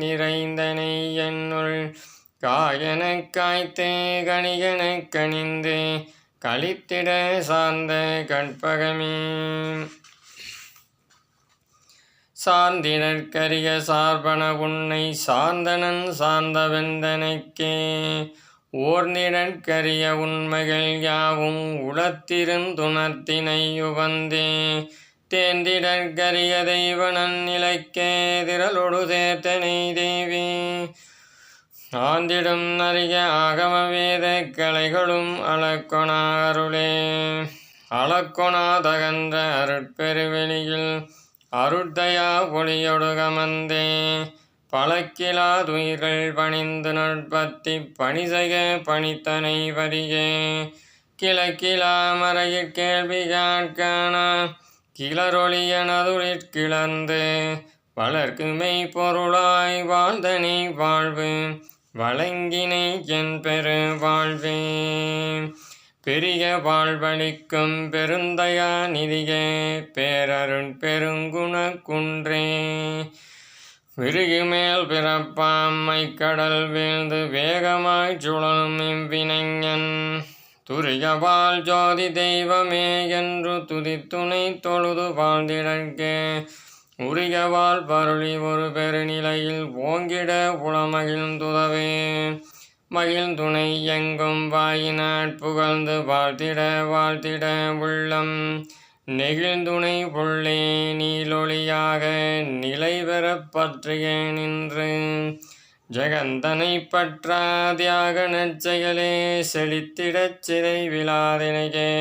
நிறைந்தனை என்னுள் காயனக் காய்த்தே கணியனக் கணிந்தே களித்திட சார்ந்த கற்பகமே. சார்ந்திடற்கரிய சார்பன உன்னை சார்ந்தனன் சார்ந்தவெந்தனைக்கே ஓர்ந்திடற்கரிய உண்மைகள் யாவும் உளத்திருந்துணர்த்தினை யுவந்தே தேர்ந்திடற்கரிய தெய்வனன் நிலைக்கே திரளொடு சேர்த்தனை தேவி. ஆந்திடும் அரிய ஆகம வேத கலைகளும் அளக்கொணா அருளே அளக்கொணா தகன்ற அருட்பெருவெளியில் அருட்தயா ஒளியொடு கமந்தே பழக்கிலா துயிர்கள் பணிந்து நட்பத்தி பணிசெய பணித்தனை வரியே கிழக்கிலா மறையிற் கேள்வி காண கிளரொளியனதுரிற் கிளர்ந்து வளர்க்குமை பொருளாய் வாழ்தனை வாழ்வு வழங்கினை என் பெரு வாழ்வே. பெரிய வாழ்வளிக்கும் பெருந்தயா நிதியே பேரருண் பெருங்குண குன்றே விருகுமேல் பிறப்பாம்மை கடல் வீழ்ந்து வேகமாய் சுழலும் இவ்வினைஞன் துரியவாள் ஜோதி தெய்வமே என்று துதித்துணை தொழுது வாழ்ந்திடற்கே உரியவாள் பருளி ஒரு பெருநிலையில் ஓங்கிட உளமகிழ்ந்துதவே மகிழ்ந்துணை எங்கும் வாயினாட் புகழ்ந்து வாழ்த்திட உள்ளம் நெகிழ்ந்துணை உள்ளே நீலொளியாக நிலை பெறப் பற்றிய நின்று ஜெகந்தனை பற்றா தியாக நற்செயலே செழித்திடச் சிறை விழாதினையே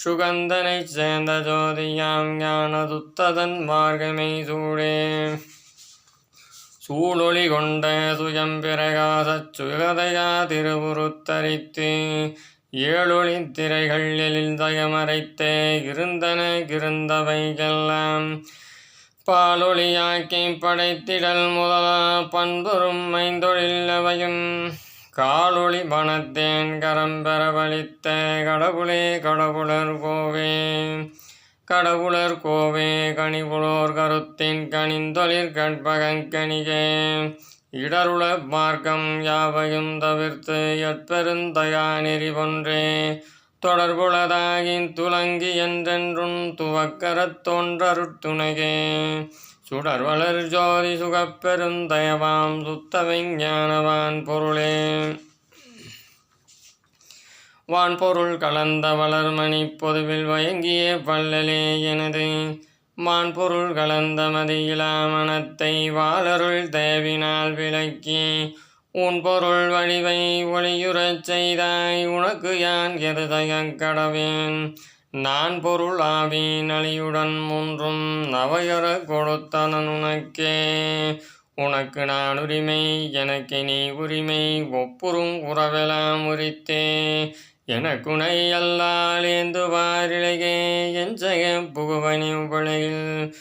சுகந்தனை சேர்ந்த ஜோதியாம் ஞானதுத்ததன் மார்க்கமை சூடே சூழொளி கொண்ட சுயம் பிரகாசச் சுகதையா திருவுருத்தரித்து ஏழொளி திரைகள் எழில்தயமறைத்தே இருந்தவையெல்லாம் பாலொளியாக்கி படைத்திடல் முதலா பண்புறும் ஐந்தொழில் அவையும் காலொளி பணத்தேன் கரம்பெற வலித்த கடவுளர் கோவே கனிவுளோர் கருத்தின் கனிந்தொழிற் கற்பகங்கனிகே இடருள மார்க்கம் யாவையும் தவிர்த்து எற்பெருந்தயா நெறி ஒன்றே தொடர்புளதாகின் துலங்கி என்றென்றும் துவக்கரத் தோன்றருட்டுணையே சுடர்வளர் ஜோதி சுகப்பெருந்தயவாம் சுத்தவை ஞானவான் பொருளே. வான்பொருள் கலந்த வளர்மணி பொதுவில் வயங்கிய வள்ளலே எனது மான்பொருள் கலந்த மதியிலா மனத்தை வாளருள் தேவினால் விளக்கி உன் பொருள் வடிவை ஒளியுறச் செய்தாய் உனக்கு யான் எது தயக்கடவேன் நான் பொருள் ஆவின் அழியுடன் மூன்றும் நவையற கொடுத்தனன் உனக்கே உனக்கு நான் உரிமை எனக்கு நீ உரிமை ஒப்புறும் உறவெல்லாம் உரித்தே எனக்குனை அல்லால் ஏந்துவாரிழையே என் ஜெய புகுவனி உபளையில்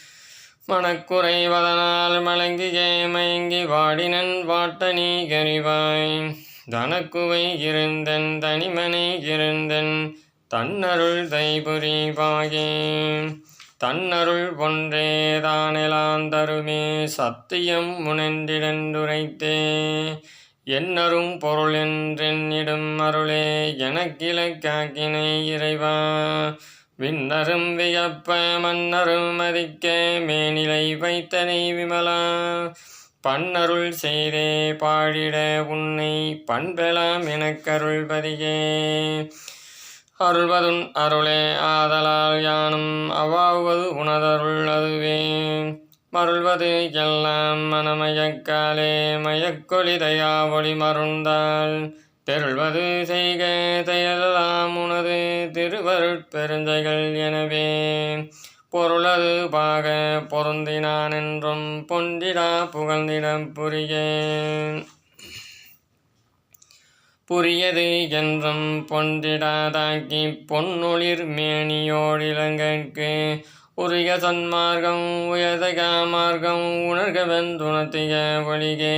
மனக்குறைவதனால் மலங்கியே மயங்கி வாடினன் வாட்ட நீ கறிவாய் தனக்குவை இருந்தன் தனிமனை இருந்தன் தன்னருள் தைபுரி பாகே தன்னருள் ஒன்றே தானெலாம் தருமே சத்தியம் முனென்றிடந்துரைத்தே என்னரும் பொருள் என்றென்னிடும் அருளே எனக்கிழக்காக்கினை இறைவா விண்ணரும் வியப்ப மன்னரும் மதிக்க மேனிலை வைத்தனை விமலா பன்னருள் செய்தே பாடிட உன்னை பண்பெலாம் எனக்கருள் பதியே அருள்வதுன் அருளே ஆதலால் யானும் அவாவது உனதருள் அதுவே மருள்வது எல்லாம் மனமயக்காலே மயக்கொளி தயா ஒளி மருந்தால் தெருள்வது செய்க செயலாம் உனது திருவருட்பெருஞ்சைகள் எனவே பொருளது பாக பொருந்தினான் என்றும் பொன்றிடா புகழ்ந்திடம் புரியேன் புரியது என்றும் பொன்றிடாதாக்கி பொன்னொளிர் மேனியோடிலங்கற்கு உரிய சன்மார்க்கம் உயதகா மார்க்கம் உணர்கவந்துணர்த்திய ஒளிகே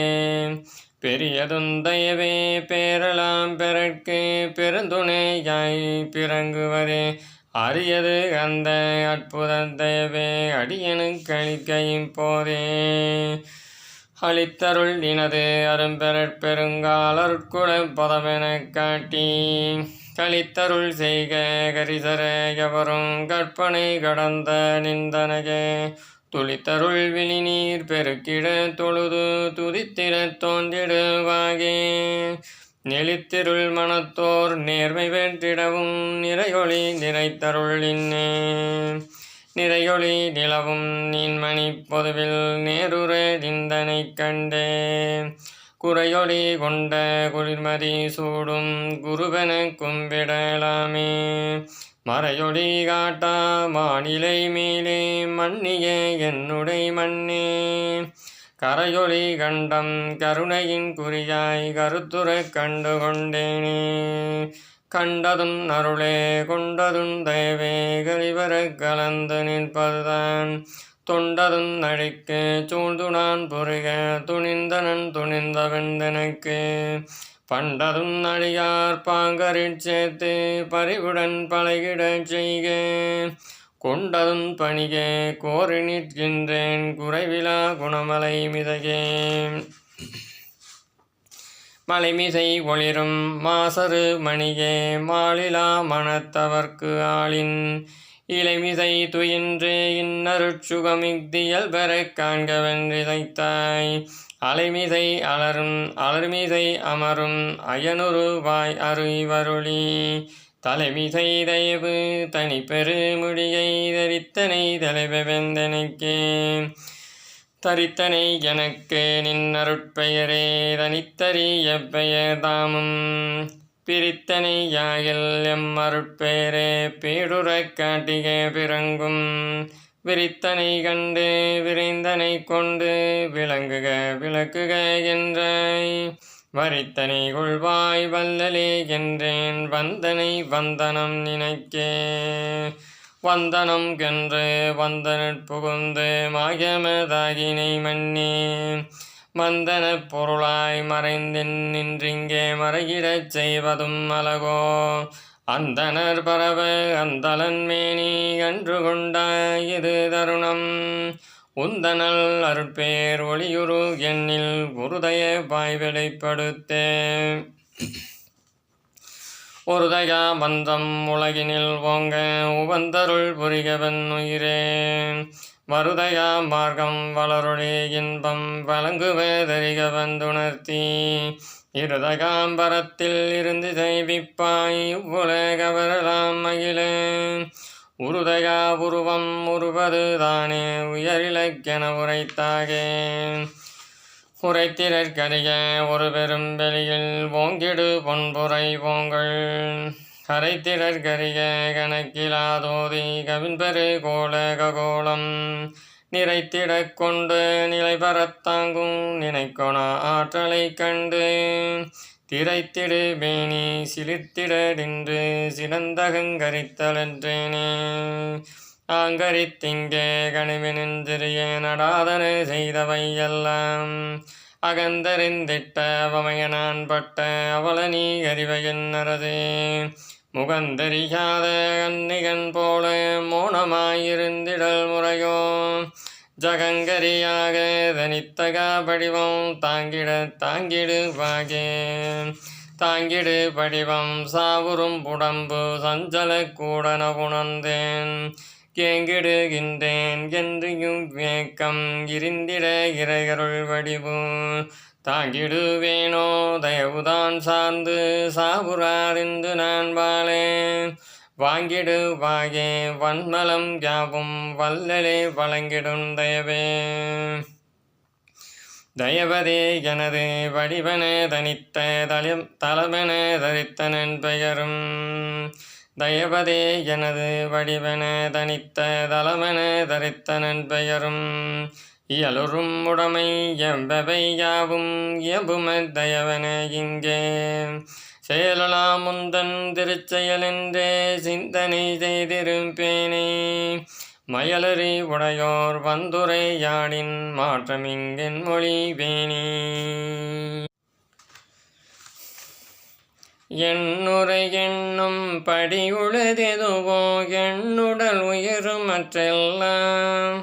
பெரியதுந்தயவே பேரலாம் பெறற்கு பெருந்துணையாய் பிறங்குவதே அரியது அந்த அற்புதந்தயவே அடியனுக்கு அளிக்கையும் போதே அளித்தருள் இனது அரும்பெறற் பெருங்காலருட்குட பதமெனக் காட்டி கலித்தருள் செய்க கரிசர எவரும் கற்பனை கடந்த நிந்தனையே துளித்தருள் விழிநீர் பெருக்கிட தொழுது துதித்திட தோன்றிடுவாகே நெளித்திருள் மனத்தோர் நேர்மை வெற்றிடவும் நிறையொளி நிறைத்தருள் இன்னே நிறையொளி நிலவும் நீன்மணி பொதுவில் நேருற நிந்தனை கண்டே குறையொளி கொண்ட குளிர்மதி சூடும் குருவென கும்பிடலாமே மறையொளி காட்டா மாநிலை மேலே மன்னிய என்னுடை மண்ணே கரையொளி கண்டம் கருணையின் குறியாய் கருத்துற கண்டு கொண்டேனே கண்டதும் அருளே கொண்டதும் தயவே கழிவர கலந்து நிற்பதுதான் தொண்டதும் அழிக்கு சூழ்ந்துனான் பொருக துணிந்தனன் துணிந்தவெந்தனக்கு பண்டதும் அழியார் பாங்கரிற் சேர்த்து பறிவுடன் பழகிடச் செய்க கொண்டதும் பணிகே கோரி நிற்கின்றேன் குறைவிலா குணமலை மிதகே மலைமிசை ஒளிரும் மாசரு மணியே மாளிலா மனத்தவர்க்கு ஆளின் இலைமிசை துயின்று இன்னருட்சுகமிக்தியல் பெறக் காண்கவென்றிதைத்தாய் அலைமிசை அலர்மிசை அமரும் அயனுருவாய் அருய்வருளி தலைமிசை தயவு தனிப்பெரு முடியை தரித்தனை தலைவெந்தனைக்கே தரித்தனை எனக்கு நின்னருட்பெயரே தனித்தறி எப்பெயர் தாமும் பிரித்தனை யாகில் எம்மருட்பெயரே பீடுறக் காட்டிக பிறங்கும் விரித்தனை கண்டு விரைந்தனை கொண்டு விளங்குக விளக்குக என்றாய் வரித்தனை கொள்வாய் வல்லலே என்றேன் வந்தனை வந்தனம் நினைக்கே வந்தனம் கென்று வந்தனற் புகுந்து மாயமதாகினை மன்னே மந்தன பொருளாய் மறைந்தின் நின்றிங்கே மறையிடச் செய்வதும் அழகோ அந்தனர் பரவ அந்தலன் மேனி அன்று கொண்டாய் இது தருணம் உந்தனல் அருட்பேர் ஒளியுரு எண்ணில் குருதய பாய் வெளிப்படுத்தே ஒருதயா பந்தம் உலகினில் ஓங்க உவந்தருள் புரிகவன் உயிரே மருதயா மார்க்கம் வளரொளி இன்பம் வழங்குவதறிக வந்துணர்த்தி இருதகாம்பரத்தில் இருந்து செய்விப்பாய் உலகவரலாம் மகிழ உருதயா உருவம் உருவது தானே உயரிலக்கென உரைத்தாகே உரைத்திரற்கரிய ஒரு பெரும் வெளியில் ஓங்கிடு பொன்புரை போங்கள் கரைத்திரற்கரிய கணக்கிலாதோதி கவின்பெரு கோல ககோளம் நிறைத்திடக் கொண்டு நிலை பரத்தாங்கும் நினைக்கொண ஆற்றலை கண்டு திரைத்திடு பேணி சிலிர்த்திட நின்று சிறந்தகங்கரித்தலன்றேனே ஆங்கரித்திங்கே கணிவினின்றிரிய நடாதன செய்தவை எல்லாம் அகந்தறிந்திட்ட அவமையனான் பட்ட அவளனி அறிவையின் அரசே முகந்தெரியாத கன்னிகன் போல மௌனமாயிருந்திடல் முறையோ ஜகங்கரியாக தனித்தகா படிவம் தாங்கிடுவாகே தாங்கிடு படிவம் சாவுறும் புடம்பு சஞ்சல கூடன உணர்ந்தேன் கேங்கிடுகின்றேன் என்றும் வேக்கம் இருந்திட இறையருள் வடிவு தாங்கிடுவேனோ தயவுதான் சார்ந்து சாவுறாரிந்து நான் வாழேன் வாங்கிடுவாயே வன்மலம் யாவும் வல்லலே வழங்கிடும் தயவே தயவதே எனது வடிவன தனித்த தலமென தரித்தனன் பெயரும் தயவதே எனது வடிவன தனித்த தலமென தரித்தனன் பெயரும் இயலுறும் உடைமை எவ்வவை யாவும் இயம்புமத்தயவன இங்கே செயலலாம் முந்தன் திருச்செயலென்றே சிந்தனை செய்திருப்பேனே மயலறி உடையோர் வந்துரையாடின் மாற்றமிங்கென் மொழி பேணி என்னுரை எண்ணும் படி உளதெதுவோ என்னுடல் உயிரும் மற்றெல்லாம்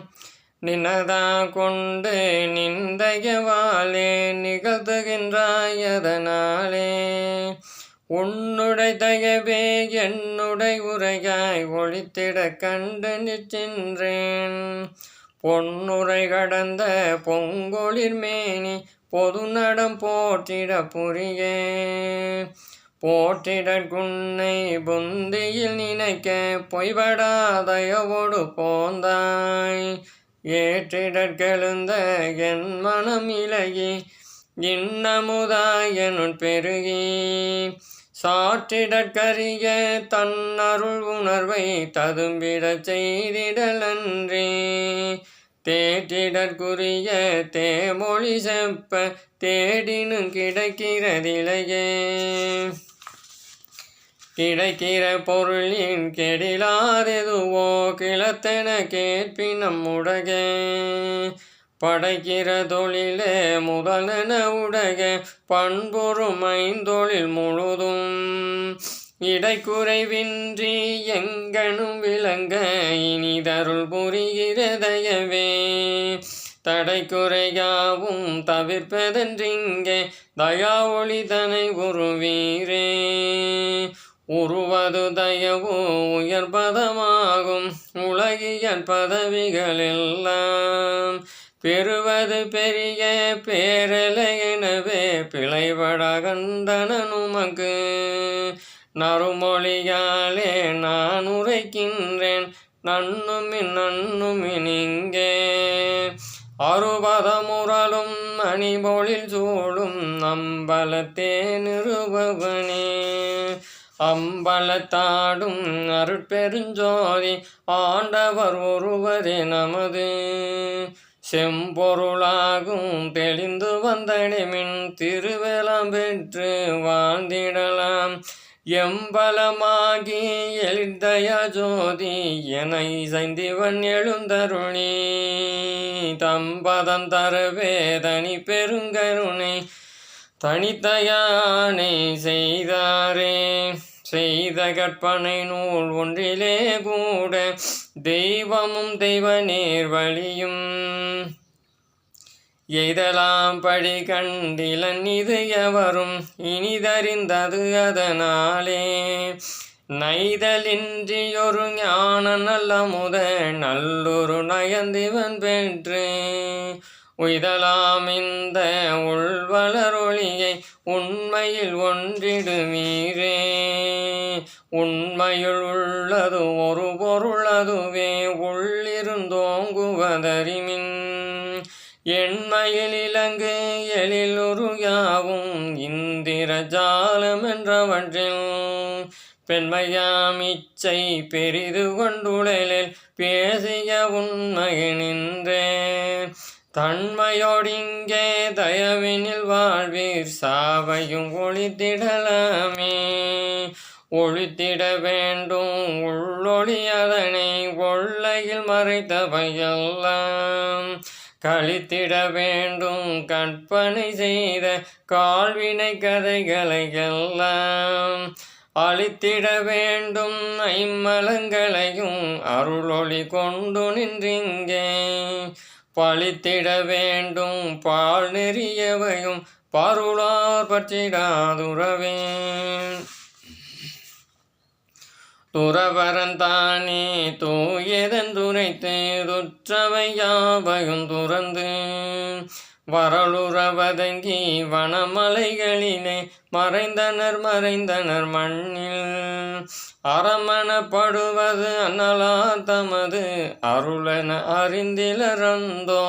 நினதா கொண்டு நிந்தையவாலே நிகழ்த்துகின்றாயதனாலே உன்னுடை தயவே என்னுடை உரையாய் ஒழித்திட கண்டு நிற்கின்றேன் பொன்னுரை கடந்த பொங்கொளிர் மேனி பொது நடம் போற்றிட புரியே போற்றிடற்குன்னை புந்தியில் நினைக்க பொய்படாதயவோடு போந்தாய் ஏற்றிடற்கெழுந்த என் மனம் இலகி இன்னமுதாயனுள் பெருகி சாற்றிடற்கரிய தன்னருள் உணர்வை ததும்பிடச் செய்திடலன்றே தேற்றிடற்குரிய தேமொழி செப்ப தேடினும் கிடைக்கிறதிலையே கிடைக்கிற பொருளின் கெடிலாதெதுவோ கிளத்தென கேட்பினம் உடக படைக்கிற தொழிலே முதலென உடக பண்பொரும் ஐந்தொழில் முழுதும் இடைக்குறைவின்றி எங்கனும் விளங்க இனிதருள் புரிகிறதயவே தடைக்குறையாவும் தவிர்ப்பதென்றிங்கே தயா ஒளிதனை உருவீரே உருவது தயவு உயர்பதமாகும் உலகியல் பதவிகளெல்லாம் பெறுவது பெரிய பேரலை எனவே பிழைபட கண்டன உமக்கு நறுமொழியாலே நான் உரைக்கின்றேன் நன்னுமின் இங்கே அறுபதமுரலும் மணிபொழில் சூடும் அம்பலத்தே நிறுபவனே அம்பலத்தாடும் அருட்பெருஞ்சோதி ஆண்டவர் ஒருவரே நமது செம்பொருளாகும் தெளிந்து வந்தடைமின் திருவெலாம் பெற்று வாழ்ந்திடலாம் எம்பலமாகி எளிதயா ஜோதி என இசைந்திவன் எழுந்தருளி தம்பதம் தரவே தனி பெருங்கருணை தனித்தயானை செய்தாரே செய்த கற்பனை நூல் ஒன்றிலே கூட தெய்வமும் தெய்வ நேர் வழியும் எய்தலாம் படி கண்டிலன் இது எவரும் இனிதறிந்தது அதனாலே நைதலின்றியொரு ஞான நல்ல முத நல்லொரு நயந்திவன் பெற்று உய்தலாம் இந்த உள்வளரொளியை உண்மையில் ஒன்றிடுமீரே உண்மையுள் உள்ளது ஒரு பொருள் அதுவே உள்ளிருந்தோங்குவதறிமின் எண்மையில் இலங்கு எழிலுரு யாவும் இந்திர ஜாலம் என்றவற்றில் பெண்மையாம் இச்சை பெரிது கொண்டுழலில் பேசிய உண்மையை நின்றே தன்மையோடிங்கே தயவினில் வாழ்வீர் சாவையும் ஒளித்திடலாமே ஒளித்திட வேண்டும் உள்ளொளி அதனை கொள்ளையில் மறைத்தவையெல்லாம் கழித்திட வேண்டும் கற்பனை செய்த கால்வினை கதைகளை எல்லாம் அழித்திட வேண்டும் ஐம்மலங்களையும் அருளொளி கொண்டு நின்றிங்கே பழித்திட வேண்டும் பால் நெறியவையும் பருளார் பற்றிடாதுறவே துறவரந்தானே தூயதந்துரைத்து துற்றவை யாவையும் துறந்து வரலுறவதங்கி வனமலைகளிலே மறைந்தனர் மண்ணில் அறமணப்படுவது அன்னலார் தமது அருளென அறிந்திலரந்தோ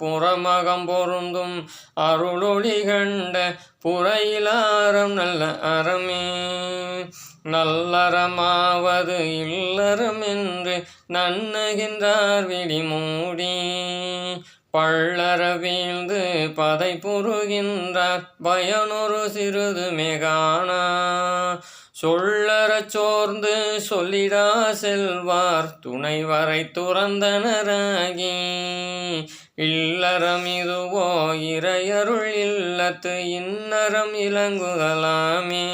புறமகம் பொருந்தும் அருளொளி கண்ட புறையிலாரம் நல்ல அறமே நல்லறமாவது இல்லறம் என்று நன்னுகின்றார் விழிமூடி பள்ளற வீழ்ந்து பதை புறுகின்றார் பயனொரு சிறிதுமே காணா சொல்லறச் சோர்ந்து சொல்லிடா செல்வார் துணைவரை துறந்தனராகி இல்லறம் இதுவோ இறையருள் இல்லத்து இன்னறம் இலங்குதலாமே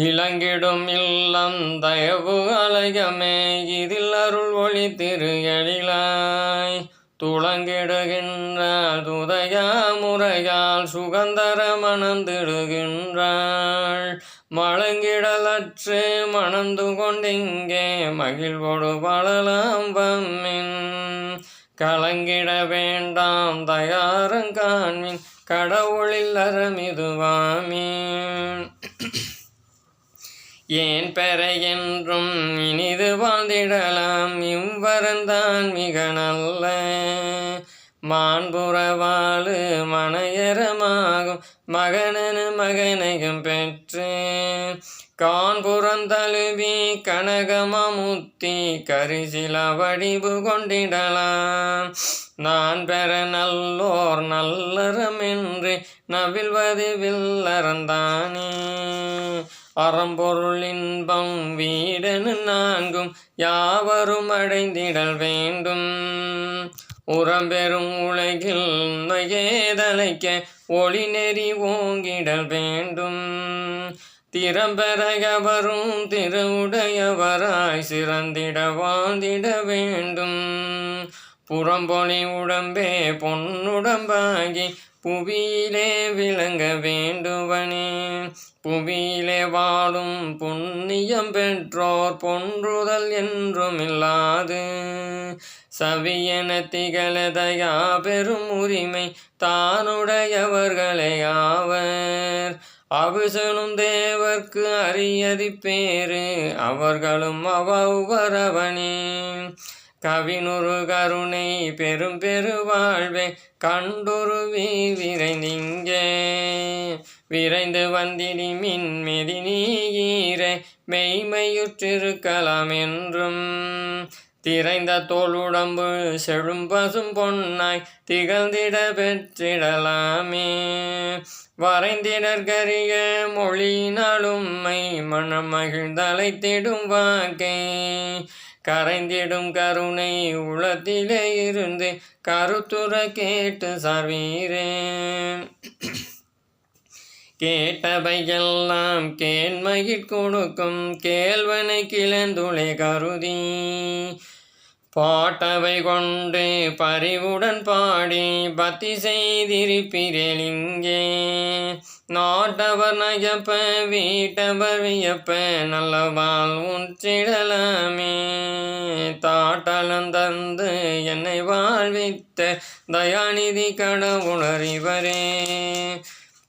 இலங்கிடும் இல்லம் தயவு அலையமே இதில் அருள் ஒளி திரு எழிலாய் துளங்கிடுகின்றாள் துதயா முறையால் சுகந்தர மணந்திடுகின்றாள் மழங்கிடலற்று மணந்து கொண்டிங்கே மகிழ்வொடு வாழலாம் வம்மின் கலங்கிட வேண்டாம் தயாரங்காண்மின் கடவுளில் அறமிதுவாமீன் ஏன் பெற என்றும் இனிது வாழ்ந்திடலாம் இவ்வரந்தான் மிக நல்ல மாண்புறவாழு மனையரமாகும் மகனனு மகனையும் பெற்று கான்புறந்தழுவி கனகமமுத்தி கரிசில வடிவு கொண்டிடலாம் நான் பெற நல்லோர் நல்லறமென்று நவில்வது வில்லறந்தானே அறம்பொருள் இன்பம் வீடனு நான்கும் யாவரும் அடைந்திடல் வேண்டும் உறம்பெறும் உலகில் உண்மையேதலைக்க ஒளி நெறி ஓங்கிடல் வேண்டும் திறம்பெற எவரும் திருவுடையவராய் சிறந்திட வாழ்ந்திட வேண்டும் புறம்பொழி உடம்பே பொன்னுடம்பாகி புவியிலே விளங்க வேண்டுவனே புவியிலே வாழும் புண்ணியம் பெற்றோர் பொன்றுதல் என்றுமில்லாது சவியன திகழதையா பெரும் உரிமை தானுடையவர்களே ஆவர் அவிசனும் தேவர்க்கு அரியதி பேரு அவர்களும் அவ்வரவனே கவினுரு கருணை பெரும் பெருவாழ்வே கண்டுருவி விரைந்திங்கே விரைந்து வந்திடி மின் மெதினீரே மெய்மையுற்றிருக்கலாம் என்றும் திரைந்த தோளுடம்பு செழும் பசும் பொன்னாய் திகழ்ந்திட பெற்றிடலாமே வரைந்திடற்கரிய மொழியினாலும்மை மனம் மகிழ்ந்தழைத்திடும் வாக்கை கரைந்திடும் கருணை உளத்திலே இருந்து கருத்துற கேட்டு சார்வீரே கேட்டவையெல்லாம் கேண்மையிற் கொடுக்கும் கேள்வனை கிளந்துளை கருதி பாட்டவை கொண்டு பரிவுடன் பாடி பக்தி செய்திருப்பிரேலிங்கே நாட்டவர் நயப்ப வீட்டவர் வியப்ப நல்லவாள் உற்றிடலாமே தாட்டலந்தந்து என்னை வாழ்வித்த தயாநிதி கடவுளறிவரே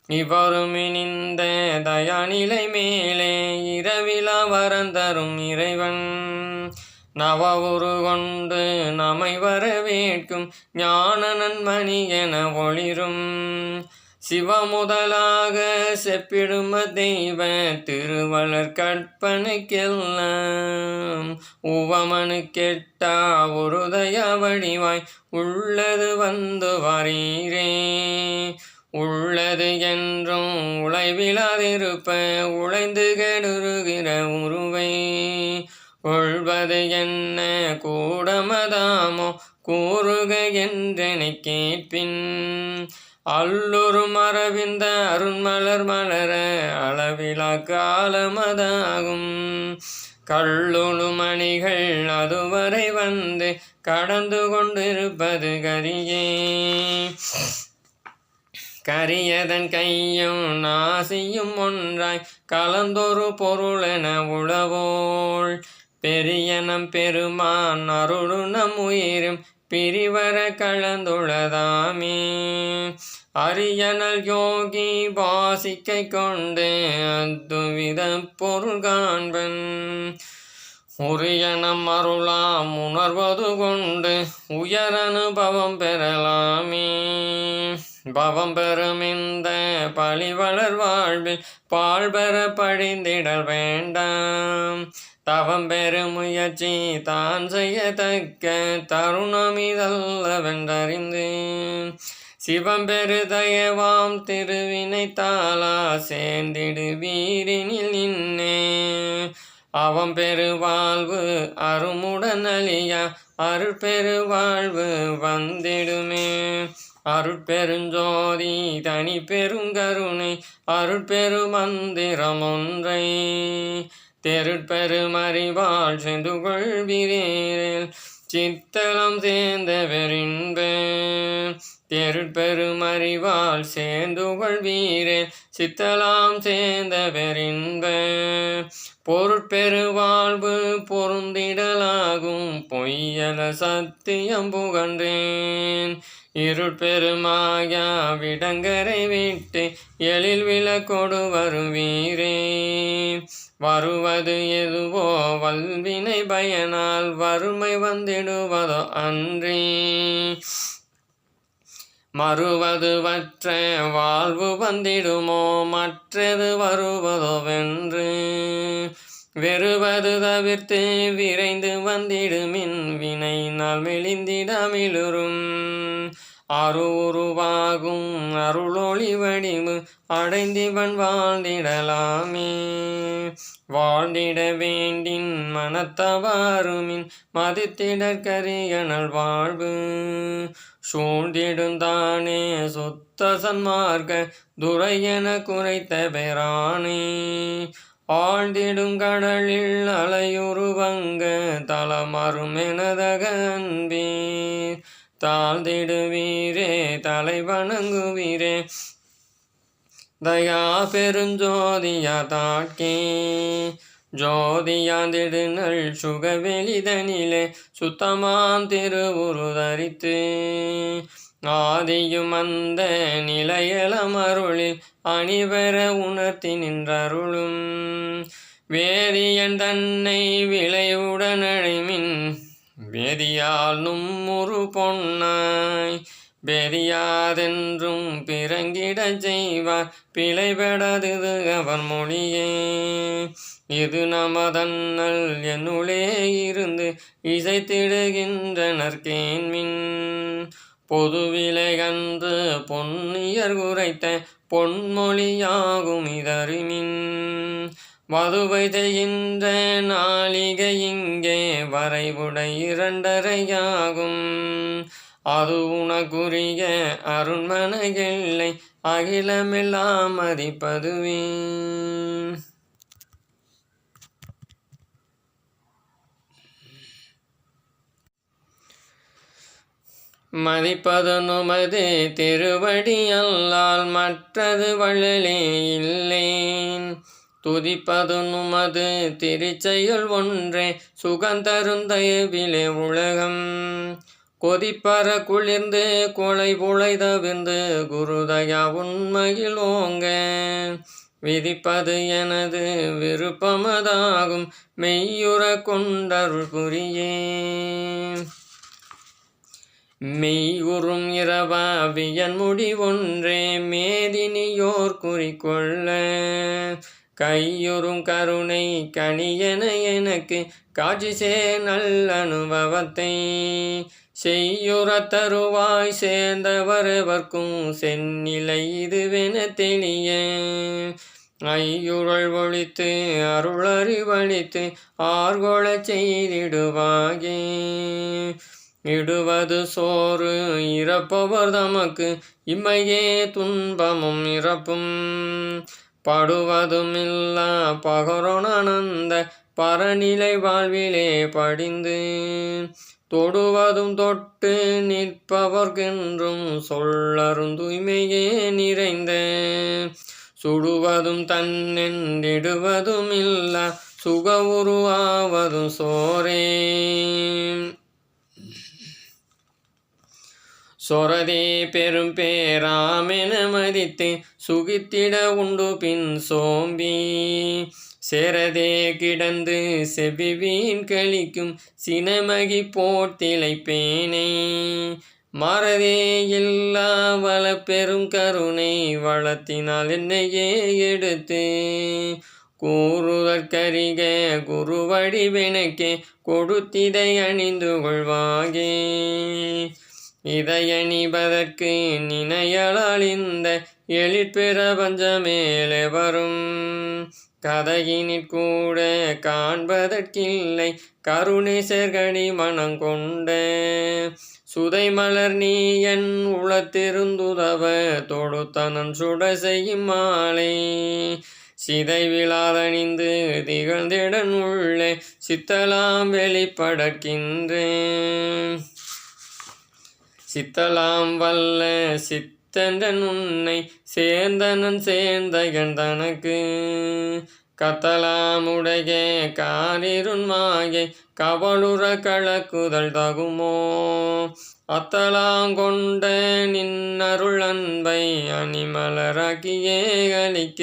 இவரும் இனிந்த தயாநிலை மேலே இரவிலா வரந்தரும் இறைவன் நவவுரு கொண்டு நம்மை வரவேற்கும் ஞான நன்மணி என ஒளிரும் சிவமுதலாக செப்பிடும் தெய்வ திருவளர் கற்பனைக்கெல்லாம் உவமனு கெட்டா உருதய வடிவாய் உள்ளது வந்து வரீரே உள்ளது என்றும் உழைவிலாதிருப்ப உழைந்து கெடுகிற உருவை கொள்வது என்ன கூடமதாமோ கூறுக என்றெனை கேட்பின் அல்லொரு மரவிந்த அருண்மலர் மலர அளவிலா காலமதாகும் கள்ளுணு மணிகள் அதுவரை வந்து கடந்து கொண்டிருப்பது கரியே கரியதன் கையும் நாசியும் ஒன்றாய் கலந்தொரு பொருளென உளவோள் பெரியனம் பெருமான் அருளுணம் உயிரும் பிரிவர கலந்துளதாமே அரியனல் யோகி வாசிக்கை கொண்டு அத்துவித பொருள் காண்பன் உரியனம் அருளாம் உணர்வது கொண்டு உயர் அனுபவம் பெறலாமே. பவம் பெறும் இந்த பழிவளர் வாழ்வில் பால் பெற பழிந்திடல் வேண்டாம். தவம் பெறும் முயற்சி தான் செய்யத்தக்க தருணமிதல்லவென்றறிந்து சிவம் பெரு தயவாம் திருவினை தாளா சேர்ந்திடு வீரினில் நின்னே அவம் பெரு வாழ்வு அருமுடன் அழியா அருட்பெரு வாழ்வு வந்திடுமே. அருட்பெருஞ்சோதி தனி பெருங்கருணை அருட்பெரு மந்திரம் ஒன்றை தெருட்பெருமறிவாள் செந்துகொள் விரேல் சித்தலம் சேர்ந்தவரின்ப தெருட்பெருமறிவாள் சேர்ந்துகொள் வீரேல் சித்தலாம் சேர்ந்தவரின்ப பொருட்பெரு வாழ்வு பொருந்திடலாகும் பொய்யல சத்தியம் புகன்றேன். இருட்பெருமாயா விடங்கரை விட்டு எழில் விளக்கொடு வருவீரே. வருவது எதுவோ வல்வினை பயனால் வறுமை வந்திடுவதோ அன்றி மறுவது வற்ற வாழ்வு வந்திடுமோ மற்றது வருவதோ வென்று வெறுவது தவிர்த்து விரைந்து வந்திடுமின் வினை நாள் மெலிந்திடமிழுறும் அருவுருவாகும் அருளொளி வடிவு அடைந்திவன் வாழ்ந்திடலாமே. வாழ்ந்திட வேண்டின் மனத்தவாறுமின் மதித்திடற்கரியனல் வாழ்வு சூழ்ந்திடுந்தானே சுத்த சன்மார்க்க துரையென குறைத்த பெறானே. ஆழ்ந்திடும் கடலில் அலையுருவங்க தலமரும் எனதக அன்பீர் தாழ்ந்திடுவீரே தலை வணங்குவீரே தயா பெருஞ்சோதியா தாக்கே. ஜோதியாந்திடுநல் சுகவெளிதனிலே சுத்தமாம் திருவுரு தரித்து ஆதியும் அந்த நிலையலமருளில் அணிவர உணர்த்தி நின்றருளும் வேதியன் தன்னை விளைவுடனழைமின் வேதியால் நும்முறு பொன்னாய் பெரியாதென்றும் பிறங்கிடச் செய்வார் பிழைபடாது அவர் மொழியே. இது நமதன்னல் என்னுளே இருந்து இசைத்திடுகின்றனர் கேண்மின் பொதுவிலை கன்று பொன்னியர் குறைத்த பொன்மொழியாகும் இதறிமின் மதுவை செய்கின்ற நாளிகை இங்கே வரைவுடை 2.5 அது உனக்குரிய அருண்மனைகளை அகிலமெல்லாம் மதிப்பதுவே. மதிப்பது நுமது திருவடி அல்லால் மற்றது வள்ளலே இல்லேன். துதிப்பது நுமது திருச்செயல் ஒன்றே சுகந்தருந்தயவிலே உலகம் கொதிப்பற குளிர்ந்து கொலை புலை தவிர்ந்து குருதயா உண்மையில் ஓங்க விதிப்பது எனது விருப்பமதாகும் மெய்யுற கொண்டருள் புரியே. மெய்யுறும் இரவாவியன் முடிவொன்றே மேதினியோர் குறிக்கொள்ள கையுறும் கருணை கனியன எனக்கு காட்சி சேர் நல்ல அனுபவத்தை செய்யுற தருவாய் சேர்ந்தவரவர்க்கும் செந்நிலை இதுவென தெளிய ஐயுறள் ஒழித்து அருளறிவழித்து ஆர்கொளச் செய்திடுவாயே. இடுவது சோறு இறப்பவர் தமக்கு இம்மையே துன்பமும் இறப்பும் படுவதுமில்லா பகரோனந்த பரநிலை வாழ்விலே படிந்து தொடுவதும் தொட்டு நிற்பவர்க்கென்றும் சொல்லரும் தூய்மையே நிறைந்த சுடுவதும் தன்னெண்டிடுவதும் இல்லா சுக உருவாவதும் சோரே. சொரதே பெரும் பேராமென மதித்து சுகித்திட உண்டு பின் சோம்பி சேரதே கிடந்து செவிவீன் கழிக்கும் சினமகி போர்த்திலை பேனை மறதே இல்லா வள பெரும் கருணை வளத்தினால் என்னையே எடுத்து கூறுதற்கரிக குருவடிவினைக்கே கொடுத்திதை அணிந்து கொள்வாகே. இதையணிபதற்கு நினையலால் இந்த எழிற்பிரபஞ்சமேலே வரும் கதையினிற்கூட காண்பதற்கில்லை கருணை சேர்கடி மனங்கொண்ட சுதைமலர் நீ என் உளத்திருந்துதவ தொடுத்தனன் சுட செய்யும் மாலை சிதைவிழாதணிந்து திகழ்ந்திடன் உள்ளே சித்தலாம் வெளிப்படக்கின்றேன். சித்தலாம் வல்ல சித்தன்றன் உன்னை சேர்ந்தனன் சேர்ந்தகன் தனக்கு கத்தலாமுடைய காரிருன் மாயை கவலுற கலக்குதல் தகுமோ அத்தலாங்கொண்ட நின்னருள் அன்பை அணிமலராக்கியே அளிக்க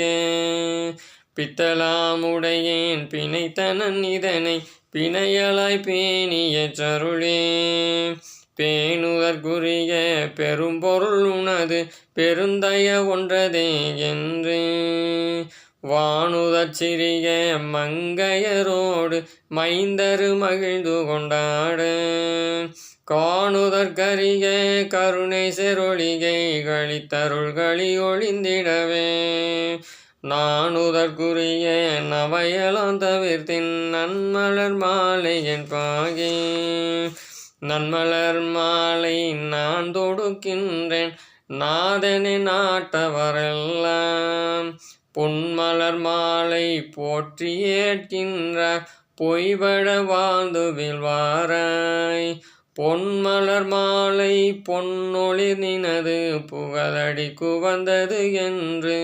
பித்தலாமுடையேன் பிணைத்தனன் இதனை பிணையலாய் பேணிய சருளே. பேணுதற்குரிய பெரும்பொருள் உனது பெருந்தய ஒன்றதே என்று வானுதற் சிறிய மங்கையரோடு மைந்தரு மகிழ்ந்து கொண்டாட காணுதற்கரிய கருணை செரொளிகை களித்தருள்களி ஒளிந்திடவே நானுதற்குரிய நவையலாம் தவிர்த்தின் நன்மலர் மாலை என் பாகே. நன்மலர் மாலை நான் தொடுக்கின்றேன் நாதனை நாட்டவரெல்லாம் பொன்மலர் மாலை போற்றி ஏற்கின்றார் பொய்பட வாழ்ந்து வீழ்வாராய். பொன்மலர் மாலை பொன்னொளி நினது புகழடி குவந்தது என்று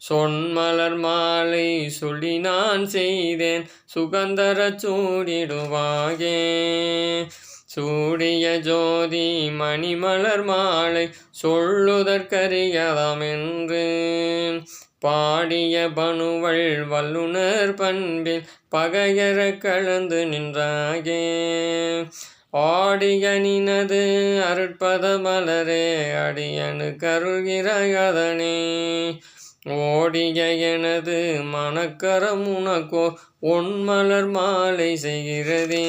சொன்மலர் மாலை சொல்லி நான் செய்தேன் சுகந்தர சூடிடுவாகே. சூடிய ஜோதி மணிமலர் மாலை சொல்லுதற்கரியதாமென்று பாடிய பணுவள் வல்லுனர் பண்பில் பகையற கலந்து நின்றாகே. ஆடிய நினது அருட்பத மலரே அடியனு கருள்கிறாயதனே ஓடிய எனது மனக்கரம் உனக்கோ ஒன்மலர் மாலை செய்கிறதே.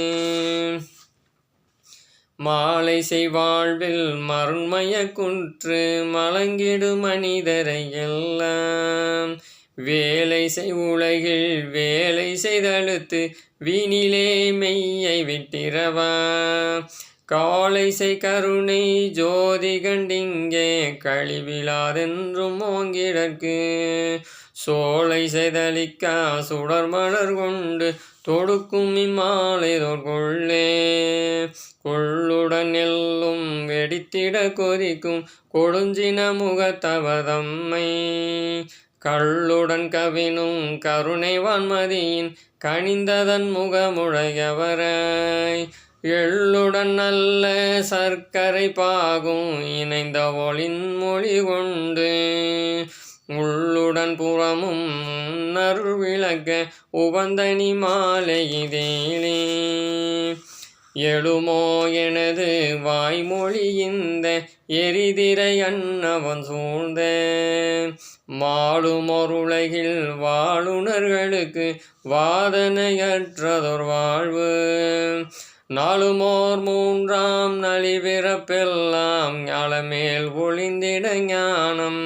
மாலை செய்வாழ்வில் மருண்மய குன்று மலங்கிடு மனிதரை எல்லாம் வேலை செய் உலகில் வேலை செய்தழுத்து வீணிலே மெய்யை விட்டிரவா காலை செய் கருணை ஜோதி கண்டிங்கே கழிவிலாதென்றும் ஓங்கிடற்கு சோலை செய்தளிக்கா சுடர் மலர் கொண்டு தொடுக்கும் இம்மாலை தொற்கொள்ளே கொள்ளுடன் எல்லும் வெடித்திட கொதிக்கும் கொடுஞ்சின முகத்தவதம்மை கள்ளுடன் கவினும் கருணை வான்மதியின் கனிந்ததன் முகமுடையவராய் எள்ளுடன் நல்ல சர்க்கரை பாகும் இணைந்த ஒளின் மொழி கொண்டு உள்ளுடன் புறமும் அருள் விளக்க உவந்தனி மாலை இதேலே எழுமோ எனது வாய்மொழி இந்த எரிதிரை அன்னவன் சூழ்ந்த மாளுமொருலகில் வாழுணர்களுக்கு வாதனையற்றதொரு வாழ்வு நாளுமோர் மூன்றாம் நலிபிறப்பெல்லாம் ஞாலமேல் ஒளிந்திட ஞானம்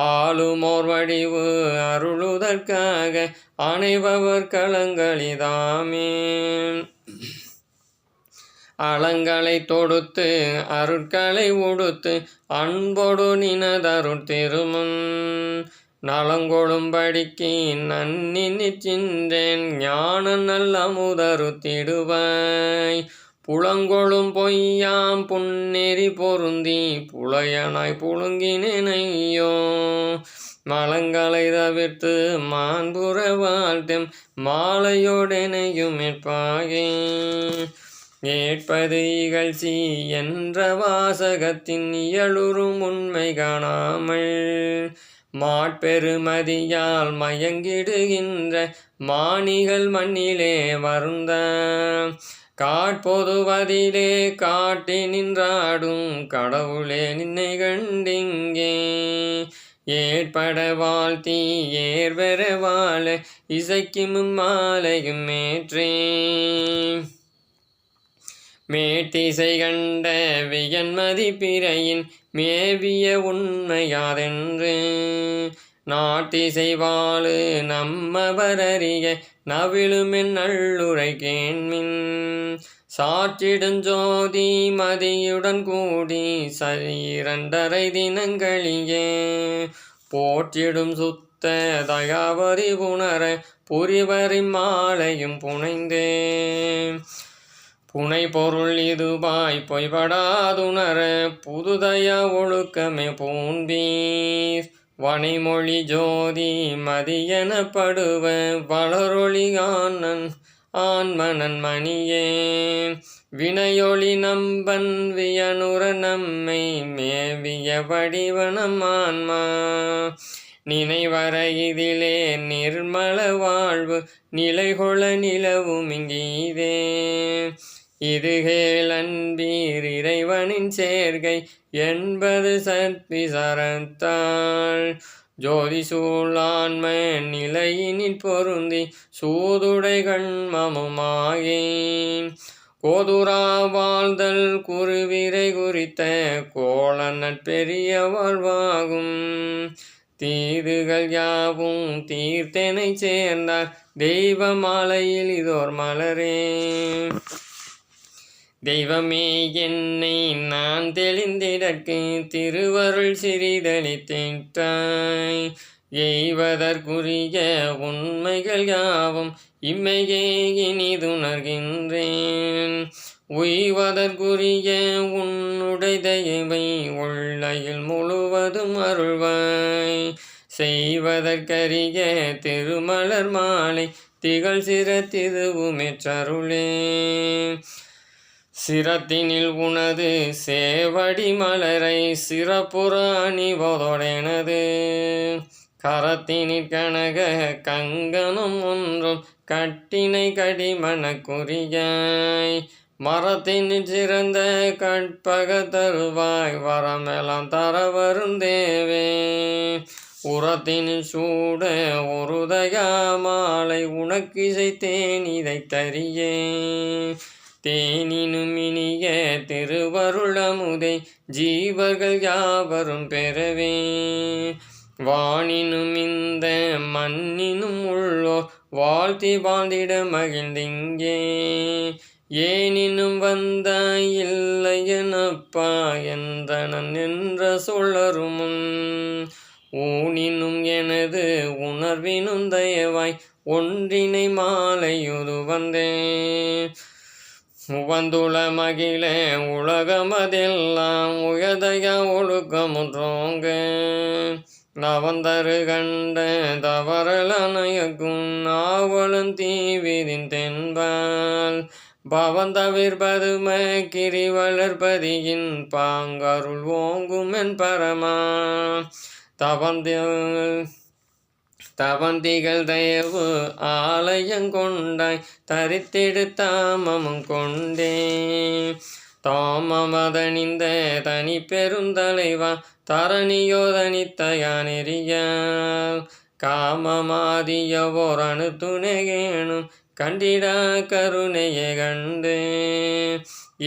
ஆளுமோர் வடிவு அருளுதற்காக அனைபவர் களங்களிதாமே அலங்களை தொடுத்து அருட்களை உடுத்து அன்பொடு நினதருட் திருமுன் நலங்கொழும்படிக்கு நன்னி நிற்கின்றேன் ஞான நல்ல முதருத்திடுவாய் புலங்கொழும் பொய்யாம் புன்னெறி பொருந்தி புலையனாய் புழுங்கினேனையோ மலங்களை தவிர்த்து மாண்புற வாழ்த்தெம் மாலையோடெனையும் ஏற்பாகே ஏற்பது இகழ்ச்சி என்ற வாசகத்தின் இயலுறும் உண்மை காணாமல் மாட்பெருமதியால் மயங்கிடுகின்ற மானிகள் மண்ணிலே வருந்த காட்பொதுவதிலே காட்டி நின்றாடும் கடவுளே நின்னை கண்டிங்கே ஏற்பட வாழ்த்தி ஏர்வர வாழ இசைக்கும் மாலையும் மேற்றே மேட்டிசை கண்ட வியன்மதி பிறையின் மேவிய உண்மையாதென்று நாட்டிசை வாழு நம்மவரறிய நவிழுமென் நல்லுரை கேண்மின் சாற்றிடுஞ்சோதி மதியுடன் கூடி சரிரண்டரை தினங்களியே போற்றிடும் சுத்த தயாவரி புணர புரிவரி மாலையும் புனைந்தே புனை பொருள் இதுவாய் பொய்படாதுணர புதுதய ஒழுக்கமே பூன்பீர் வனைமொழி ஜோதி மதியெனப்படுவ வளரொளி ஆன்மனன் மணியே வினையொளி நம்பன் வியனுற நம்மை மேவிய வடிவனம் ஆன்மா நினைவர இதிலே நிர்மல வாழ்வு நிலைகொள நிலவும் இங்கீதே இதுகேல் அன்பீர் இறைவனின் சேர்கை என்பது சற்பிசரத்தாள் ஜோதி சூழான்ம நிலையினில் பொருந்தி சூதுடை கண்மமுமாகேன் கோதுரா வாழ்தல் குருவிரை குறித்த கோளநற் பெரிய வாழ்வாகும் தீதுகள் யாவும் தீர்த்தனை சேர்ந்தார் தெய்வ மாலையில் இதோர் மலரே தெய்வமே என்னை நான் தெளிந்திடற்கு திருவருள் சிறிதளித்தாய் எய்வதற்குரிய உண்மைகள் யாவும் இம்மையே இனிதுணர்கின்றேன் உய்வதற்குரிய உன்னுடைய தயவை உள்ளையில் முழுவதும் அருள்வாய் செய்வதற்கரிய திருமலர் மாலை திகழ் சிரத்திருவுமெற்றருளே சிரத்தினில் உனது சேவடி மலரை சிறப்புற அணிவதோடெனது கரத்தினிற் கனக கங்கணம் ஒன்றும் கட்டினை கடிமணக்குரியாய் மரத்தினில் சிறந்த கற்பக தருவாய் வரமெல்லாம் தர வரும் தேவே உரத்தினில் சூட ஒருதயா மாலை உனக்கிசைத்தேன் இதை தரியே தேனினும் இனிய திருவருளமுதை ஜீவர்கள் யாவரும் பெறவே வானினும் இந்த மண்ணினும் உள்ளோர் வாழ்த்தி வாழ்ந்திட மகிழ்ந்திங்கே ஏனினும் வந்தாய் இல்லையனப்பா என்றனன் என்ற சொல்லருமுன் ஊனினும் எனது உணர்வினும் தயவாய் ஒன்றினை மாலையுது வந்தேன் உவந்துள மகிழ உலகமதெல்லாம் உயதய ஒழுக்கமுற்றோங்க நவந்தரு கண்ட தவறலனையக்கும் நாவலும் தீவிதின் தென்பால் பவந்தவிர்பதும கிரி வளர்பதியின் பாங்கருள் ஓங்குமென் பரமா தவந்திகள் தயவு ஆலயங்கொண்டாய் தரித்தெடுத்தாமமும் கொண்டே தாமமதனிந்த தனி பெருந்தலைவா தரணியோதனித்தயானெறியால் காமமாதியவோர் அணு துணைகேனும் கண்டிடா கருணையை கண்டு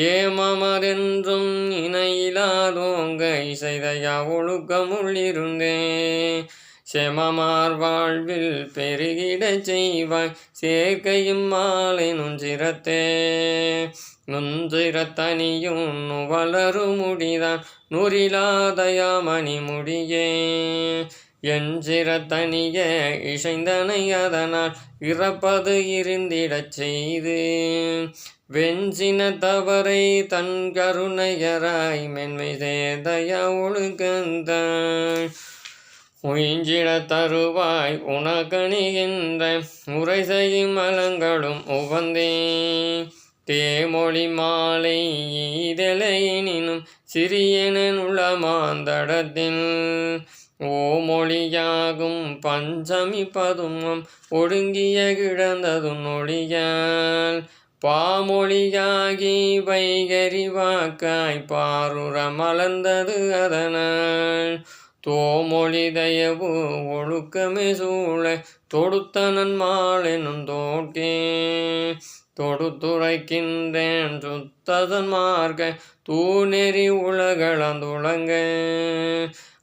ஏமமதென்றும் இணையிலாதோங்க இசைதையா ஒழுக்கமுள்ளிருந்தே செமமார் வாழ்வில் பெருகிடச் செய்வாய் சேர்க்கையும் மாலை நுஞ்சிரத்தே நுஞ்சிரத்தனியும் நுவலரு முடிதான் நுரிலாதயாமணி முடியே எஞ்சிரத்தனிய இசைந்தனை அதனால் இறப்பது இருந்திடச் செய்து வெஞ்சின தவறை தன் கருணையராய் மென்மை சேதையா ஒழுகந்தாய் உயிஞ்சிட தருவாய் உனக்கணிகின்ற உரை செய்யும் மலங்களும் உவந்தே தேமொழி மாலை ஈதலையினும் சிறியனன் உளமாந்தடத்தில் ஓமொழியாகும் பஞ்சமி பதுமம் ஒடுங்கிய கிடந்தது நொழியால் பாமொழியாகி வைகரி வாக்காய் பாருற மலர்ந்தது அதனால் தோமொழி தயவு ஒழுக்கமே சூழ தொடுத்தனன் மாலெனும் தோற்கே தொடுத்துரைக்கின்றேன் சுத்ததன் மார்க்க தூநெறி உலகளந்துளங்க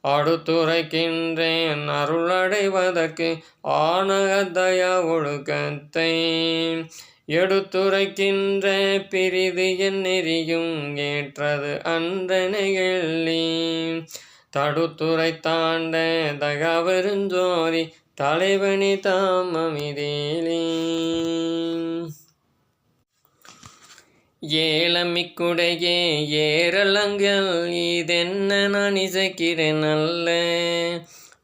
அடுத்துரைக்கின்றேன் அருளடைவதற்கு ஆனகதய ஒழுக்கத்தை எடுத்துரைக்கின்ற பிரிது என் நெறியும் ஏற்றது அன்றனையள்ளி தடுத்துரை தாண்ட தகவருஞ்சோதி தலைவனி தாமமிதேலி ஏலமிக்குடையே ஏரலங்கள் இதென்ன நான் இசைக்கிறேன் நல்ல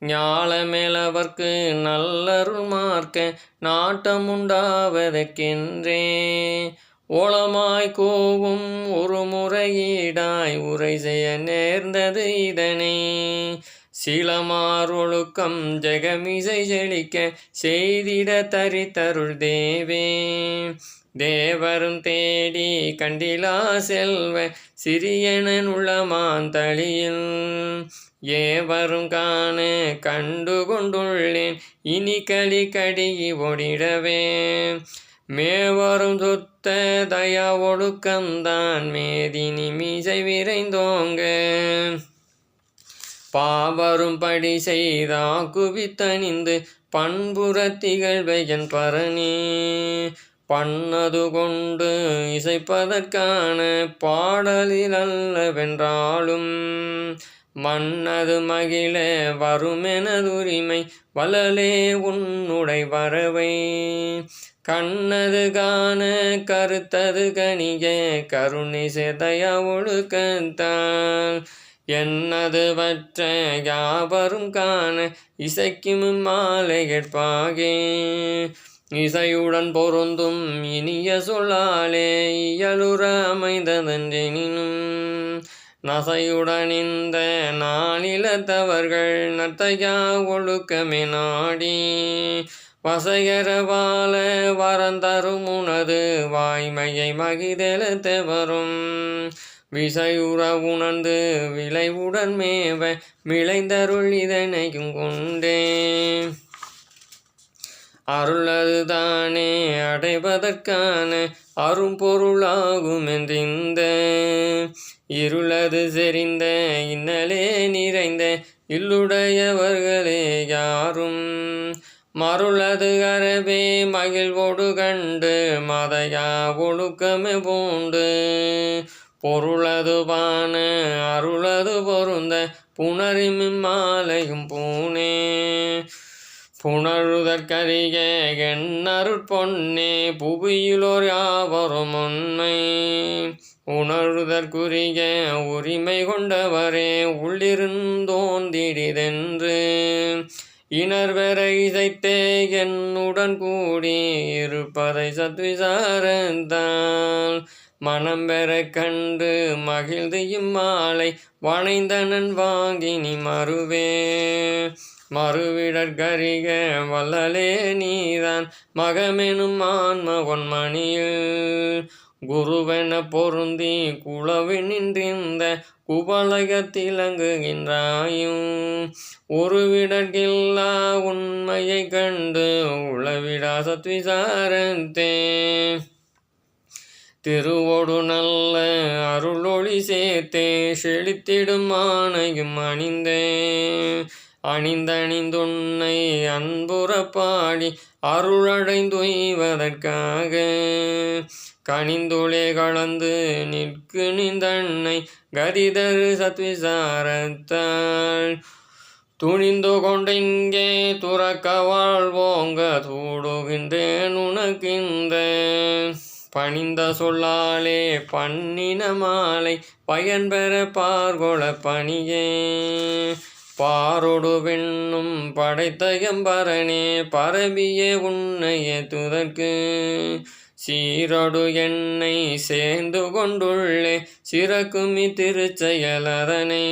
ஞாலமேலவர்க்கு நல்லருள் மார்க்க நாட்டமுண்டாவதற்கென்றே ஓலமாய் கோவும் ஒரு முறையீடாய் உரை செய்ய நேர்ந்தது இதனை சீலமாரொழுக்கம் ஜெகமிசை செழிக்க செய்திட தரித்தருள் தேவே தேவரும் தேடி கண்டிலா செல்வ சிறியனன் உள்ளமாந்தளியில் ஏவரும் காண கண்டு கொண்டுள்ளேன் இனி களி கடிகி ஓடிடவே மேவரும் சொத்த தயா ஒழுக்கந்தான் மேதினி மீசை விரைந்தோங்க பாவரும் படி செய்தா குவித்தணிந்து பண்புற திகழ்வையன் பரணி பண்ணது கொண்டு இசைப்பதற்கான பாடலில் அல்லவென்றாலும் மன்னது மகிழ வருமெனதுரிமை வளலே உன்னுடை வரவை கண்ணது காண கருத்தது கணிக கருணை செதய ஒழுக்கத்தால் என்னது வற்ற யாவரும் காண இசைக்கும் மாலை கேட்பாகே இசையுடன் பொருந்தும் இனிய சொல்லாலே இயலுற அமைந்ததென்றெனினும் நசையுடன் இந்த நாளிலத்தவர்கள் நத்தையா ஒழுக்கமே நாடி வசையரவால வரந்தரும் உனது வாய்மையை மகிதெழுத்த வரும் விசையுற உணர்ந்து விளைவுடன் மேவ விளைந்தருள் இதனையும் கொண்டே அருளதுதானே அடைவதற்கான அரும்பொருளாகும் என்றிந்த இருளது செறிந்த இன்னலே நிறைந்த இல்லுடையவர்களே யாரும் மருளது அறவே மகிழ்வோடு கண்டு மதையா ஒழுக்கமே பூண்டு பொருளது பான அருளது பொருந்த புணரிமின் மாலையும் பூனே புணருதற்கரிய எண்ணருட்பொன்னே புவியிலோர் யாவரும் உண்மை உணர்தற்குரிய உரிமை கொண்டவரே உள்ளிருந்தோந்திடிதென்று இணர்வர இசைத்தே என்னுடன் கூடி இருப்பதை சத்விசாரத்தால் மனம் பெற கண்டு மகிழ்ந்து இம்மாலை வணைந்தனன் வாங்கினி மறுவே மறுவிடற்கரிக வல்லலே நீதான் மகமெனும் ஆன்ம ஒன்மணியில் குருவென பொருந்தி குளவி நின்றிருந்த குவலயத்திலங்குகின்றாயும் ஒருவிடற்கில்லா உண்மையை கண்டு உளவிடா சத்விசாரத்தே திருவோடு நல்ல அருளொளி சேர்த்தே செழித்திடும் ஆணையும் அணிந்தே அணிந்தணிந்துன்னை அன்புற பாடி அருளடைந்துய்வதற்காக கனிந்துளே கலந்து நிற்கு நின்றன்னை கதிதரு சத்விசாரத்தால் துணிந்து கொண்டிங்கே துறக்க வாழ்வோங்க தூடுகின்றேன் உனக்கின்ற பணிந்த சொல்லாலே பண்ணின மாலை பயன்பெற பார்கொள பணியே பாரொடு வெண்ணும் படைத்த எம்பரனே பரவியே உன்னையே துதற்கு சீரொடு என்னை சேர்ந்து கொண்டுள்ளே சிறக்குமி திருச்செயலதனை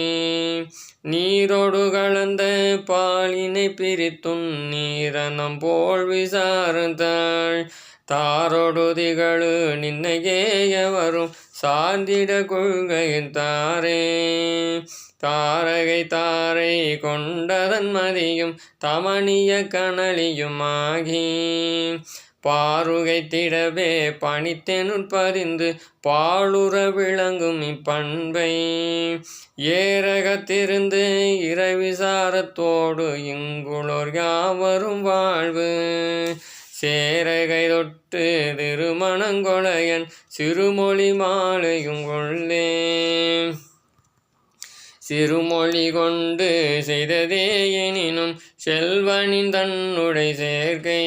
நீரோடு கலந்த பாலினை பிரித்தும் நீரனம் போல் விசாரத்தாள் தாரொடு திகழு நின்னையேயவரும் சார்ந்திட கொள்கையின் தாரே தாரகை தாரை கொண்டதன் மதியும் தமணிய கனலியுமாகி பாருகை திடவே பணித்தெனுட்பறிந்து பாலுற விளங்கும் இப்பண்பை ஏரகத்திருந்து இரவிசாரத்தோடு இங்குளோர் யாவரும் வாழ்வு சேரகை தொட்டு திருமணங்கொளையன் சிறுமொழி மாலையும் கொள்ளே சிறுமொழி கொண்டு செய்ததே எனினும் செல்வனின் தன்னுடை சேர்க்கை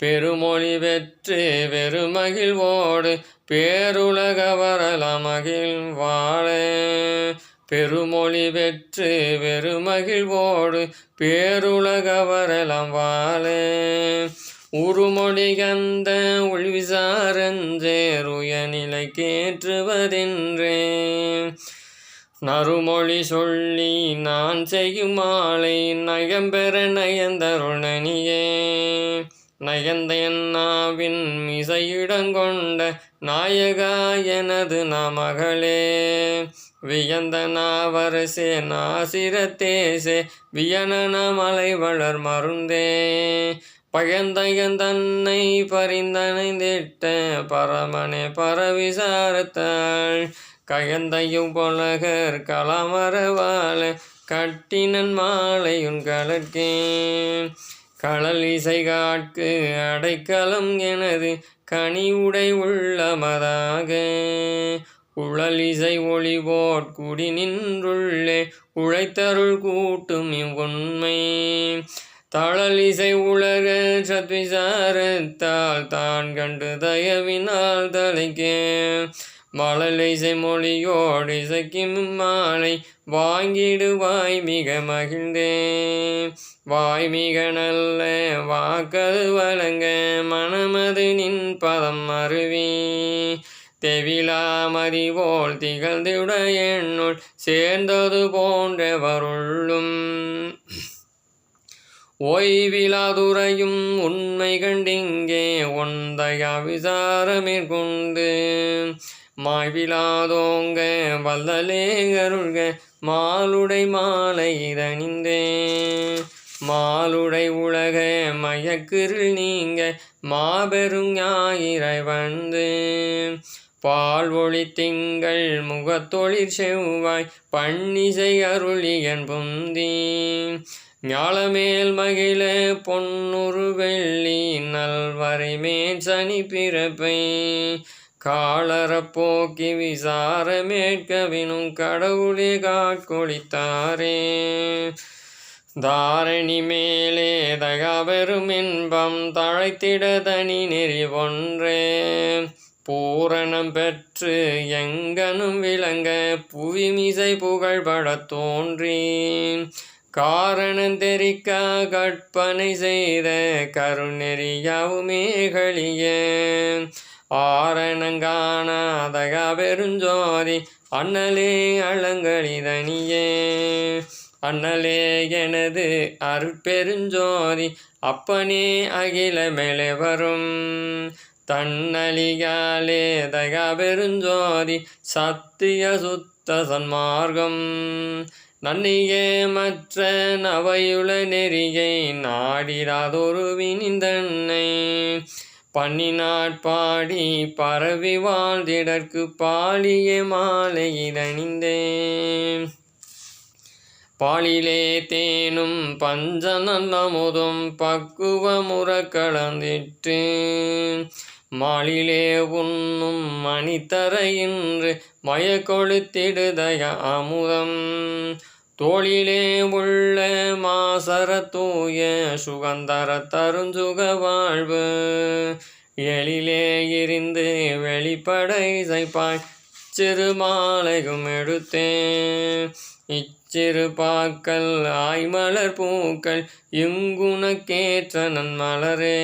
பெருமொழி பெற்று பெருமகிழ்வோடு பேருலகவரல மகிழ்வாழ பெருமொழி பெற்று பெருமகிழ்வோடு பேருலகவரலம் வாழ உருமொழி கந்த உள்விசாரஞ்சேருய நிலை கேற்றுவதென்றே நறுமொழி சொல்லி நான் செய்யும் மாலை நயம்பெற நயந்தருணனியே நயந்த என்னாவின் மிசையிடங்கொண்ட நாயகா எனது நாமகளே வியந்த நாவரசே நாசிரத்தேசே வியனன மலை வளர் மருந்தே பயந்தயந்தன்னை பரிந்தனைந்திட்ட பரமனே பரவிசாரத்தாள் கயந்தையும் பொலகர் களமரவால கட்டினன் மாலையுன் கலர்க்கே களல் இசை காட்கு அடைக்கலம் எனது கனிவுடை உள்ளமதாக உழல் இசை ஒளிவோட் குடி நின்றுள்ளே உழைத்தருள் கூட்டும் இவ்வுண்மை தழல் இசை உலக சத்விசாரத்தால் தான் கண்டு தயவினால் தலைக்கே மழல் இசை மொழியோடு இசைக்கும் மாலை வாங்கிடுவாய் மிக மகிழ்ந்தே வாய்மிக நல்ல வாக்கது வழங்க மனமது நின் பதம் அருவி தெவிலாமதி போல் திகழ்ந்திட என்னுள் சேர்ந்தது போன்றவருள்ளும் ஓய்விலாதுரையும் உண்மை கண்டிங்கே ஒந்தையா விசாரமேற்கொண்டு மாய்விலாதோங்க வல்லலே அருள்க மாலுடை மாலை இதணிந்தே மாலுடை உலக மயக்கிருள் நீங்க மாபெரும் ஞாயிறை வந்து பால் ஒளி திங்கள் முகத்தொழிற் செவ்வாய் பன்னிசை அருளியன் பொந்தி ஞாலமேல் மகிழ பொன்னுரு வெள்ளி நல்வரை மேல் சனி பிறப்பை காலரப்போக்கி விசாரமேற்கவினும் கடவுளே காட்கொளித்தாரே தாரணி மேலே தகாபெரும் இன்பம் தழைத்திட தனி நெறி ஒன்றே பூரணம் பெற்று எங்கனும் விளங்க புவிமிசை புகழ்படத் தோன்றி காரணம் தெரிக்க கற்பனை செய்த கருணெறியாவுமே களிய ஆரணங்கானாதக பெருஞ்சோதி அண்ணலே அலங்களிதனியே அண்ணலே எனது அருட்பெருஞ்சோதி அப்பனே அகில மேலே வரும் தன்னலியாலே தகா பெருஞ்சோதி சத்திய சுத்த சன்மார்க்கம் நன்னியே மற்ற நவையுள நெறியை நாடிடாதொரு வினிந்தன்னை பண்ணினாட்பாடி பரவி வாழ்ந்திடற்கு பாலிய மாலை இதணிந்தேன் பாலிலே தேனும் பஞ்சநல்லமுதும் பக்குவமுற கலந்திட்டு மாலிலே உண்ணும் மணித்தர இன்று மயக்கொழுத்திடுதய அமுதம் தோளிலே உள்ள மாசர தூய சுகந்தர தருஞ்சுக வாழ்வு எழிலே இருந்து வெளிப்பட இசைப்பாய் சிறுமாலையும் எடுத்தேன் இச்சிறு பாக்கள் ஆய்மலர் பூக்கள் இங்குனக்கேற்ற நன்மலரே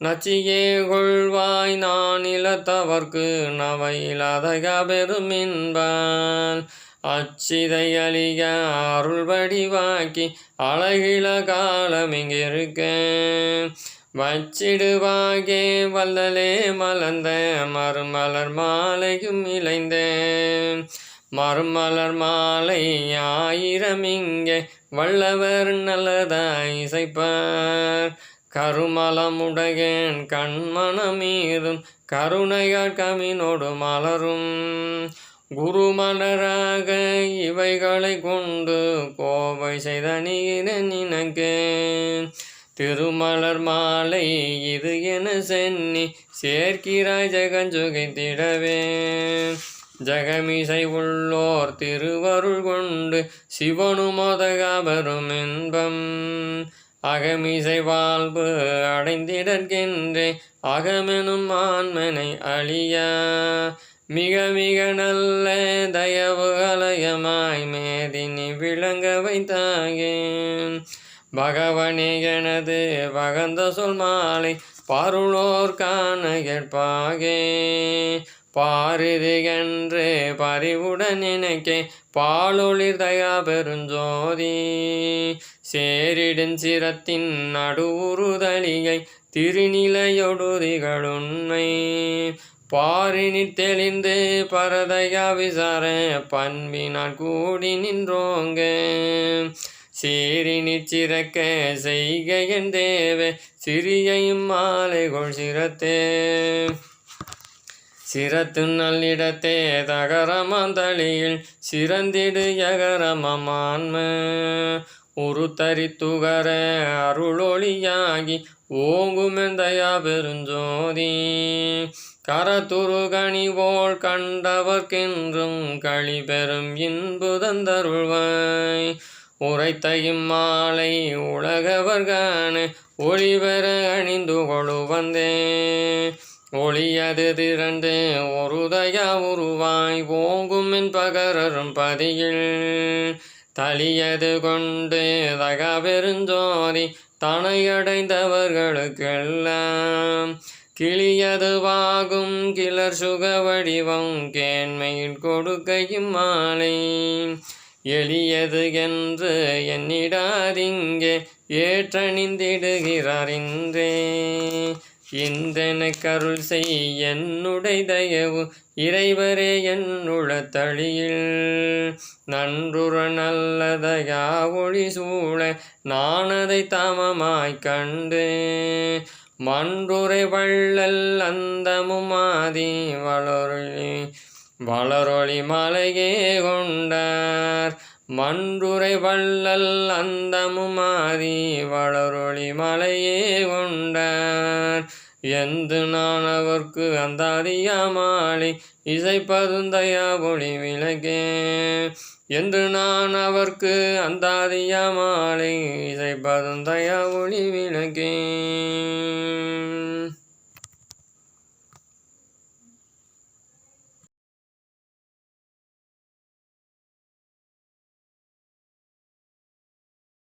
நச்சியே கொள்வாய் நான் இலத்தவர்க்கு நவையிலாதக பெருமின்பால் அச்சிதை அழிய அருள் வடிவாக்கி அழகில காலம் இங்கிருக்க வச்சிடுவாகே வல்லலே மலர்ந்த மறுமலர் மாலையும் இளைந்த மறுமலர் மாலை ஆயிரம் இங்கே வல்லவர் நல்லதாய் இசைப்பார் கருமலமுடையன் கண்மணமீதும் கருணையார் கமினோடு மலரும் குருமலராக இவைகளை கொண்டு கோவை செய்த நினக்கு திருமலர் மாலை இது என சென்னி சேர்க்கிறாய் ஜெகஞ்சுகைத்திடவே ஜெகமிசை உள்ளோர் திருவருள் கொண்டு சிவனுமோதகாபரும் இன்பம் அகமிசை வாழ்வு அடைந்திடற்கின்றே அகமெனும் ஆன்மனை அழியா மிக மிக நல்ல தயவு அலயமாய் மேதினி விளங்க வைத்தாகேன் பகவனே எனது பகந்த சொல் மாலை பாருளோர் காண கேட்பாகே பாரிது என்று பறிவுடன் நினைக்கே பாலொளிர் தயா பெருஞ்சோதி சேரிடும் சிரத்தின் நடுவுறுதலிகை திருநிலையொடுதிகளுண்மை பாரினிற் தெளிந்து பரதயா விசார பண்பினால் கூடி நின்றோங்க சீரினிற் சிறக்க செய்கையன் தேவ சிறியையும் மாலைகொள் சிரத்தே சிரத்து நல்லிடத்தே தகரமாந்தளியில் சிறந்திடு யகரமான்ம உருத்தரித்துகர அருளொளியாகி ஓங்குமெந்தயா பெருஞ்சோதி கரத்துருகணிவோள் கண்டவர்க்கென்றும் களி பெறும் இன்புதந்தருள்வாய் உரைத்த இம்மாலை உலகவர்கான ஒளிபெற அணிந்து கொழு வந்தே ஒளியது திரண்டு ஒருதயா உருவாய் ஓங்கும் என் பகரரும் பதியில் தளியது கொண்டு தக பெருஞ்சோதி தனையடைந்தவர்களுக்கெல்லாம் கிளியதுவாகும் கிளர் சுக வடிவம் கேண்மையில் கொடுக்கையும் மாலை எளியது என்று என்னிடாதிங்கே ஏற்றணிந்திடுகிறார் இன்றே இந்தெனக் கருள் செய் என்னுடை தயவு இறைவரே என்னுள தளியில் நன்றுற நல்லதயா ஒளி சூழ நானதை தாமமாய்க் கண்டு மன்றுரை வள்ளல் அந்தமும் ஆதி வளரொளி மலையே கொண்டார் மன்றுரை வள்ளல் அந்தமும் ஆதி வளரொளி மலையே கொண்டார் எந்து நான் அவர்க்கு அந்தாதியாமாளி இசைப்பதுந்தயா ஒளி விளக்கே என்று நான் அவர்க்கு அந்தாதியாமாளி இசைப்பதுந்தயா ஒளி விளக்கே